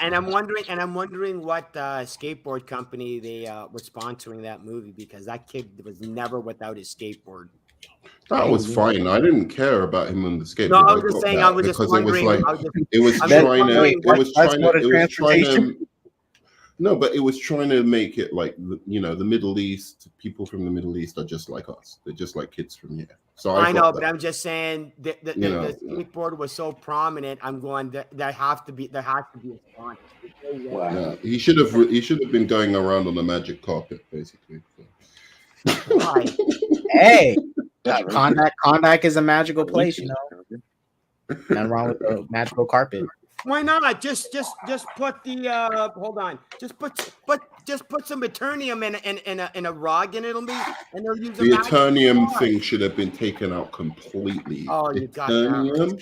And I'm wondering what skateboard company they was sponsoring that movie, because that kid was never without his skateboard. That was fine. I didn't care about him on the skateboard. No, I was just saying. I was just wondering. It was trying to. No, but it was trying to make it like, you know, the Middle East. People from the Middle East are just like us. They're just like kids from here. So I know, but I'm just saying the skateboard was so prominent. I'm going. There has to be a sponsor. Wow. Yeah, he should have been going around on a magic carpet, basically. Hey, Kondak is a magical place, you know. Nothing wrong with the magical carpet. Why not? Just put the hold on. Just put some Eternium in a rug, and they'll use the Eternium thing should have been taken out completely. Oh, you got Eternium?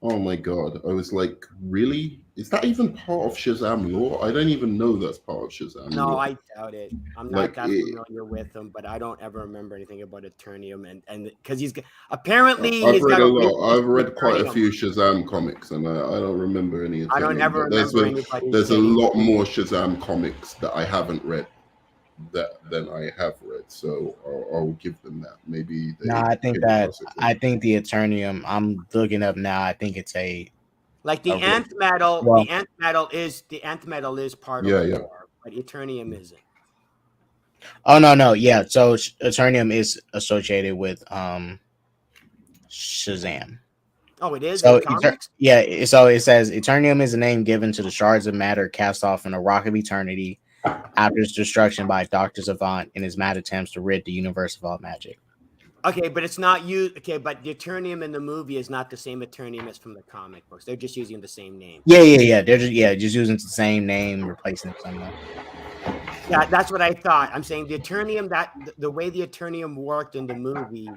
Oh my god. I was like, really? Is that even part of Shazam lore? I don't even know that's part of Shazam No, lore. I doubt it. I'm not that familiar with him, but I don't ever remember anything about Eternium, and because he's apparently I've read a lot. I've read quite a few Shazam comics, and I don't remember any. I don't ever remember anybody. There's a lot more Shazam comics that I haven't read than I have read, so I'll give them that. Maybe. I think the Eternium. I'm looking up now. I think it's like the Nth metal. Well, the Nth metal is part of the lore, but Eternium isn't. Oh no, yeah. So Eternium is associated with Shazam. Oh, it is. So yeah. So it says Eternium is a name given to the shards of matter cast off in a rock of eternity after its destruction by Dr. Savant in his mad attempts to rid the universe of all magic. Okay, but it's not you. Okay, but the Eternium in the movie is not the same Eternium as from the comic books. They're just using the same name. Yeah. They're just using the same name, replacing it somewhere. Yeah, that's what I thought. I'm saying the Eternium, the way the Eternium worked in the movie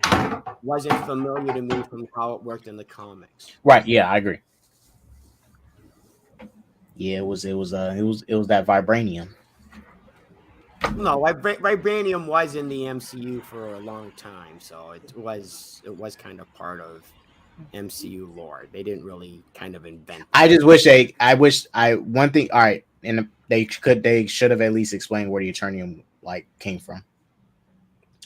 wasn't familiar to me from how it worked in the comics. Right. Yeah, I agree. Yeah, it was that vibranium. No, vibranium was in the MCU for a long time, so it was kind of part of MCU lore. They didn't really kind of invent it. I just wish one thing. All right, and they should have at least explained where the Eternium like came from.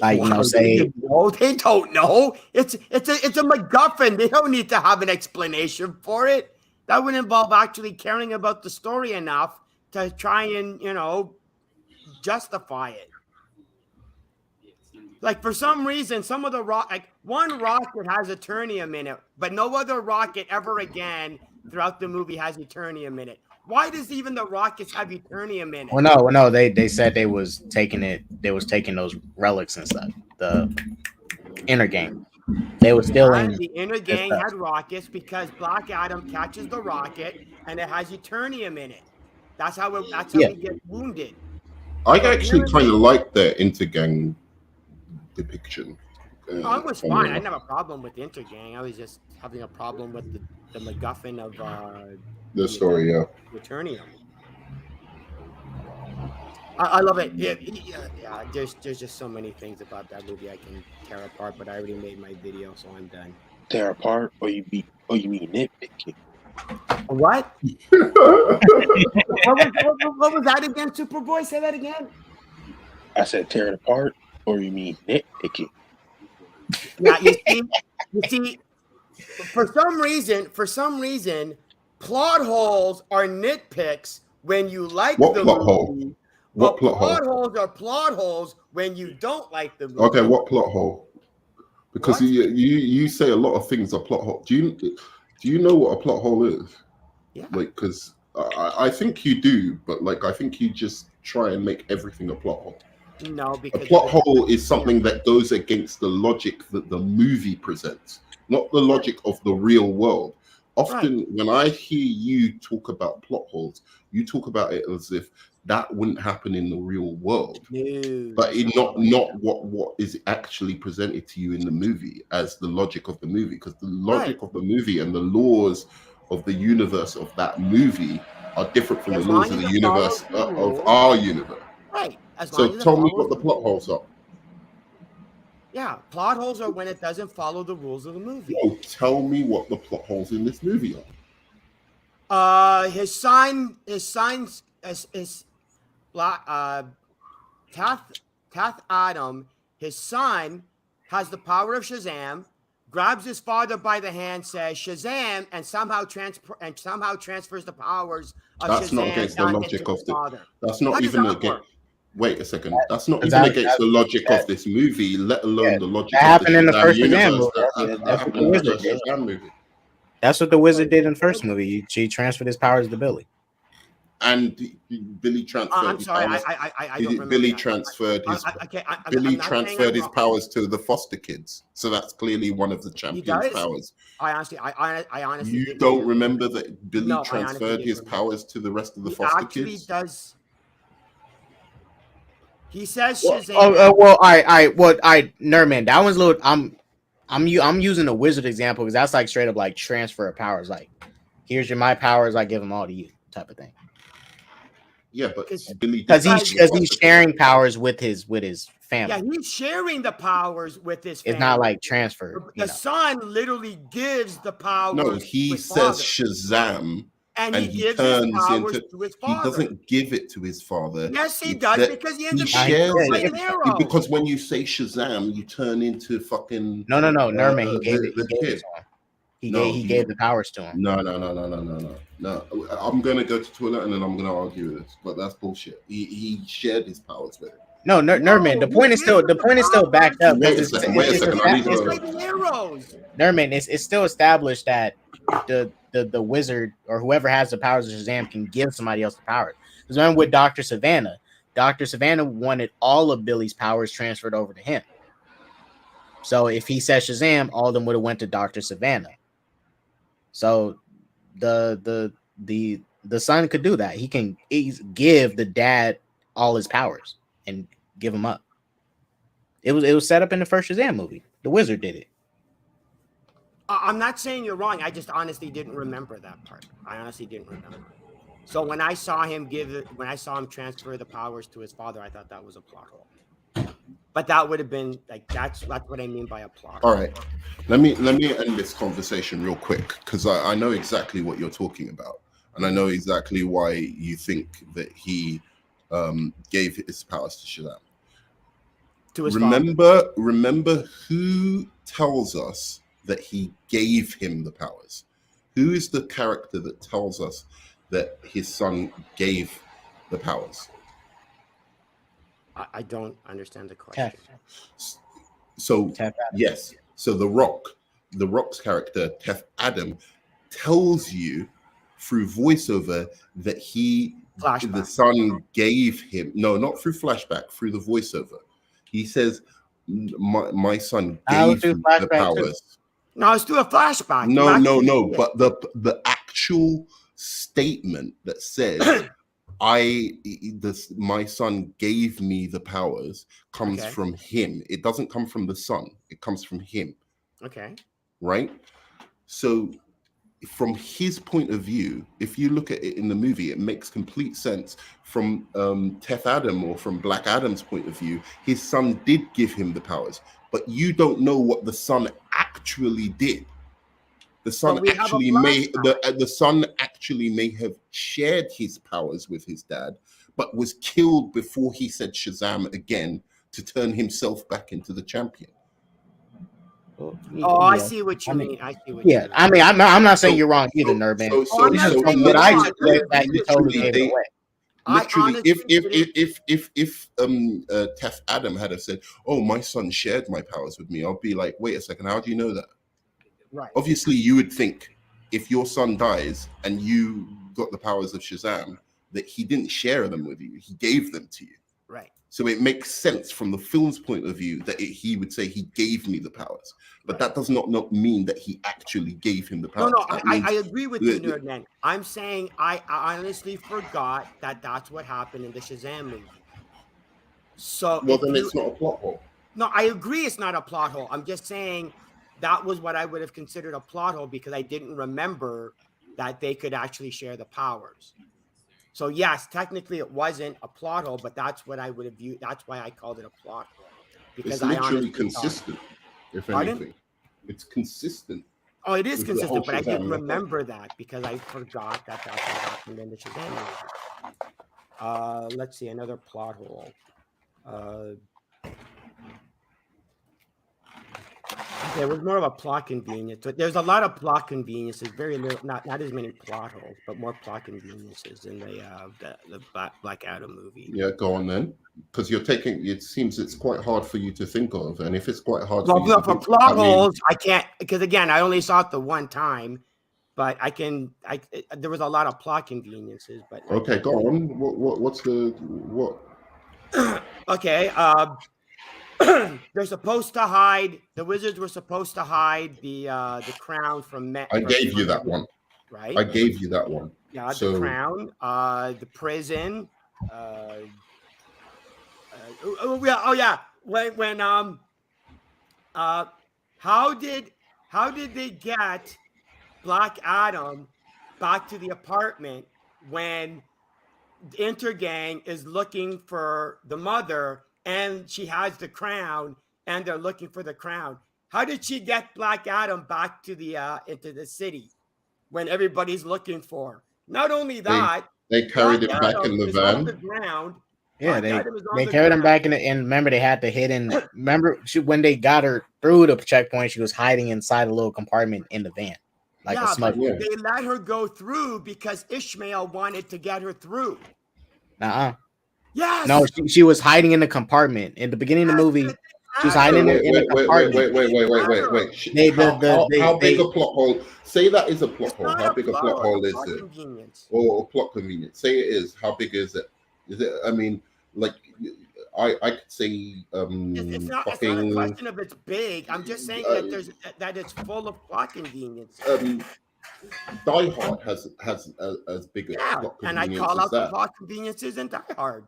Like, you know, say they don't know. It's a MacGuffin. They don't need to have an explanation for it. That would involve actually caring about the story enough to try and, you know, justify it. Like, for some reason, some of the one rocket has Eternium in it, but no other rocket ever again throughout the movie has Eternium in it. Why does even the rockets have Eternium in it? Well, no, they said they was taking those relics and stuff. The inner gang. They were still in the inner gang had rockets because Black Adam catches the rocket and it has Eternium in it. That's how he gets wounded. I actually kind of like their intergang depiction. It was fine. I didn't have a problem with the intergang. I was just having a problem with the MacGuffin of the story. Eternium. I love it. Yeah. There's just so many things about that movie I can tear apart, but I already made my video, so I'm done. Tear apart, or you mean nitpicking? What? what was that again, Superboy? Say that again. I said tear it apart, or you mean nitpicking? Yeah, you see, for some reason, plot holes are nitpicks when you like the movie. What plot holes are plot holes when you don't like the movie? Okay, what plot hole? Because you say a lot of things are plot hole. Do you know what a plot hole is? Yeah. Like, because I think you do, but like I think you just try and make everything a plot hole. No, because a plot hole is something that goes against the logic that the movie presents, not the logic of the real world. Often, when I hear you talk about plot holes, you talk about it as if that wouldn't happen in the real world, but not what is actually presented to you in the movie as the logic of the movie, because the logic of the movie and the laws of the universe of that movie are different from the laws of the universe of our universe. Right. As long So as it tell me follows what the plot holes are. Yeah, plot holes are when it doesn't follow the rules of the movie. No, tell me what the plot holes in this movie are. His son's Tath Adam, his son, has the power of Shazam, grabs his father by the hand, says Shazam, and somehow transfers the powers of That's not Shazam against the down into logic of his the. father. That's How not does even that against. work? Wait a second. That's not 'Cause even that- against the logic that- of this movie, let Yeah, alone the logic that of the happened in the Shazam first Shazam universe. movie. That That's what happened the in the wizard first did. Shazam movie. That's what the wizard did in the first movie. She transferred his powers to Billy. And Billy transferred I'm his sorry, powers. I don't remember Billy that. transferred his. I'm not transferred his wrong. powers to the foster kids. So that's clearly one of the He champion's does. powers. I honestly You didn't don't remember that Billy No, I honestly transferred didn't his remember. powers to the rest of the He foster actually kids? does. He says Well, Shazam. well, Nerdman, that one's a little. I'm using a wizard example because that's like straight up like transfer of powers. Like, here's my powers, I give them all to you, type of thing. Yeah, but Because- Billy did Because that he's to the because foster he's kids. sharing powers with his family. Yeah, he's sharing the powers with his family. It's not like transferred. The son literally gives the powers. No, to he his says father, Shazam, and and he he gives his turns powers into. to his He father. doesn't give it to his father. Yes, he does that- because he ends he up shares Yeah, like it. an arrow. Because when you say Shazam, you turn into fucking No, Nerdman. He gave it. the He gave kid. it to him. He gave the powers to him. No. I'm gonna go to the toilet and then I'm gonna argue this, but that's bullshit. He shared his powers with him. No, Nerdman. The point is still backed up. Wait a second. I need to like arrows. Nerdman, it's still established that the wizard or whoever has the powers of Shazam can give somebody else the powers. Because remember with Dr. Savannah wanted all of Billy's powers transferred over to him. So if he said Shazam, all of them would have went to Dr. Savannah. So the son could do that. He can give the dad all his powers and give them up. It was set up in the first Shazam movie. The wizard did it. I'm not saying you're wrong. I just honestly didn't remember that part. I honestly didn't remember. So when I saw him transfer the powers to his father, I thought that was a plot hole. But that would have been like that's what I mean by a plot. All right, let me end this conversation real quick because I know exactly what you're talking about, and I know exactly why you think that he gave his powers to Shazam. To his father. Remember who tells us that he gave him the powers? Who is the character that tells us that his son gave the powers? I don't understand the question. So yes, so the Rock's character Tef Adam tells you through voiceover that the son gave him not through flashback, through the voiceover. He says my son gave him the powers. No, it's through a flashback. No. But the actual statement that says my son gave me the powers comes from him. It doesn't come from the son. It comes from him. Okay. Right? So from his point of view, if you look at it in the movie, it makes complete sense. From Tef Adam or from Black Adam's point of view, his son did give him the powers, but you don't know what the son actually did. The son actually the son actually may have shared his powers with his dad, but was killed before he said Shazam again to turn himself back into the champion. I see what you mean. I see what you mean. I mean, I'm not saying you're wrong either, Nerdman. Literally, if Tef Adam had have said, "Oh, my son shared my powers with me," I'll be like, "Wait a second, how do you know that?" Right. Obviously, you would think if your son dies and you got the powers of Shazam, that he didn't share them with you; he gave them to you. Right. So it makes sense from the film's point of view that he would say he gave me the powers, but that does not mean that he actually gave him the powers. No, I agree with you, Nerdman. I'm saying I honestly forgot that that's what happened in the Shazam movie. So then it's not a plot hole. No, I agree it's not a plot hole. I'm just saying that was what I would have considered a plot hole because I didn't remember that they could actually share the powers. So yes, technically it wasn't a plot hole, but that's what I would have viewed. That's why I called it a plot hole, because It's I literally honestly consistent, if Pardon? anything. It's consistent. Oh, it is with the whole consistent, but I didn't Shazam method. remember that because I forgot that that's what happened in the Shazam movie. Let's see, another plot hole. It was more of a plot convenience. But there's a lot of plot conveniences, very little, not as many plot holes, but more plot conveniences in the Black Adam movie. Yeah, go on then, because you're taking. It seems it's quite hard for you to think of, and if it's quite hard Well, for you to for think, plot holes, I can't, because again, I only saw it the one time, but there was a lot of plot conveniences. But okay, go on. What's the what? Okay, they're supposed to hide. The wizards were supposed to hide the crown from Met. I gave you that one. Right. I gave you that one. Yeah, So, the crown, the prison. Oh yeah. When how did they get Black Adam back to the apartment when Intergang is looking for the mother and she has the crown and they're looking for the crown? How did she get Black Adam back to the into the city when everybody's looking for her? Not only that, they carried him Black back in the Adam is on van. the ground. Yeah, Black Adam is on they the carried him ground. back in, and remember they had the hidden. Remember when they got her through the checkpoint, she was hiding inside a little compartment in the van, like a Yeah, but smuggler. they let her go through because Ishmael wanted to get her through. Yes. Yes. No, she was hiding in the compartment in the beginning of the movie. She was hiding in the compartment. Wait. How big a plot hole? Say that is a plot hole. How big a plot hole is it? Or plot convenience. Say it is. How big is it? Is it? I mean, like, I could say it's not a question of it's big. I'm just saying that it's full of plot convenience. Die Hard has as big a plot convenience, and I call out the plot conveniences in Die Hard.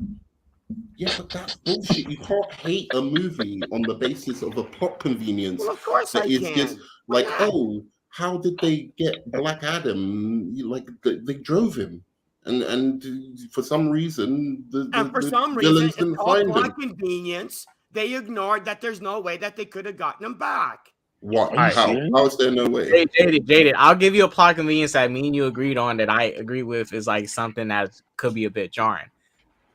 Yeah, but that's bullshit. You can't hate a movie on the basis of a plot convenience. Well, of course I can. Just like, oh, how did they get Black Adam? Like they drove him, and for some reason, it's all plot convenience. They ignored that there's no way that they could have gotten him back. What? How is there no way? Jaded. I'll give you a plot convenience that me and you agreed on that I agree with is like something that could be a bit jarring.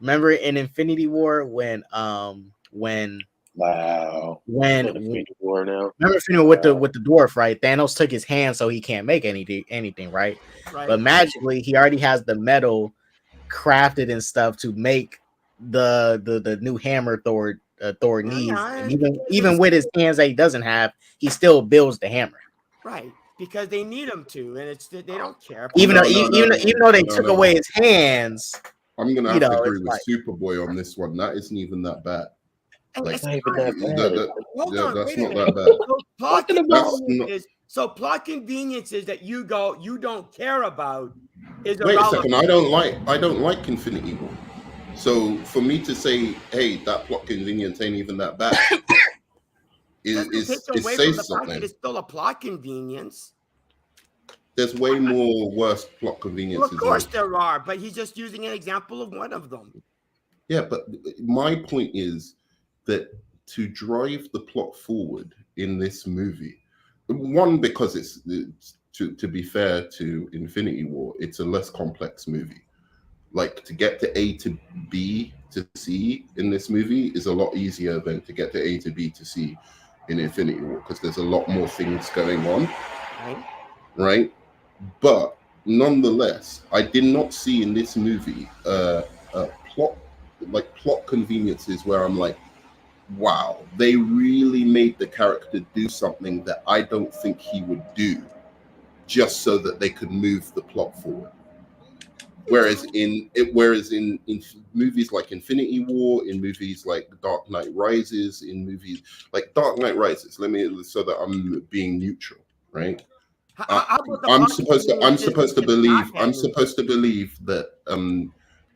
Remember in Infinity War when Infinity War with the dwarf, right? Thanos took his hand so he can't make anything, right? But magically he already has the metal crafted and stuff to make the new hammer Thor needs. And even with his hands that he doesn't have, he still builds the hammer. Right. Because they need him to, and they don't care. Even though they took away his hands. I'm gonna have to agree with Superboy on this one. That isn't even that bad. Like, that's not that bad. So plot conveniences that you don't care about is wait a second. I don't like Infinity War. So for me to say, hey, that plot convenience ain't even that bad, is say something. It's still a plot convenience. There's way more worse plot conveniences. Well, of course there are, but he's just using an example of one of them. Yeah, but my point is that to drive the plot forward in this movie, one, because it's to be fair to Infinity War, it's a less complex movie. Like to get to A to B to C in this movie is a lot easier than to get to A to B to C in Infinity War because there's a lot more things going on. Right? But nonetheless, I did not see in this movie plot conveniences where I'm like, wow, they really made the character do something that I don't think he would do just so that they could move the plot forward. Whereas in movies like Infinity War, in movies like Dark Knight Rises, in movies like Dark Knight Rises, so that I'm being neutral, right? I'm supposed to believe that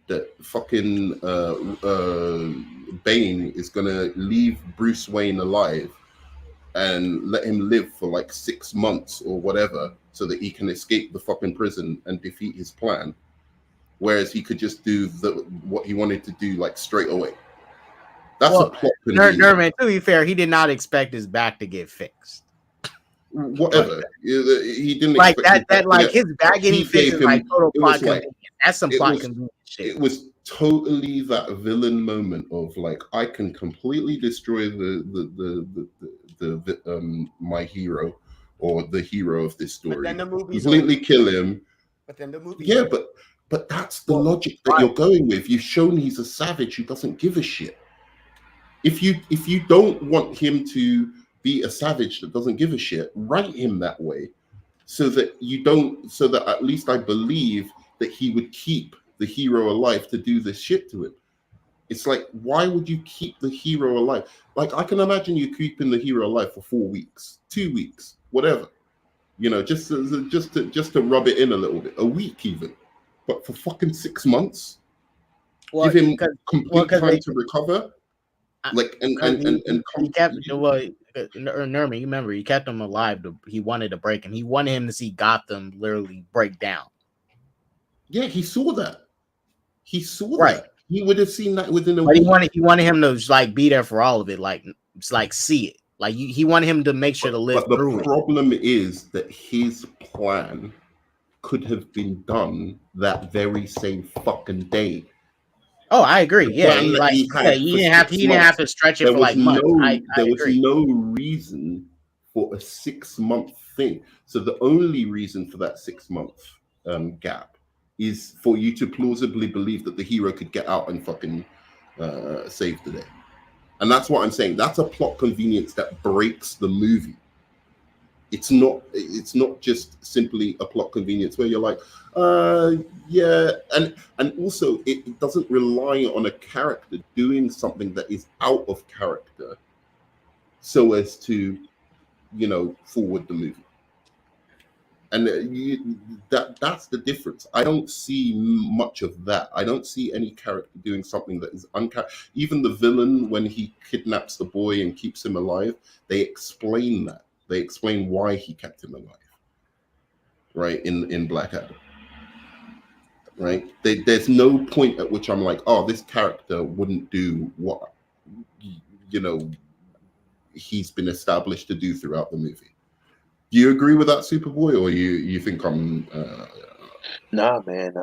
that fucking Bane is gonna leave Bruce Wayne alive and let him live for like 6 months or whatever so that he can escape the fucking prison and defeat his plan, whereas he could just do what he wanted to do like straight away. That's Well, a plot convenience. Nerman, to be fair, he did not expect his back to get fixed. Whatever. He didn't Like expect that like his back getting fixed is like total plot like, convenience. That's some plot convenience shit. It was totally that villain moment of like, I can completely destroy my hero or the hero of this story. But then the movie's completely kill him. But then the movie. Yeah, but that's the logic that you're going with. You've shown he's a savage who doesn't give a shit. If you don't want him to be a savage that doesn't give a shit, write him that way, so that at least I believe that he would keep the hero alive to do this shit to him. It's like, why would you keep the hero alive? Like, I can imagine you keeping the hero alive for 4 weeks, 2 weeks, whatever, just to rub it in a little bit, a week even, but for fucking 6 months, give him complete time to recover. Like and he kept Nerman, you remember he kept him alive. He wanted to break him. He wanted him to see Gotham literally break down. Yeah, he saw that. He saw right. That. He would have seen that within a week. He wanted him to like be there for all of it, like see it. Like he wanted him to make sure to live through it. The problem is that his plan could have been done that very same fucking day. Oh, I agree. Yeah, he didn't have to stretch it for like months. There was no reason for a 6 month thing. So the only reason for that 6 month gap is for you to plausibly believe that the hero could get out and fucking save the day. And that's what I'm saying. That's a plot convenience that breaks the movie. It's not just simply a plot convenience where you're like, yeah, and also it doesn't rely on a character doing something that is out of character so as to, forward the movie. And that's the difference. I don't see much of that. I don't see any character doing something that is even the villain, when he kidnaps the boy and keeps him alive, they explain that. They explain why he kept him alive, right? In Black Adam, right? There's no point at which I'm like, oh, this character wouldn't do what, he's been established to do throughout the movie. Do you agree with that, Superboy, or you think I'm? Nah, man,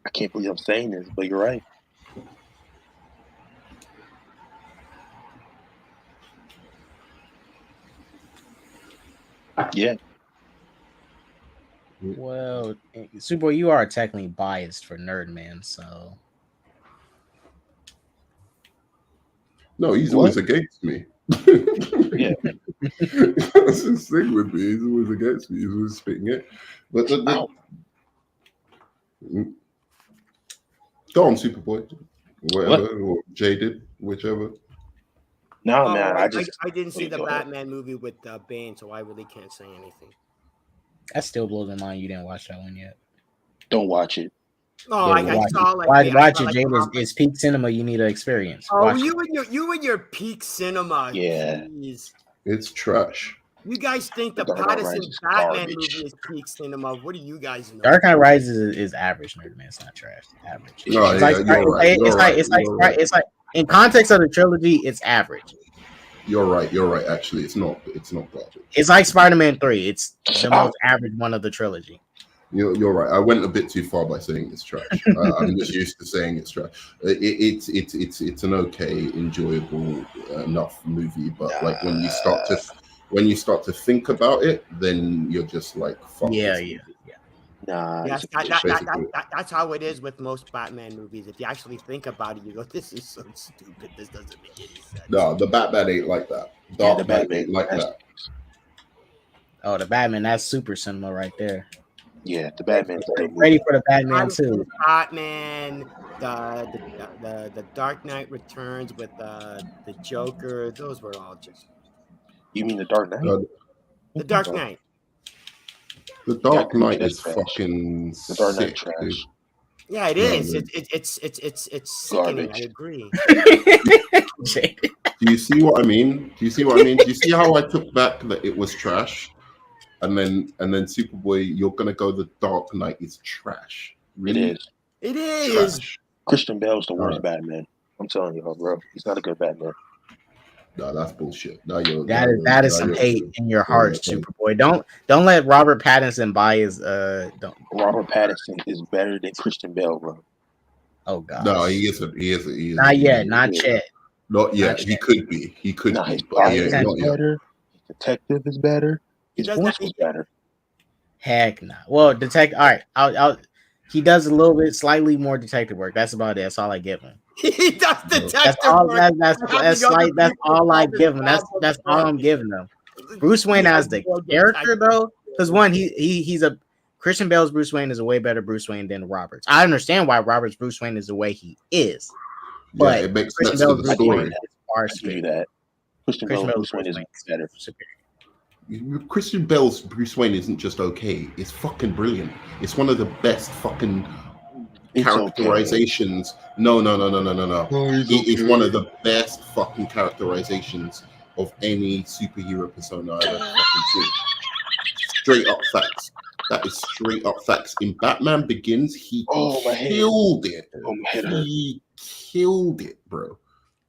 I can't believe I'm saying this, but you're right. Yeah. Well, Superboy, you are technically biased for Nerdman, so. No, he's always against me. Yeah. That's his thing with me. He's always against me. He's always spitting it. But go on, Superboy. Whatever, or Jaded, whichever. No, man, I didn't see the Batman movie with Bane, so I really can't say anything. That still blows my mind. You didn't watch that one yet. Don't watch it. Oh, I saw like watch it, Jade. It's peak cinema. You need to experience. Oh, watch you and your peak cinema. Yeah, jeez. It's trash. You guys think the Patterson Batman movie is peak cinema? What do you guys know? Dark Knight Rises is average, Nerdman. It's not trash. Average. No, It's like in context of the trilogy, it's average. You're right. Actually, it's not garbage. It's like Spider-Man 3. It's the most average one of the trilogy. You're right. I went a bit too far by saying it's trash. I'm just used to saying it's trash. It's an okay, enjoyable enough movie, but like when you start to think about it, then you're just like, fuck. Yeah. Nah, yes, that's how it is with most Batman movies. If you actually think about it, you go, "This is so stupid. This doesn't make any sense." No, the Batman ain't like that. Dark Knight ain't like that. Oh, the Batman, that's super cinema right there. Yeah, the Batman. Ready for the Batman too. Batman, the Dark Knight Returns with the Joker. Those were all just. You mean the Dark Knight? The Dark Knight. The Dark Knight is fucking the Dark Knight sick, trash. dude. Yeah, it is. It's sickening. I agree. Do you see what I mean? Do you see how I took back that it was trash? And then Superboy, you're gonna go, the Dark Knight is trash. Really? It is. It is. Trash. Christian Bale's the worst Alright. Batman. I'm telling you, bro. He's not a good Batman. No, that's bullshit. That is some hate in your heart, Superboy. Don't let Robert Pattinson buy his don't. Robert Pattinson is better than Christian Bale, bro. Oh god. No, he isn't. He isn't. Not yet, not yet. Not yet. Not He yet. could be. He could Nah, be. his But body yeah, is not yet. better. His detective is better. His doesn't- voice was better. Heck no. Well, all right. I'll he does a little bit slightly more detective work. That's about it. That's all I give him. He does detective That's all work. that's all I give him. That's all I'm giving him. Bruce Wayne as the character though, because one, he's a Christian Bale's Bruce Wayne is a way better Bruce Wayne than Robert's. I understand why Robert's Bruce Wayne is the way he is. But Yeah, it makes Christian sense to Bale's the Bruce Wayne story. is far I give you superior. that. Christian Bale's Bruce Wayne is better. Christian Bale's Bruce Wayne isn't just okay. It's fucking brilliant. It's one of the best fucking characterizations. No. It's one of the best fucking characterizations of any superhero persona I've ever fucking seen. Straight up facts. That is straight up facts. In Batman Begins, he killed it. Oh, my head hurt. He killed it, bro.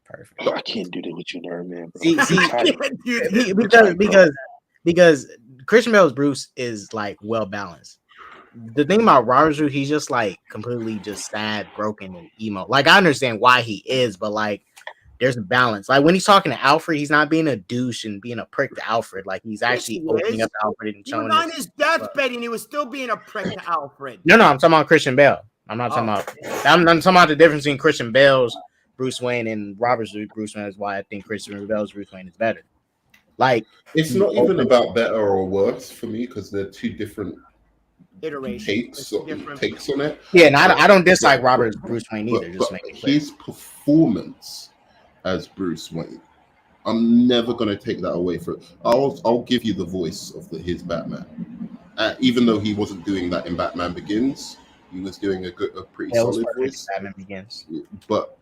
Perfect. Oh, I can't do that with you, nerd man, bro. Because Christian Bale's Bruce is like well balanced. The thing about Robert's Bruce, he's just like completely just sad, broken, and emo. Like I understand why he is, but like there's a balance. Like when he's talking to Alfred, he's not being a douche and being a prick to Alfred. Like he's actually opening up to Alfred and He showing was on his deathbed and he was still being a prick to Alfred. No, I'm talking about Christian Bale. I'm not talking about. I'm talking about the difference between Christian Bale's Bruce Wayne and Robert's Bruce Wayne. Is why I think Christian Bale's Bruce Wayne is better. Like it's not even about better or worse for me because they're two different takes on it. Yeah, and I don't dislike Robert's Bruce Wayne either. Just make it clear. His performance as Bruce Wayne, I'm never going to take that away from. I'll give you the voice of his Batman, even though he wasn't doing that in Batman Begins. He was doing a pretty solid voice. Batman Begins, but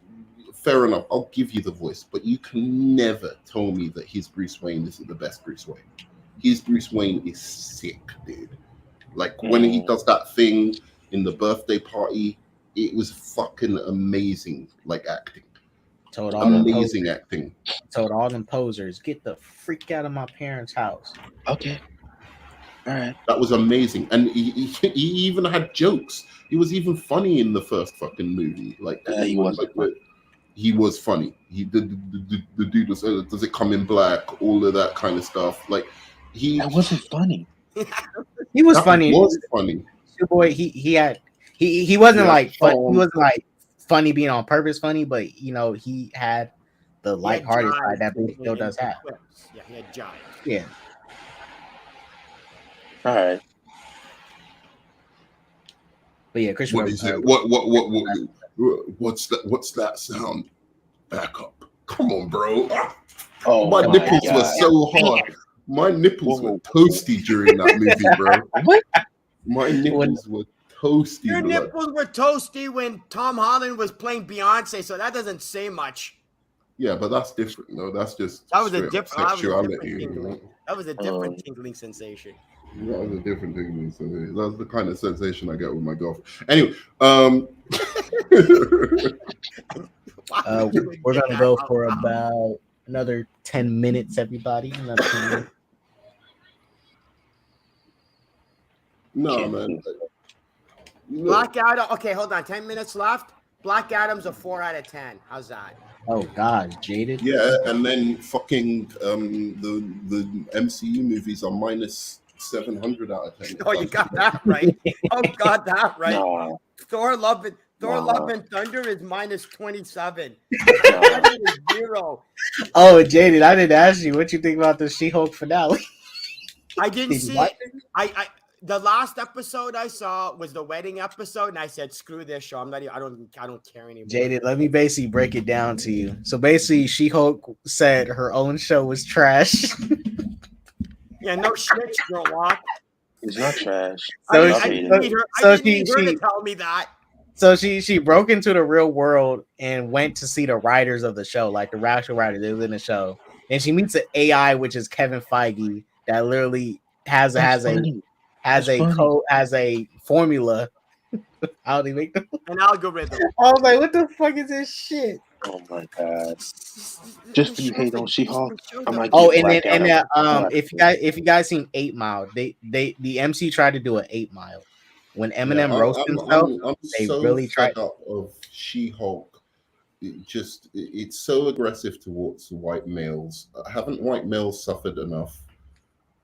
fair enough. I'll give you the voice, but you can never tell me that his Bruce Wayne isn't the best Bruce Wayne. His Bruce Wayne is sick, dude. Like when he does that thing in the birthday party, it was fucking amazing. Like acting, amazing acting. Told all them posers, get the freak out of my parents' house. Okay, all right. That was amazing, and he even had jokes. He was even funny in the first fucking movie. Like he was like. He was funny. The dude was, does it come in black? All of that kind of stuff. Like that wasn't funny. He was funny. Was funny. Boy, he wasn't like fun. He wasn't like funny being on purpose funny, but you know he had the lighthearted side that Bruce still does have. Yeah, he had jive. Yeah. All right. But yeah, Christian. What is it? What's that? What's that sound? Back up. Come on, bro. Oh, my nipples were so hard. My nipples were toasty during that movie, bro. What? My nipples were toasty. Your nipples were toasty when Tom Holland was playing Beyonce, so that doesn't say much. Yeah, but that's different. No, that's just that was a different sexuality. That was a different tingling sensation. That was a different tingling sensation. That's the kind of sensation I get with my girlfriend. Anyway, we're gonna go for about another 10 minutes, everybody. Another 10 minutes. No, man. Black Adam. Okay, hold on. 10 minutes left. Black Adam's a 4 out of 10. How's that? Oh God, jaded. Yeah, and then fucking the MCU movies are minus 700 out of 10. Oh, you got that right. Oh, got that right. No. Thor Love and Thunder is minus 27. 0. Oh, jaded. I didn't ask you what you think about the She-Hulk finale. I didn't see it. The last episode I saw was the wedding episode, and I said, "Screw this show. I don't care anymore." Jaded, let me basically break it down to you. So basically, She-Hulk said her own show was trash. Yeah, no shit, Sherlock. It's not trash. I didn't need her to tell me that. So she broke into the real world and went to see the writers of the show, like the actual writers that was in the show. And she meets an AI, which is Kevin Feige, that literally has a formula How do they make them? An algorithm. I was like, what the fuck is this shit? Oh my god! Just for you hate on She-Hulk, I might Oh, get and then blacked out. if you guys seen 8 Mile, the MC tried to do an 8 Mile when Eminem roasted himself. I'm They so really tried. fed up of She-Hulk. It's so aggressive towards white males. Haven't white males suffered enough?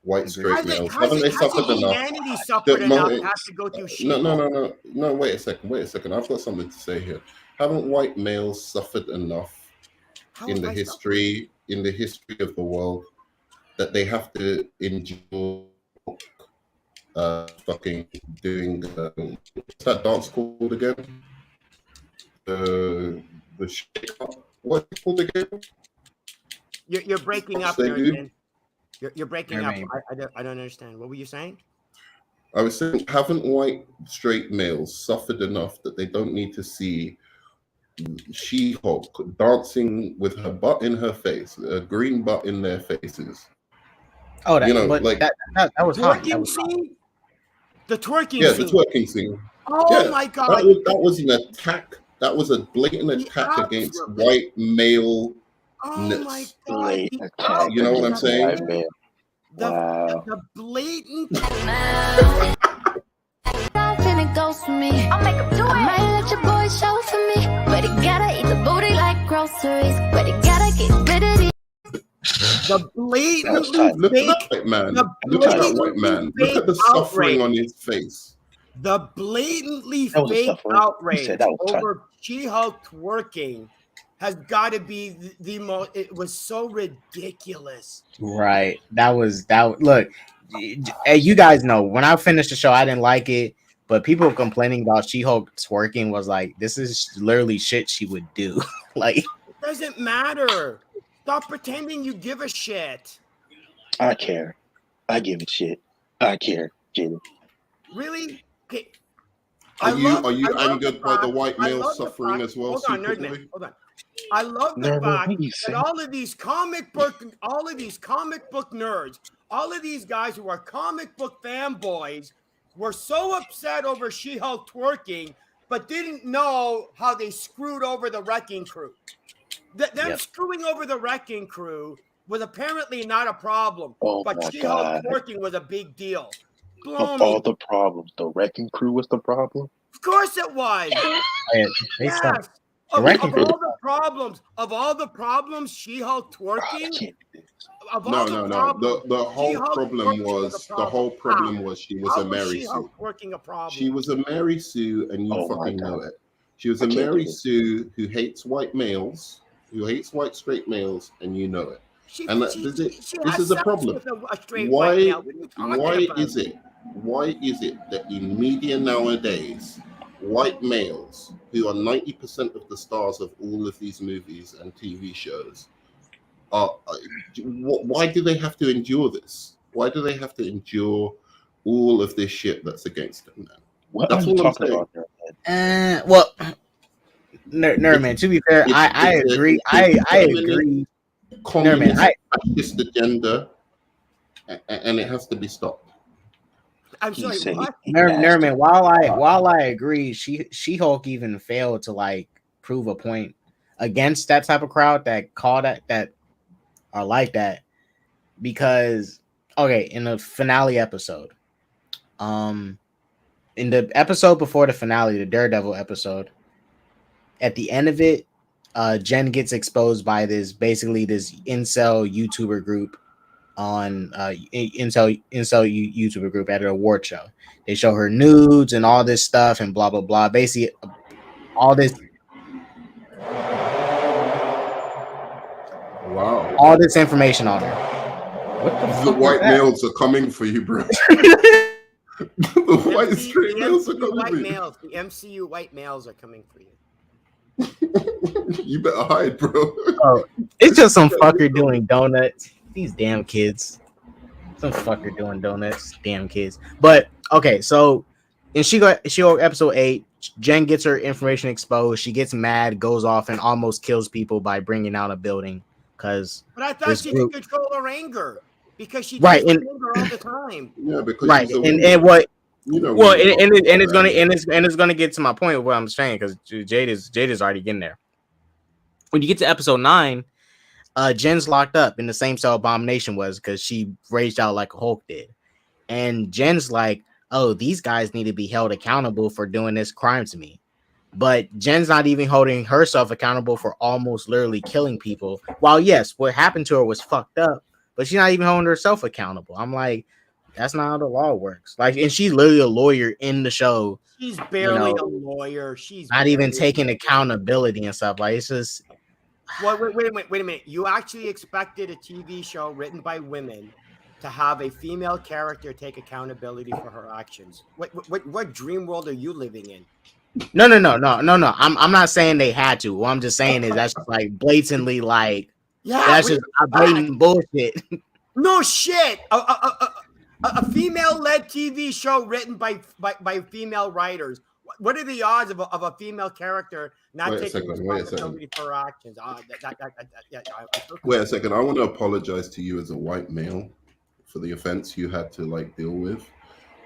White straight males haven't they suffered enough? Humanity suffered enough to have to go through shit. No. Wait a second. I've got something to say here. Haven't white males suffered enough in the history of the world that they have to endure fucking doing what's that dance called again? The shake up. What's it called again? You're breaking up, Nerdman. You're breaking up. I don't understand. What were you saying? I was saying, haven't white straight males suffered enough that they don't need to see She-Hulk dancing with her butt in her face, a green butt in their faces? Oh, that, that was hot. Twerking scene? The twerking scene. Yeah, the twerking scene. Oh my god. That was an attack. That was a blatant attack against white male. Oh my god. You know what I'm saying? The blatant. I'll make him do it. I might let your boy show for me, but he gotta eat the booty like groceries. But he gotta get rid of it. The blatantly look at that white man. Look at that white man. Look at the suffering on his face. The blatantly fake outrage over She-Hulk twerking has got to be the most. It was so ridiculous. Right. That was. Look, you guys know when I finished the show, I didn't like it, but people complaining about She-Hulk twerking was like, this is literally shit she would do. Like, it doesn't matter. Stop pretending you give a shit. I care. I give a shit. I care. Get it. Really? Okay. Are you angered by the white male suffering as well? Hold on, Nerdman. Hold on. I love the fact that all of these comic book nerds, all of these guys who are comic book fanboys were so upset over She-Hulk twerking, but didn't know how they screwed over the Wrecking Crew. Them screwing over the Wrecking Crew was apparently not a problem, but She-Hulk twerking was a big deal. Of all the problems, the Wrecking Crew was the problem? Of course it was. Yes. Of all the problems, She-Hulk twerking. The whole problem was she was a Mary Sue. She was a Mary Sue, and you fucking know it. She was a Mary Sue who hates white males, who hates white straight males, and you know it. And this is a problem. Why is it that in media nowadays, white males, who are 90% of the stars of all of these movies and TV shows, why do they have to endure this? Why do they have to endure all of this shit that's against them now? What are you talking about? Well, Nerdman, to be fair, I agree. I agree. Communist fascist agenda, and it has to be stopped. I'm sorry, what? Nerdman, while I agree, She-Hulk even failed to like prove a point against that type of crowd that call that are like that, because in the finale episode, in the episode before the finale, the Daredevil episode, at the end of it, Jen gets exposed by this incel YouTuber group on incel YouTuber group at an award show. They show her nudes and all this stuff and blah blah blah. Basically, all this. Wow. All this information on her. What the white males are coming for you, bro. The white straight males are coming for you. The MCU white males are coming for you. You better hide, bro. Oh, it's just some fucker doing donuts. These damn kids. Some fucker doing donuts. Damn kids. But okay, so in She-Hulk episode 8, Jen gets her information exposed. She gets mad, goes off, and almost kills people by bringing down a building. But I thought she could control her anger because she anger all the time. Yeah, because and what You know, Well, it's gonna get to my point of what I'm saying because Jade is already getting there. When you get to episode 9, Jen's locked up in the same cell Abomination was because she raged out like a Hulk did, and Jen's like, "Oh, these guys need to be held accountable for doing this crime to me." But Jen's not even holding herself accountable for almost literally killing people. While yes, what happened to her was fucked up, but she's not even holding herself accountable. I'm like, that's not how the law works. Like, and she's literally a lawyer in the show. She's barely a lawyer. She's not even taking accountability and stuff. Like, it's just. Well, wait a minute. You actually expected a TV show written by women to have a female character take accountability for her actions. What dream world are you living in? No. I'm not saying they had to. What I'm just saying is that's just like blatantly like that's just blatant bullshit. No shit. A female-led TV show written by female writers. What are the odds of a female character not taking responsibility for her actions? Wait a second. I want to apologize to you as a white male for the offense you had to like deal with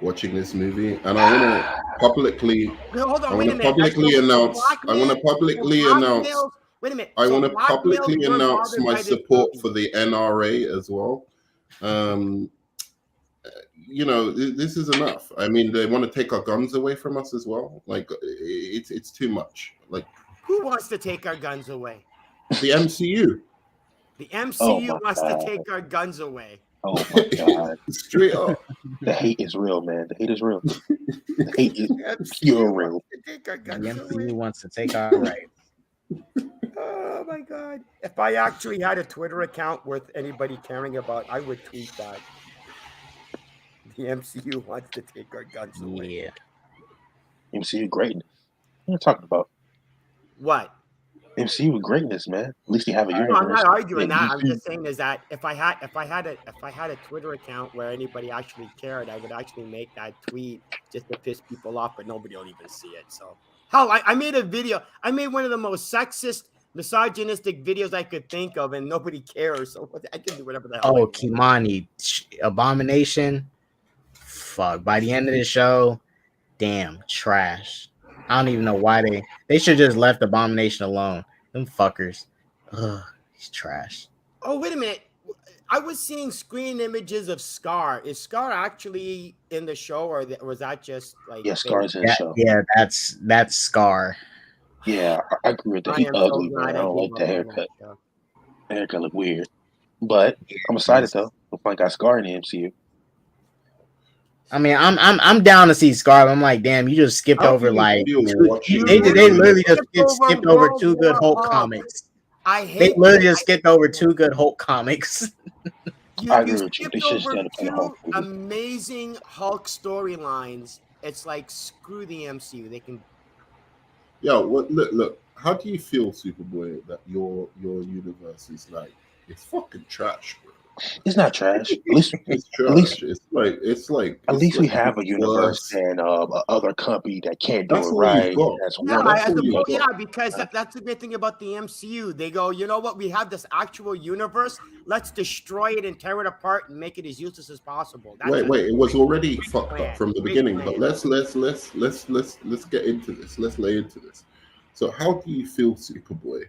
watching this movie, and I want to publicly. Hold on, I want to publicly announce. I want to publicly announce. Wait a minute. I want to publicly announce my support for the NRA as well. You know, this is enough. I mean, they want to take our guns away from us as well. Like, it's too much. Like, who wants to take our guns away? The MCU. The MCU wants to take our guns away. Oh my God! Straight up, the hate is real, man. The hate is real. The hate is pure real. The MCU wants to take our rights. Oh my God! If I actually had a Twitter account worth anybody caring about, I would tweet that. The MCU wants to take our guns away. Yeah. MCU greatness. What are you talking about? What? MCU greatness, man. At least you have a universe. No, I'm not arguing that. I'm just saying is that if I had a Twitter account where anybody actually cared, I would actually make that tweet just to piss people off, but nobody will even see it. So hell, I made a video. I made one of the most sexist, misogynistic videos I could think of, and nobody cares. So I can do whatever the hell. Oh, Kimani, Abomination. Fuck. By the end of the show, damn, trash. I don't even know why they should have just left Abomination alone. Them fuckers. Ugh, he's trash. Oh, wait a minute. I was seeing screen images of Scar. Is Scar actually in the show, or was that just like? Yeah, Scar's in the show. Yeah, that's Scar. Yeah, I agree with that. He's ugly, man. I don't like the haircut. The haircut look weird, but I'm excited though. We'll find got Scar in the MCU. I mean, I'm down to see Scar. I'm like, damn, you just skipped over like they literally just skipped over 2 good Hulk comics. They literally just skipped over 2 good Hulk comics. I agree with you. They should over 2 amazing Hulk storylines. It's like screw the MCU. They can. Yo, look. How do you feel, Superboy, that your universe is like it's fucking trash, bro? It's not trash. At least it's like at least we have a universe and other company that can't do it right. Because that's the great thing about the MCU. They go, you know what? We have this actual universe. Let's destroy it and tear it apart and make it as useless as possible. Wait. It was already fucked up from the beginning. But let's get into this. Let's lay into this. So, how do you feel, Superboy,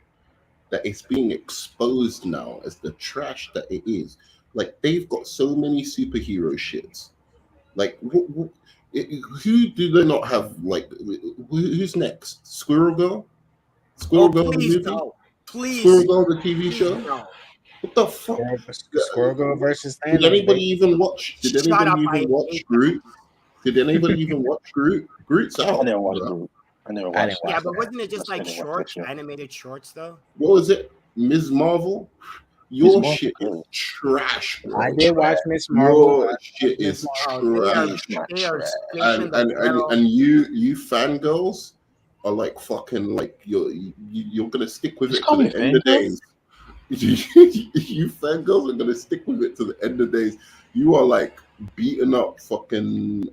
that it's being exposed now as the trash that it is? Like, they've got so many superhero shits. Like, who do they not have? Like, who's next? Squirrel Girl? Squirrel Girl the movie? No. Please. Squirrel Girl the TV show? No. What the fuck? Squirrel Girl versus Thanos. Did anybody even watch Groot? Did anybody even watch Groot? Groot's out. I never watched Groot. Yeah, but wasn't it just like shorts, animated shorts, though? What was it? Ms. Marvel? Your shit is trash, bro. I did watch Ms. Marvel. Your shit is trash. And you fangirls are like fucking like you're gonna stick with it to the end of days. You fangirls are gonna stick with it to the end of days. You are like beating up fucking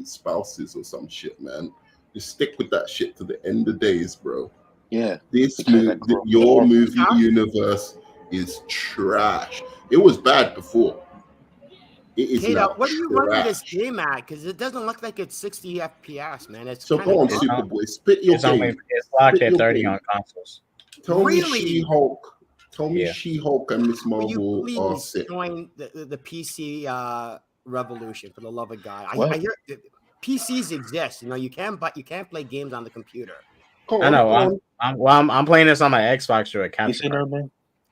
spouses or some shit, man. Just stick with that shit to the end of days, bro. Yeah. Your movie universe is trash. It was bad before. It is Kate, now what are you running this trash. game at? Because it doesn't look like it's 60 FPS, man. It's So kinda go on, dark. Superboy, spit your game. It's locked Spit at your 30 game. on consoles. Tell me Really? She-Hulk. Tell me Yeah. She-Hulk and Miss Will you Marvel are please sick. join the PC revolution, for the love of God? I What? hear PCs exist. You know, you can play games on the computer. Go I on, know. go on. I'm playing this on my Xbox through a You capture see card. that, man?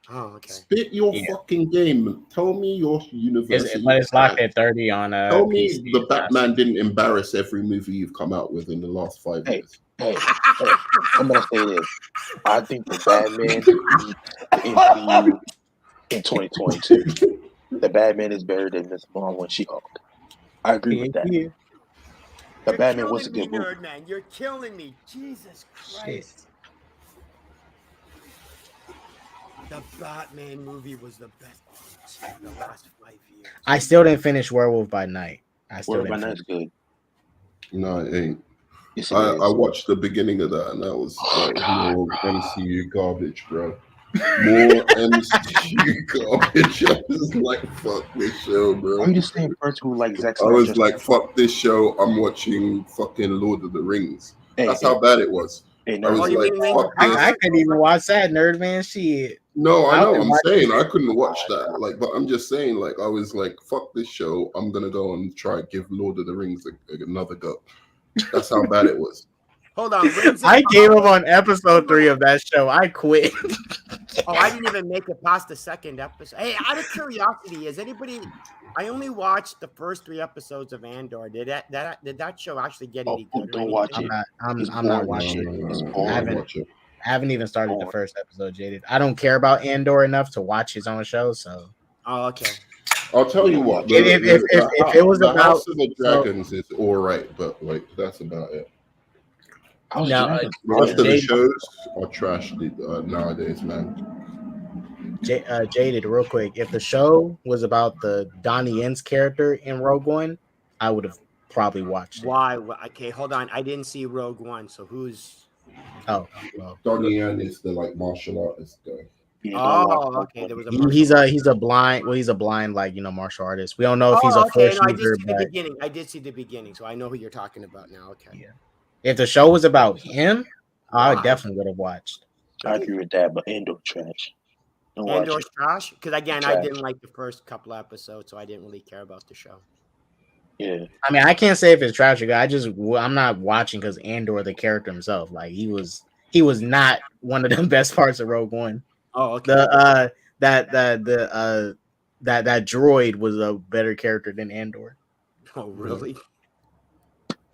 Oh, okay. Spit your Yeah. fucking game. Tell me your universe. But it's locked at 30 on Tell me PC. the Batman didn't embarrass every movie you've come out with in the last 5 years. Hey, I'm gonna say this. I think the Batman beats the MCU in 2022. The Batman is better than Miss Marvel and She-Hulk. I agree with that. Yeah. The Batman was a good movie. Nerd man. You're killing me. Jesus Christ. The Batman movie was the best in the last 5 years. I still didn't finish Werewolf by Night. Werewolf by Night's good. No, it ain't. Yes, it I is. watched the beginning of that, and that was more MCU garbage, bro. More MCU garbage. I was like, fuck this show, bro. I'm just saying, first who like Zack I Snyder. was like, fuck this show. I'm watching fucking Lord of the Rings. Hey, That's how bad it was. Hey, I was Oh, you like, mean fuck this. I couldn't even watch that, nerd man. Shit. No, I know. I I'm watched saying I couldn't watch that. Like, but I'm just saying, like, I was like, fuck this show. I'm gonna go and try and give Lord of the Rings another go. That's how bad it was. Hold on. Rings I of gave Power- up on episode 3 of that show. I quit. Oh, I didn't even make it past the second episode. Hey, out of curiosity, is anybody? I only watched the first 3 episodes of Andor. Did that show actually get any good? don't watch it. I'm It's not boring. watching It's it. boring. I haven't even started the Boring. first episode, Jaded. I don't care about Andor enough to watch his own show, so. Oh, okay. I'll tell you what. If it was the about House of the Dragons is all right, but like that's about it. How's Now, Dragons? The rest of the Jade- shows are trash nowadays, man. Jaded, real quick. If the show was about the Donnie Yen's character in Rogue One, I would have probably watched it. Why? Okay, hold on. I didn't see Rogue One, so who's? Oh, well. Donnie Yen is the like martial artist guy. Yeah, don't watch Oh, Rogue okay. One. There was He's a blind like martial artist. We don't know if he's a okay. force No, I did user, see the but beginning. I did see the beginning, so I know who you're talking about now. Okay. Yeah. If the show was about him, I Wow. definitely would have watched. I agree with that, but Andor trash. Don't watch Andor's it. trash because again, I Trash. didn't like the first couple episodes, so I didn't really care about the show. Yeah. I mean, I can't say if it's trash or good. I'm not watching because Andor, the character himself, like he was not one of the best parts of Rogue One. Oh, okay. That droid was a better character than Andor. Oh, really?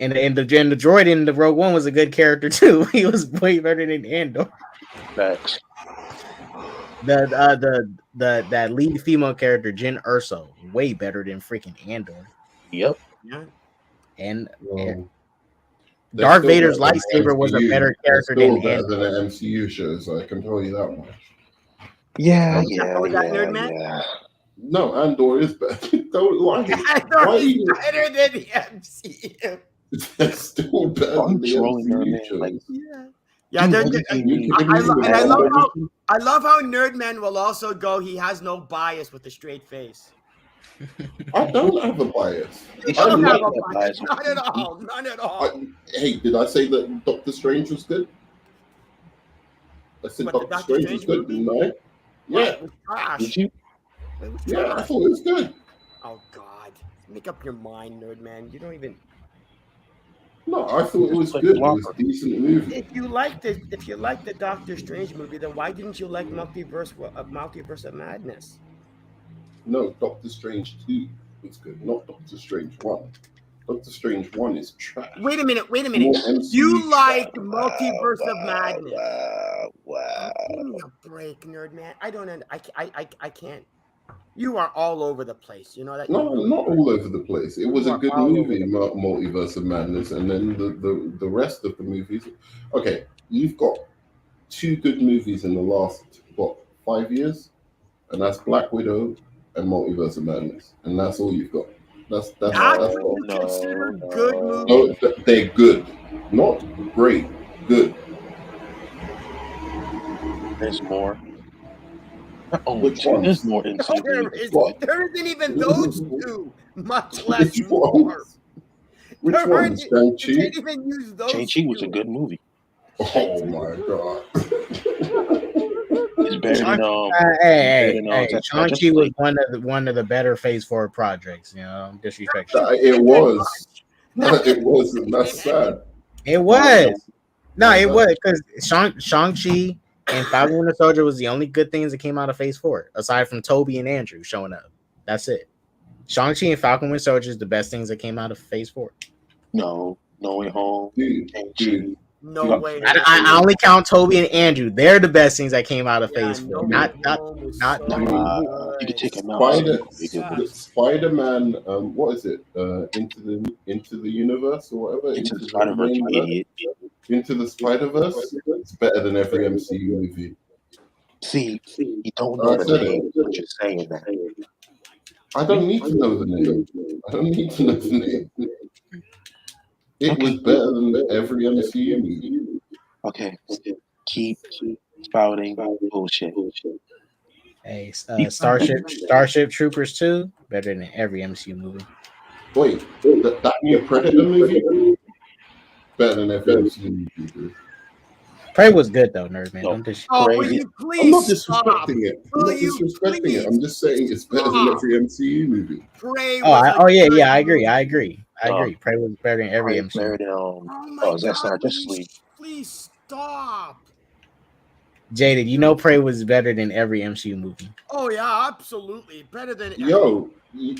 And the droid in the Rogue One was a good character too. He was way better than Andor. Facts. That lead female character, Jyn Erso, way better than freaking Andor. Yep. Yeah. And Well, Darth they're Vader's still better than lightsaber was a MCU. better They're character still than better Andor. than the MCU shows. I can tell you that much. Yeah, What was that, Nerd Man? yeah. No, Andor is better. Don't lie. Andor Why is you- better than the MCU. They're still better I'm than the trolling her, MCU man. shows. Like, Yeah, Dude, they're- what do you mean? I love how Nerdman will also go. He has no bias with a straight face. I don't have a bias. He I shouldn't don't I have like a that bias. bias. None at all. None at all. Hey, did I say that Doctor Strange was good? I said What, the Doctor Doctor Strange was Strange good, didn't I? Yeah, It was trash. Did you? It was yeah, I trash. thought it was good. Oh God, make up your mind, Nerdman. You don't even. No, I thought it was good. It was a decent movie. If you liked the Doctor Strange movie, then why didn't you like Multiverse of Madness? No, Doctor Strange 2 was good, not Doctor Strange 1. Doctor Strange 1 is trash. Wait a minute. More MCU You like trash. Multiverse of Madness? Wow. Give me a break, Nerdman. I don't. I can't. You are all over the place. You know that. No, not all over the place. It was You a are good all over movie, Multiverse of Madness, and then the rest of the movies. Okay, you've got 2 good movies in the last 5 years, and that's Black Widow and Multiverse of Madness, and that's all you've got. That's That's all. what you consider good movies. No, they're good, not great, good. There's more. Only Which two. ones? There's more MCU. What? There isn't even those two, much less Which more. ones? Which There ones? aren't- You Shang-Chi? can't even use those. Shang-Chi was a two. good movie. Oh my god. It's better than Shang-Chi was one of the better Phase 4 projects. You know, disrespect. It was. It was, and that's sad. It was. No, it was because Shang-Chi and Falcon Winter Soldier was the only good things that came out of Phase 4, aside from Toby and Andrew showing up. That's it. Shang-Chi and Falcon Winter Soldier is the best things that came out of Phase 4. No Way Home. Dude. No way. I only count Toby and Andrew. They're the best things that came out of Phase 4. No Not You can take him out. Spider-Man. What is it? Into the universe or whatever. Into the Spider-Verse, you idiot. Into the Spider-Verse. It's better than every MCU movie. See, you don't know the name. I'm just saying that. I don't need to know the name. It was better than every MCU movie. Okay, keep spouting bullshit. Hey, Starship Troopers 2, better than every MCU movie. Wait, that new Predator movie? Better than every MCU movie. Prey was good though, nerd man. No. Don't just will you please I'm not stop? disrespecting it. I'm just saying it's better than every MCU movie. Prey I agree. Prey was better than every MCU. Better than Zack Snyder Justice League. Please stop. Jaded, you know Prey was better than every MCU movie. Oh yeah, absolutely better than. Yo,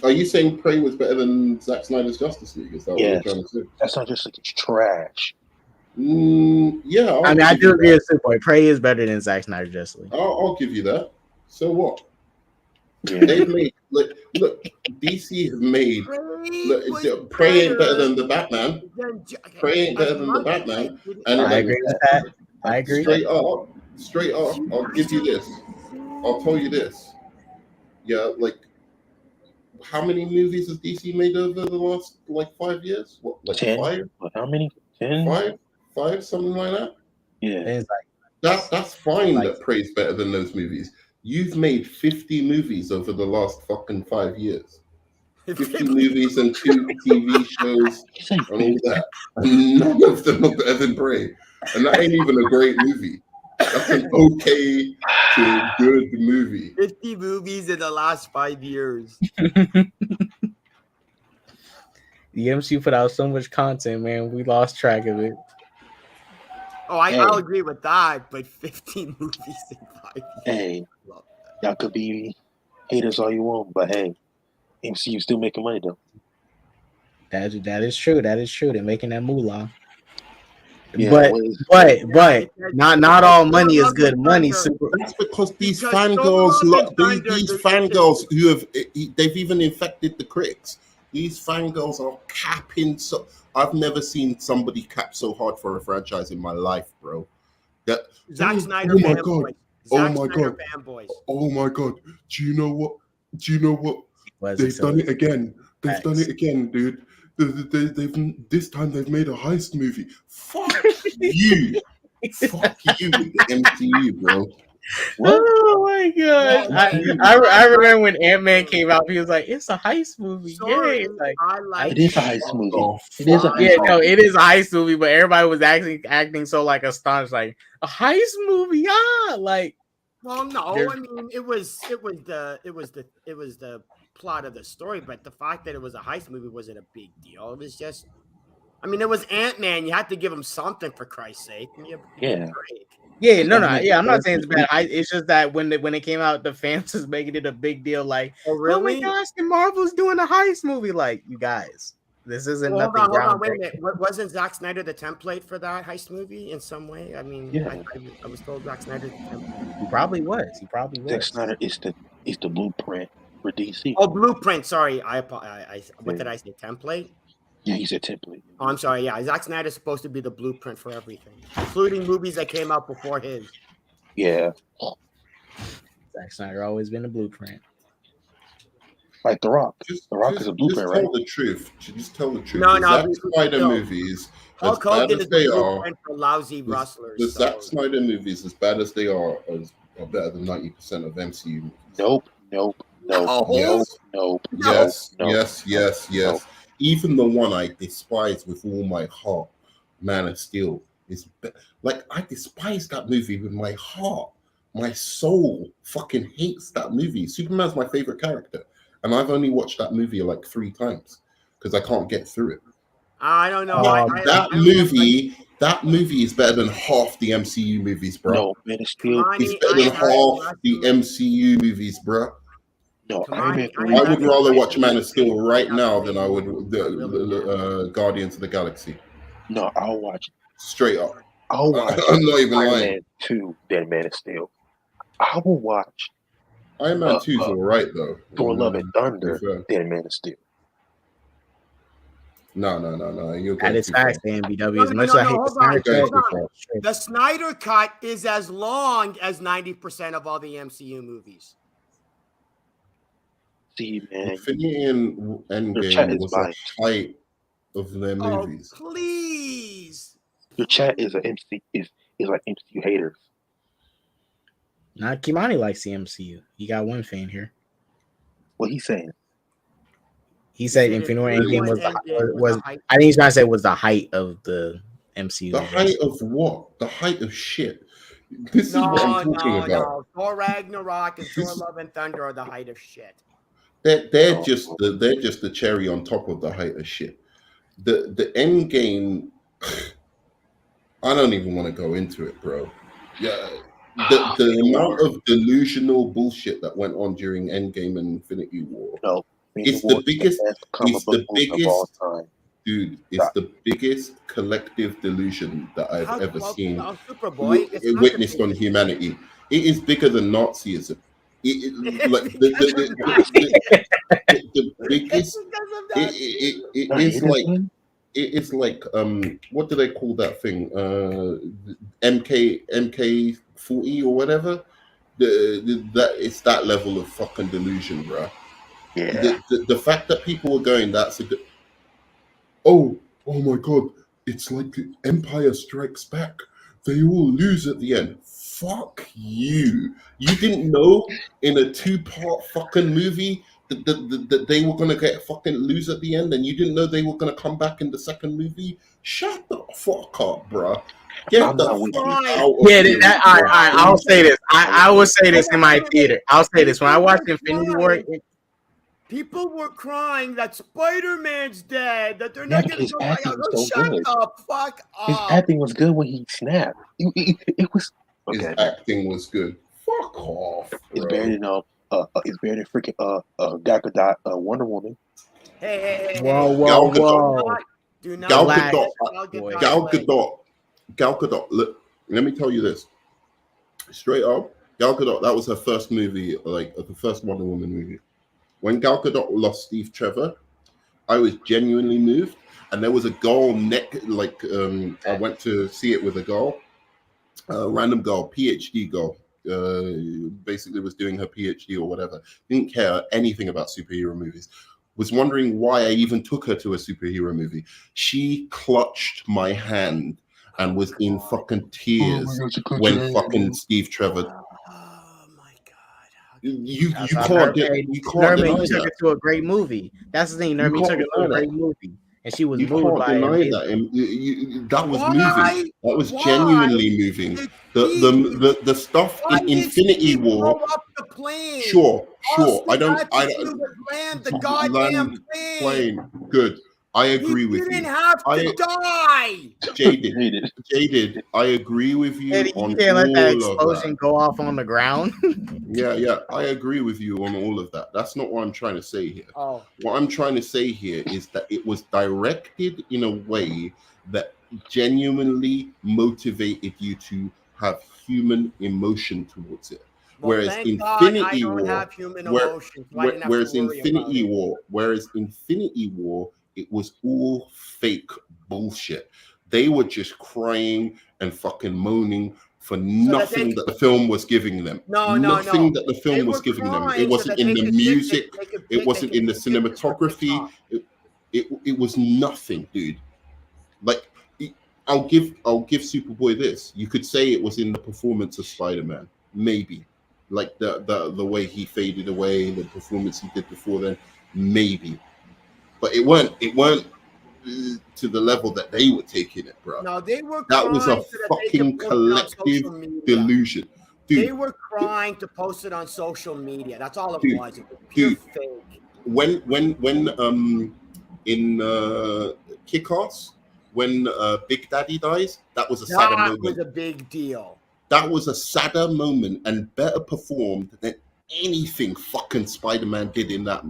are you saying Prey was better than Zack Snyder's Justice League? Is that what you're trying to say? That's not just like it's trash. Yeah, I do agree with Superboy. Prey is better than Zack Snyder's Justice League. I'll give you that. So what? Yeah. They've made look. DC have made. Prey ain't better than the Batman. Prey ain't better than the Batman. And I agree with that. I agree. Straight up, I'll give you this. I'll tell you this. Yeah, like how many movies has DC made over the last 5 years? What, 10? 5? How many? 10? 5, something like that. Yeah, that's fine. That Prey's better than those movies. You've made 50 movies over the last fucking 5 years. 50 movies and 2 TV shows and all that. And none of them are better than Prey. And that ain't even a great movie. That's an okay to good movie. 50 movies in the last 5 years. The MCU put out so much content, man. We lost track of it. Oh, I'll agree with that, but 15 movies in 5 years. Hey, y'all could be haters all you want, but hey, MCU still making money though. That is true. That is true. They're making that moolah. Yeah, but not all money is good money. Super. That's because these fangirls who have they've even infected the critics. These fangirls are capping. So I've never seen somebody cap so hard for a franchise in my life, bro. That Zack Snyder fanboys. Oh my god. Do you know what? They've done it again. Done it again, dude. This time they've made a heist movie. Fuck you. Fuck you with the MCU, bro. What? Oh my god! I remember when Ant-Man came out, he was like, "It's a heist movie." Sorry, it is a heist movie. It is a heist movie, but everybody was acting so astonished, like a heist movie, like. Well, no, I mean it was the plot of the story, but the fact that it was a heist movie wasn't a big deal. It was just, I mean, it was Ant-Man. You had to give him something for Christ's sake. I'm not saying it's bad. It's just that when it came out, the fans was making it a big deal. Like, oh my gosh, the Marvel's doing a heist movie. Like, you guys, this isn't nothing. Hold on, wait a minute. Wasn't Zack Snyder the template for that heist movie in some way? I mean, I was told Zack Snyder the template. He probably was. Zack Snyder is the blueprint for DC. Oh, blueprint. Sorry, what did I say? Template. Yeah, he's a template. Oh, I'm sorry. Yeah, Zack Snyder's supposed to be the blueprint for everything, including movies that came out before his. Yeah. Zack Snyder always been a blueprint. Like The Rock. The Rock is a blueprint, right? Just tell the truth. No, Zack Snyder movies, as bad as they are, for lousy wrestlers. the Zack Snyder movies, as bad as they are, are better than 90% of MCU movies. Nope. Yes. Even the one I despise with all my heart, Man of Steel, like I despise that movie with my heart. My soul fucking hates that movie. Superman's my favorite character, and I've only watched that movie like 3 times because I can't get through it. I don't know. That movie is better than half the MCU movies, bro. No, Man of Steel. It's better than half the MCU movies, bro. No, I would rather watch Man of Steel right now than I would Guardians of the Galaxy. No, I'll watch it. Straight up. I'll watch I'm not even Iron lying. Man 2 than Man of Steel. I will watch Iron Man 2 is alright though. Thor Love and Thunder than Man of Steel. No. You're That is facts, MBW. As much as I hate the Snyder Cut, the Snyder Cut is as long as 90% of all the MCU movies. See, man. Infinity and Endgame was the height of their movies. Please. Your chat is like MCU haters. Not Kimani likes the MCU. You got one fan here. What he's saying? He said Infinity Endgame was I think he's trying to say was the height of the MCU. The height of what? The height of shit. This is what I'm talking about. No. Thor Ragnarok and Thor Love and Thunder are the height of shit. They're just the cherry on top of the height of shit. The end game, I don't even want to go into it, bro. Yeah, the amount of delusional bullshit that went on during Endgame and Infinity War. No, it's the biggest. It's the biggest. Of all time. Dude, it's the biggest collective delusion that I've ever seen. Witnessed on humanity. It is bigger than Nazism. Like the biggest. It is like what do they call that thing? MK40 or whatever. That it's that level of fucking delusion, bro. Yeah. The fact that people were going, that's a good. Oh my God! It's like Empire Strikes Back. They all lose at the end. Fuck you! You didn't know in a 2-part fucking movie that they were gonna get fucking lose at the end, and you didn't know they were gonna come back in the second movie. Shut the fuck up, bro. Get the fuck out. Yeah, I'll say this. I will say this in my theater. I'll say this when I watched Infinity War. People were crying that Spider-Man's dead, that they're not going to go out. Shut the fuck up. His acting was good when he snapped. It was. Okay. His acting was good. Fuck off. Bro. It's better than freaking Gal Gadot, Wonder Woman. Hey. Whoa. Gal Gadot. Look, let me tell you this. Straight up, Gal Gadot, that was her first movie, like the first Wonder Woman movie. When Gal Gadot lost Steve Trevor, I was genuinely moved. And there was a girl I went to see it with a girl, a random girl, PhD girl, basically was doing her PhD or whatever. Didn't care anything about superhero movies. Was wondering why I even took her to a superhero movie. She clutched my hand and was in fucking tears when fucking Steve Trevor. You can't Nerman took her to a great movie. That's the thing. Nerman took her to a great movie, and she was moved by it. That was moving. That was genuinely moving. The stuff in Infinity War. Sure. I don't. Land the goddamn plane. Good. I agree with you. Didn't have to die. Jaded. I agree with you. You can't let that explosion go off on the ground. Yeah. I agree with you on all of that. That's not what I'm trying to say here. Oh. What I'm trying to say here is that it was directed in a way that genuinely motivated you to have human emotion towards it. Well, whereas Infinity War, it was all fake bullshit. They were just crying and fucking moaning for nothing that the film was giving them. Nothing that the film was giving them. It wasn't in the music. It wasn't in the cinematography. It was nothing, dude. Like, I'll give Superboy this. You could say it was in the performance of Spider-Man. Maybe. like the way he faded away, the performance he did before then, maybe, but it weren't to the level that they were taking it, bro. No, they were That was a crying so that they fucking could post it on collective social media. delusion, dude. They were crying to post it on social media. That's all it Dude, was. It was pure dude. fake. When in Kick-Ass, when Big Daddy dies, that was a sadder That moment. was a big deal. That was a sadder moment and better performed than anything fucking Spider-Man did in that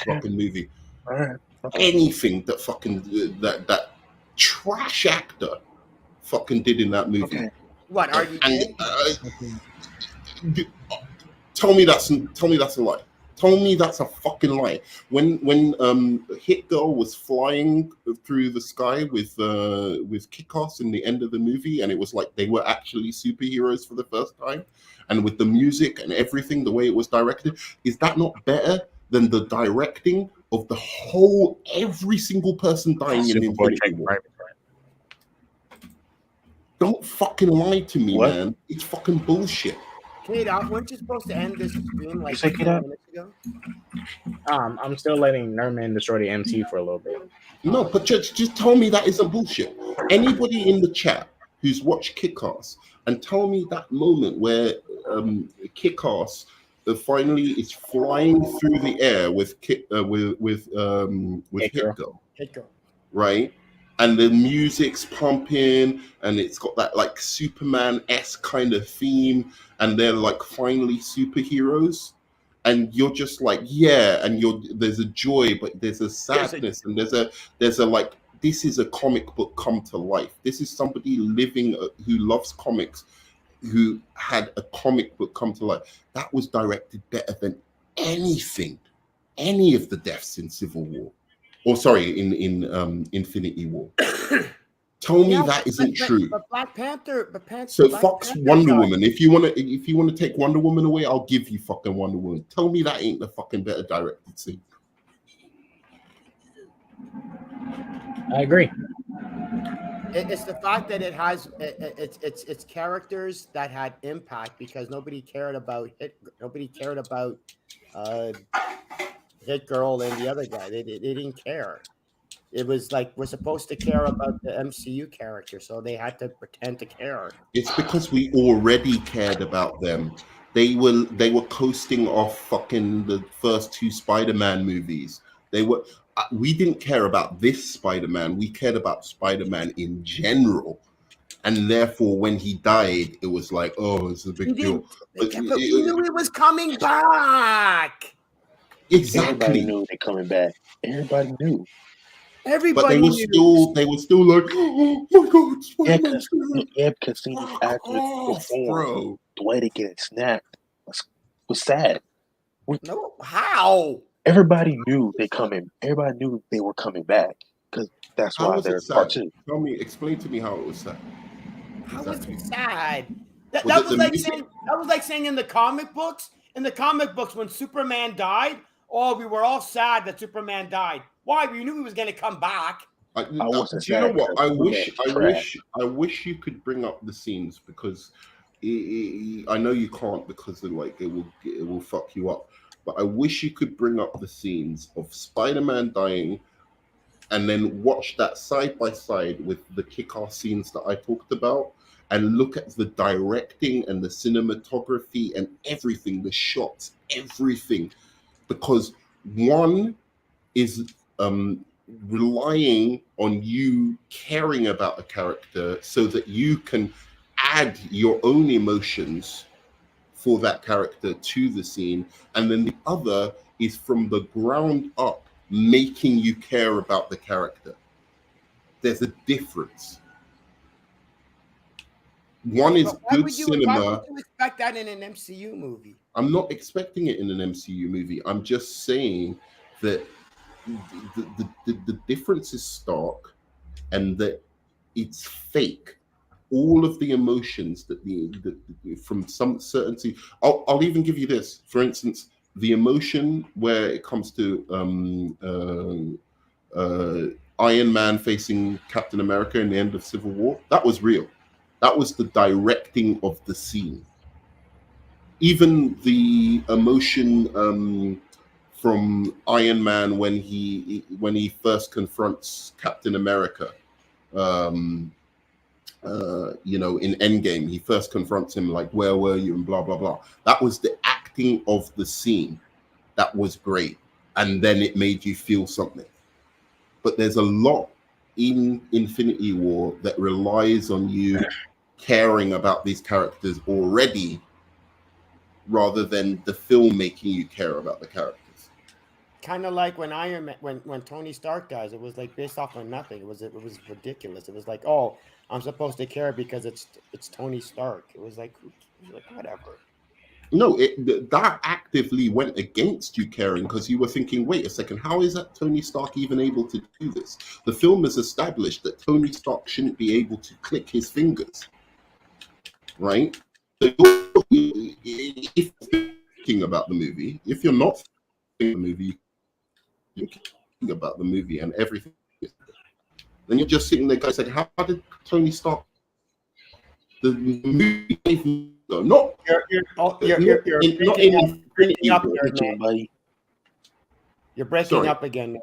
fucking movie. All right. Anything that fucking that trash actor fucking did in that movie. Okay. What are you? Tell me that's a lie. Tell me that's a fucking lie. When Hit Girl was flying through the sky with Kick-Ass in the end of the movie, and it was like they were actually superheroes for the first time, and with the music and everything, the way it was directed, is that not better than the directing of the whole every single person dying in Infinity War? Don't fucking lie to me, What? man. It's fucking bullshit. Kate, weren't you supposed to end this stream like You say, 10 Kate, minutes ago? I'm still letting Nerman destroy the MC for a little bit. No, but just tell me that isn't bullshit. Anybody in the chat who's watched Kick-Ass, and tell me that moment where Kick-Ass finally is flying through the air with Hit Girl, right? And the music's pumping, and it's got that like Superman-esque kind of theme, and they're like finally superheroes, and you're just like, yeah, and there's a joy, but there's a sadness, and there's a like, this is a comic book come to life. This is somebody living who loves comics, who had a comic book come to life. That was directed better than anything, any of the deaths in Civil War. Or sorry, in Infinity War. Tell me that isn't true. But Black Panther. So fuck Wonder Woman. If you wanna take Wonder Woman away, I'll give you fucking Wonder Woman. Tell me that ain't the fucking better directed scene. I agree. It's the fact that it has it's characters that had impact, because nobody cared about Hit Girl and the other guy. They didn't care. It was like, we're supposed to care about the MCU character, so they had to pretend to care. It's because we already cared about them. They were coasting off fucking the first two Spider-Man movies. We didn't care about this Spider-Man. We cared about Spider-Man in general. And therefore, when he died, it was like, oh, it's a big deal. But we knew he was coming back. Exactly. Everybody knew they're coming back. Everybody knew. Everybody but they were still like, oh my god, Spider-Man's because seeing these actors perform, the way they get snapped was sad. No, how? Everybody knew they coming. Everybody knew they were coming back, because that's why they're part two. Explain to me how it was sad. How was it sad? That was like saying in the comic books. In the comic books, when Superman died, we were all sad that Superman died. Why? We knew he was going to come back. Do you know what? I wish you could bring up the scenes, because I know you can't, because of like it will fuck you up. But I wish you could bring up the scenes of Spider-Man dying, and then watch that side by side with the kick-ass scenes that I talked about, and look at the directing and the cinematography and everything, the shots, everything. Because one is relying on you caring about a character so that you can add your own emotions for that character to the scene. And then the other is from the ground up, making you care about the character. There's a difference. One is good cinema. Why would you expect that in an MCU movie? I'm not expecting it in an MCU movie. I'm just saying that the difference is stark, and that it's fake. All of the emotions that from some certainty. I'll even give you this. For instance, the emotion where it comes to Iron Man facing Captain America in the end of Civil War, that was real. That was the directing of the scene. even the emotion from Iron Man when he first confronts Captain America, you know, in Endgame, he first confronts him like, "Where were you?" and blah blah blah. That was the acting of the scene. That was great, and then it made you feel something. But there's a lot in Infinity War that relies on you caring about these characters already, rather than the film making you care about the characters. Kind of like when Iron Man, when Tony Stark dies, it was like based off of nothing. It was ridiculous. It was like, oh, I'm supposed to care because it's Tony Stark. It was like whatever. No, that actively went against you caring, because you were thinking, wait a second, how is that Tony Stark even able to do this? The film has established that Tony Stark shouldn't be able to click his fingers, right? So if you're thinking about the movie, if you're not thinking about the movie, you're thinking about the movie and everything, then you're just sitting there guys like, how did Tony Stark the movie not You're breaking up again.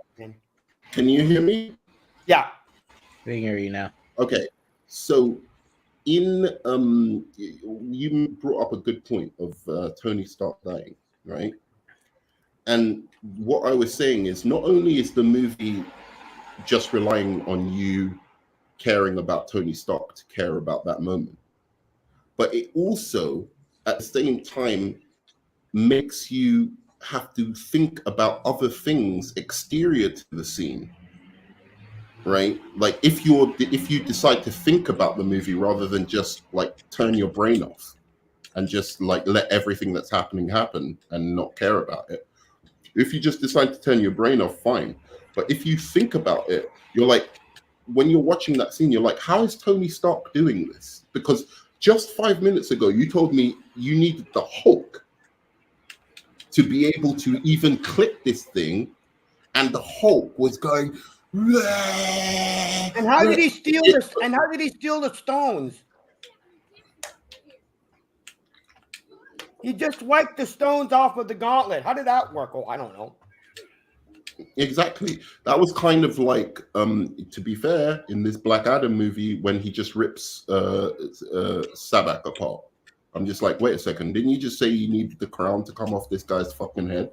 Can you hear me? Yeah, We can hear you now. Okay, so you brought up a good point of Tony Stark dying, right? And what I was saying is, not only is the movie just relying on you caring about Tony Stark to care about that moment, but it also, at the same time, makes you have to think about other things exterior to the scene, right? Like if you decide to think about the movie rather than just like turn your brain off and just like let everything that's happening happen and not care about it. If you just decide to turn your brain off, fine. But if you think about it, you're like, when you're watching that scene, you're like, how is Tony Stark doing this? Because just 5 minutes ago, you told me you needed the Hulk to be able to even click this thing, and the Hulk was going. and how did he steal this? And how did he steal the stones? He just wiped the stones off of the gauntlet. How did that work? Oh, I don't know. Exactly. That was kind of like, to be fair, in this Black Adam movie, when he just rips Sabak apart. I'm just like, wait a second, didn't you just say you needed the crown to come off this guy's fucking head?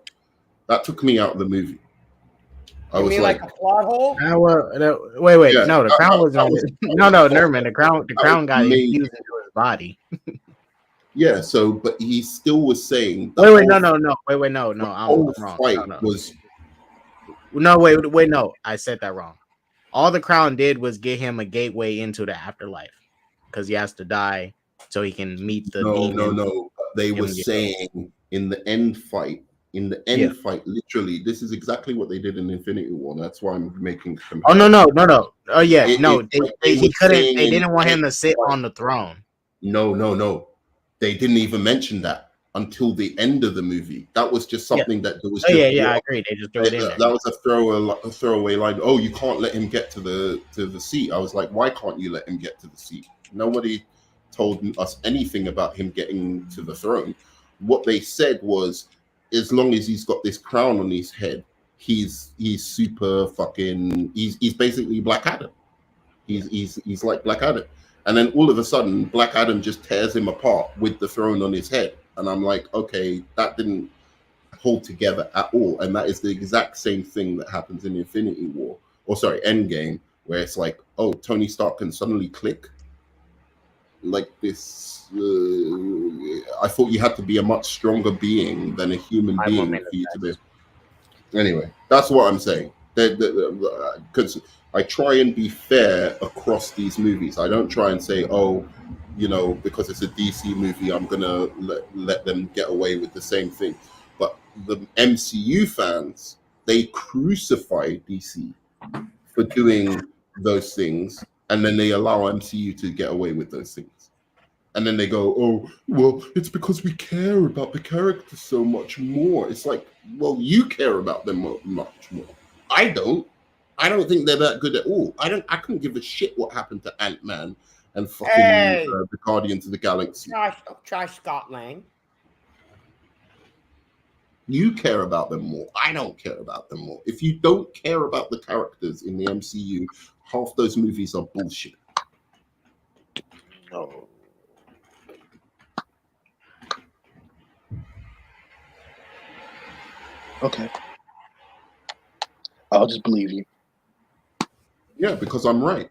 That took me out of the movie. I was like a plot hole? Wait. Yeah, no, the crown was on it. No, never mind. The crown got infused into his body. Yeah, so, but he still was saying. Wait, no. I'm wrong. No. I said that wrong. All the crown did was get him a gateway into the afterlife, because he has to die so he can meet the demon. No. They were saying in the end fight, literally, this is exactly what they did in Infinity War. That's why I'm making. Oh no. Oh yeah, he couldn't. They didn't want him to sit on the throne. No. They didn't even mention that until the end of the movie. That was just something that was. I agree. They just threw it in there. That was a throwaway line. Oh, you can't let him get to the seat. I was like, why can't you let him get to the seat? Nobody told us anything about him getting to the throne. What they said was, as long as he's got this crown on his head, he's super fucking. He's basically Black Adam. He's like Black Adam. And then all of a sudden, Black Adam just tears him apart with the throne on his head. And I'm like, okay, that didn't hold together at all. And that is the exact same thing that happens in Infinity War, Endgame, where it's like, oh, Tony Stark can suddenly click like this. I thought you had to be a much stronger being than a human being for you to be. Anyway, that's what I'm saying. Because I try and be fair across these movies. I don't try and say, oh, you know, because it's a DC movie, I'm gonna let them get away with the same thing. But the MCU fans, they crucify DC for doing those things, and then they allow MCU to get away with those things. And then they go, oh, well, it's because we care about the characters so much more. It's like, well, you care about them much more. I don't think they're that good at all. I couldn't give a shit what happened to Ant-Man and fucking the Guardians of the Galaxy. Try Scott Lang. You care about them more. I don't care about them more. If you don't care about the characters in the MCU, half those movies are bullshit. No. Okay. I'll just believe you. Yeah, because I'm right.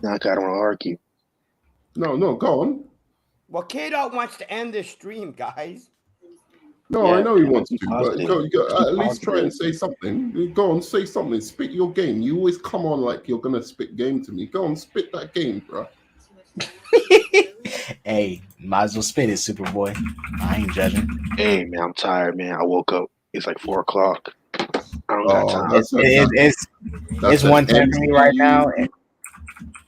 Now I don't want to argue. No, go on. Well, K-Dot wants to end this stream, guys. No, Yeah, I know he wants be to, but positive. go, Be at least try and positive. say something. Go on, say something. Spit your game. You always come on like you're gonna spit game to me. Go on, spit that game, bro. Hey, might as well spit it, Superboy. I ain't judging. Hey, man, I'm tired, man. I woke up. It's like 4 o'clock. I don't got time. That's It's that's 1:10 for me right now. MCU.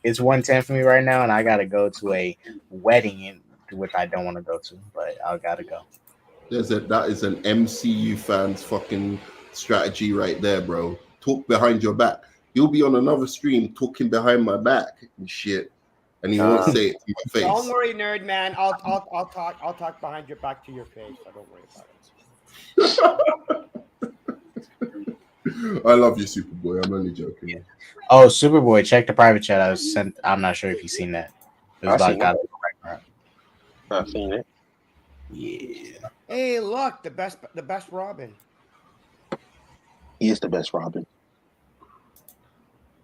It's 1:10 for me right now, and I gotta go to a wedding, which I don't want to go to, but I gotta go. That is an MCU fan's fucking strategy right there, bro. Talk behind your back. You'll be on another stream talking behind my back and shit, and he won't say it to my face. Don't worry, nerd man. I'll talk behind your back to your face. So don't worry about it. I love you, Superboy. I'm only joking. Yeah. Oh, Superboy, check the private chat I was sent. I'm not sure if you've seen that. It was I've about seen God. I've seen it. Yeah. Hey, look, the best Robin. He is the best Robin.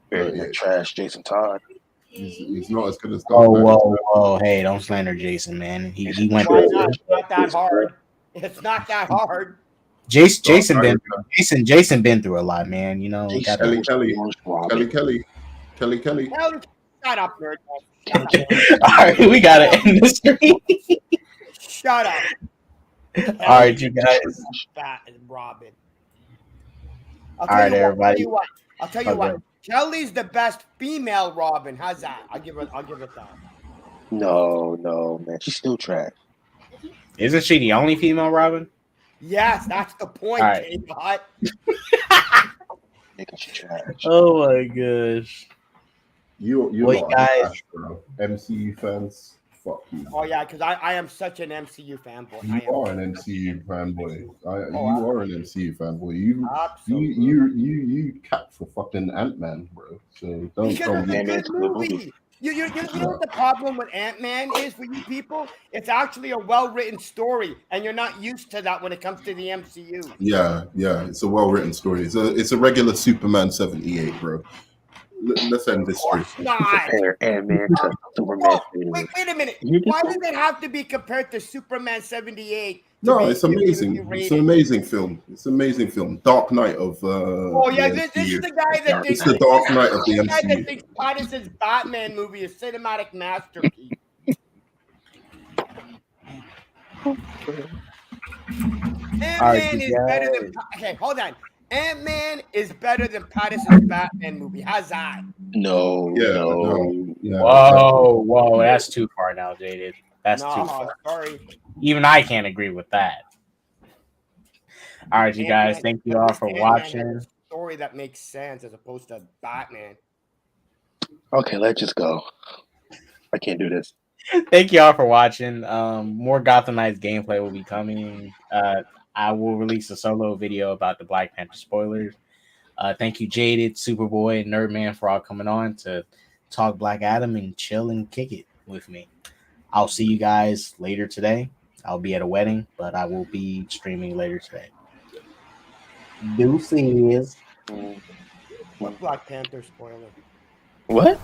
Better than Yeah. that trash Jason Todd. He's not as good as Dark Knight. Whoa! Hey, don't slander Jason, man. He went. Why not? It's not that hard. It's not that hard. Jason been through a lot, man. You know. Jason Kelly. Robin. Kelly. Hell, shut up, nerd. All right, we gotta end the stream. Shut up. All right, you guys. That is Robin. All right, everybody. I'll tell you what. Kelly's the best female Robin. How's that? I'll give it that. No, man. She's still trash. Isn't she the only female Robin? Yes, that's the point, All right. K-Dot. Making she trash. Oh my gosh. You're Wait, not guys. trash, bro. MCU fans, fuck you. Oh yeah, because I am such an MCU fanboy. You are an MCU fanboy. You are an MCU fanboy. Absolutely. You cap for fucking Ant-Man, bro. So don't Because be it's a good movie. You know what the problem with Ant-Man is for you people? It's actually a well-written story, and you're not used to that when it comes to the MCU. Yeah. It's a well-written story. It's a regular Superman 78, bro. Let's end this stream. Not. Compare Ant-Man to Superman. Wait a minute. Why does it have to be compared to Superman 78? No, it's amazing. It's an amazing film. It's an amazing film. Dark Knight of this is the guy that thinks it's the Dark Knight of the the guy that MCU. thinks Pattinson's Batman movie is cinematic masterpiece. Ant-Man is better than hold on. Ant-Man is better than Pattinson's Batman movie. How's that? No. Yeah. Whoa! That's too far now, Jaded. That's too far. Sorry. Even I can't agree with that. All right, you guys. Thank you all for watching. Ant-Man has a story that makes sense as opposed to Batman. Okay, let's just go. I can't do this. Thank you all for watching. More Gotham Knights gameplay will be coming. I will release a solo video about the Black Panther spoilers. Thank you, Jaded, Superboy, and Nerdman for all coming on to talk Black Adam and chill and kick it with me. I'll see you guys later today. I'll be at a wedding, but I will be streaming later today. Deuces. What Black Panther spoiler? What?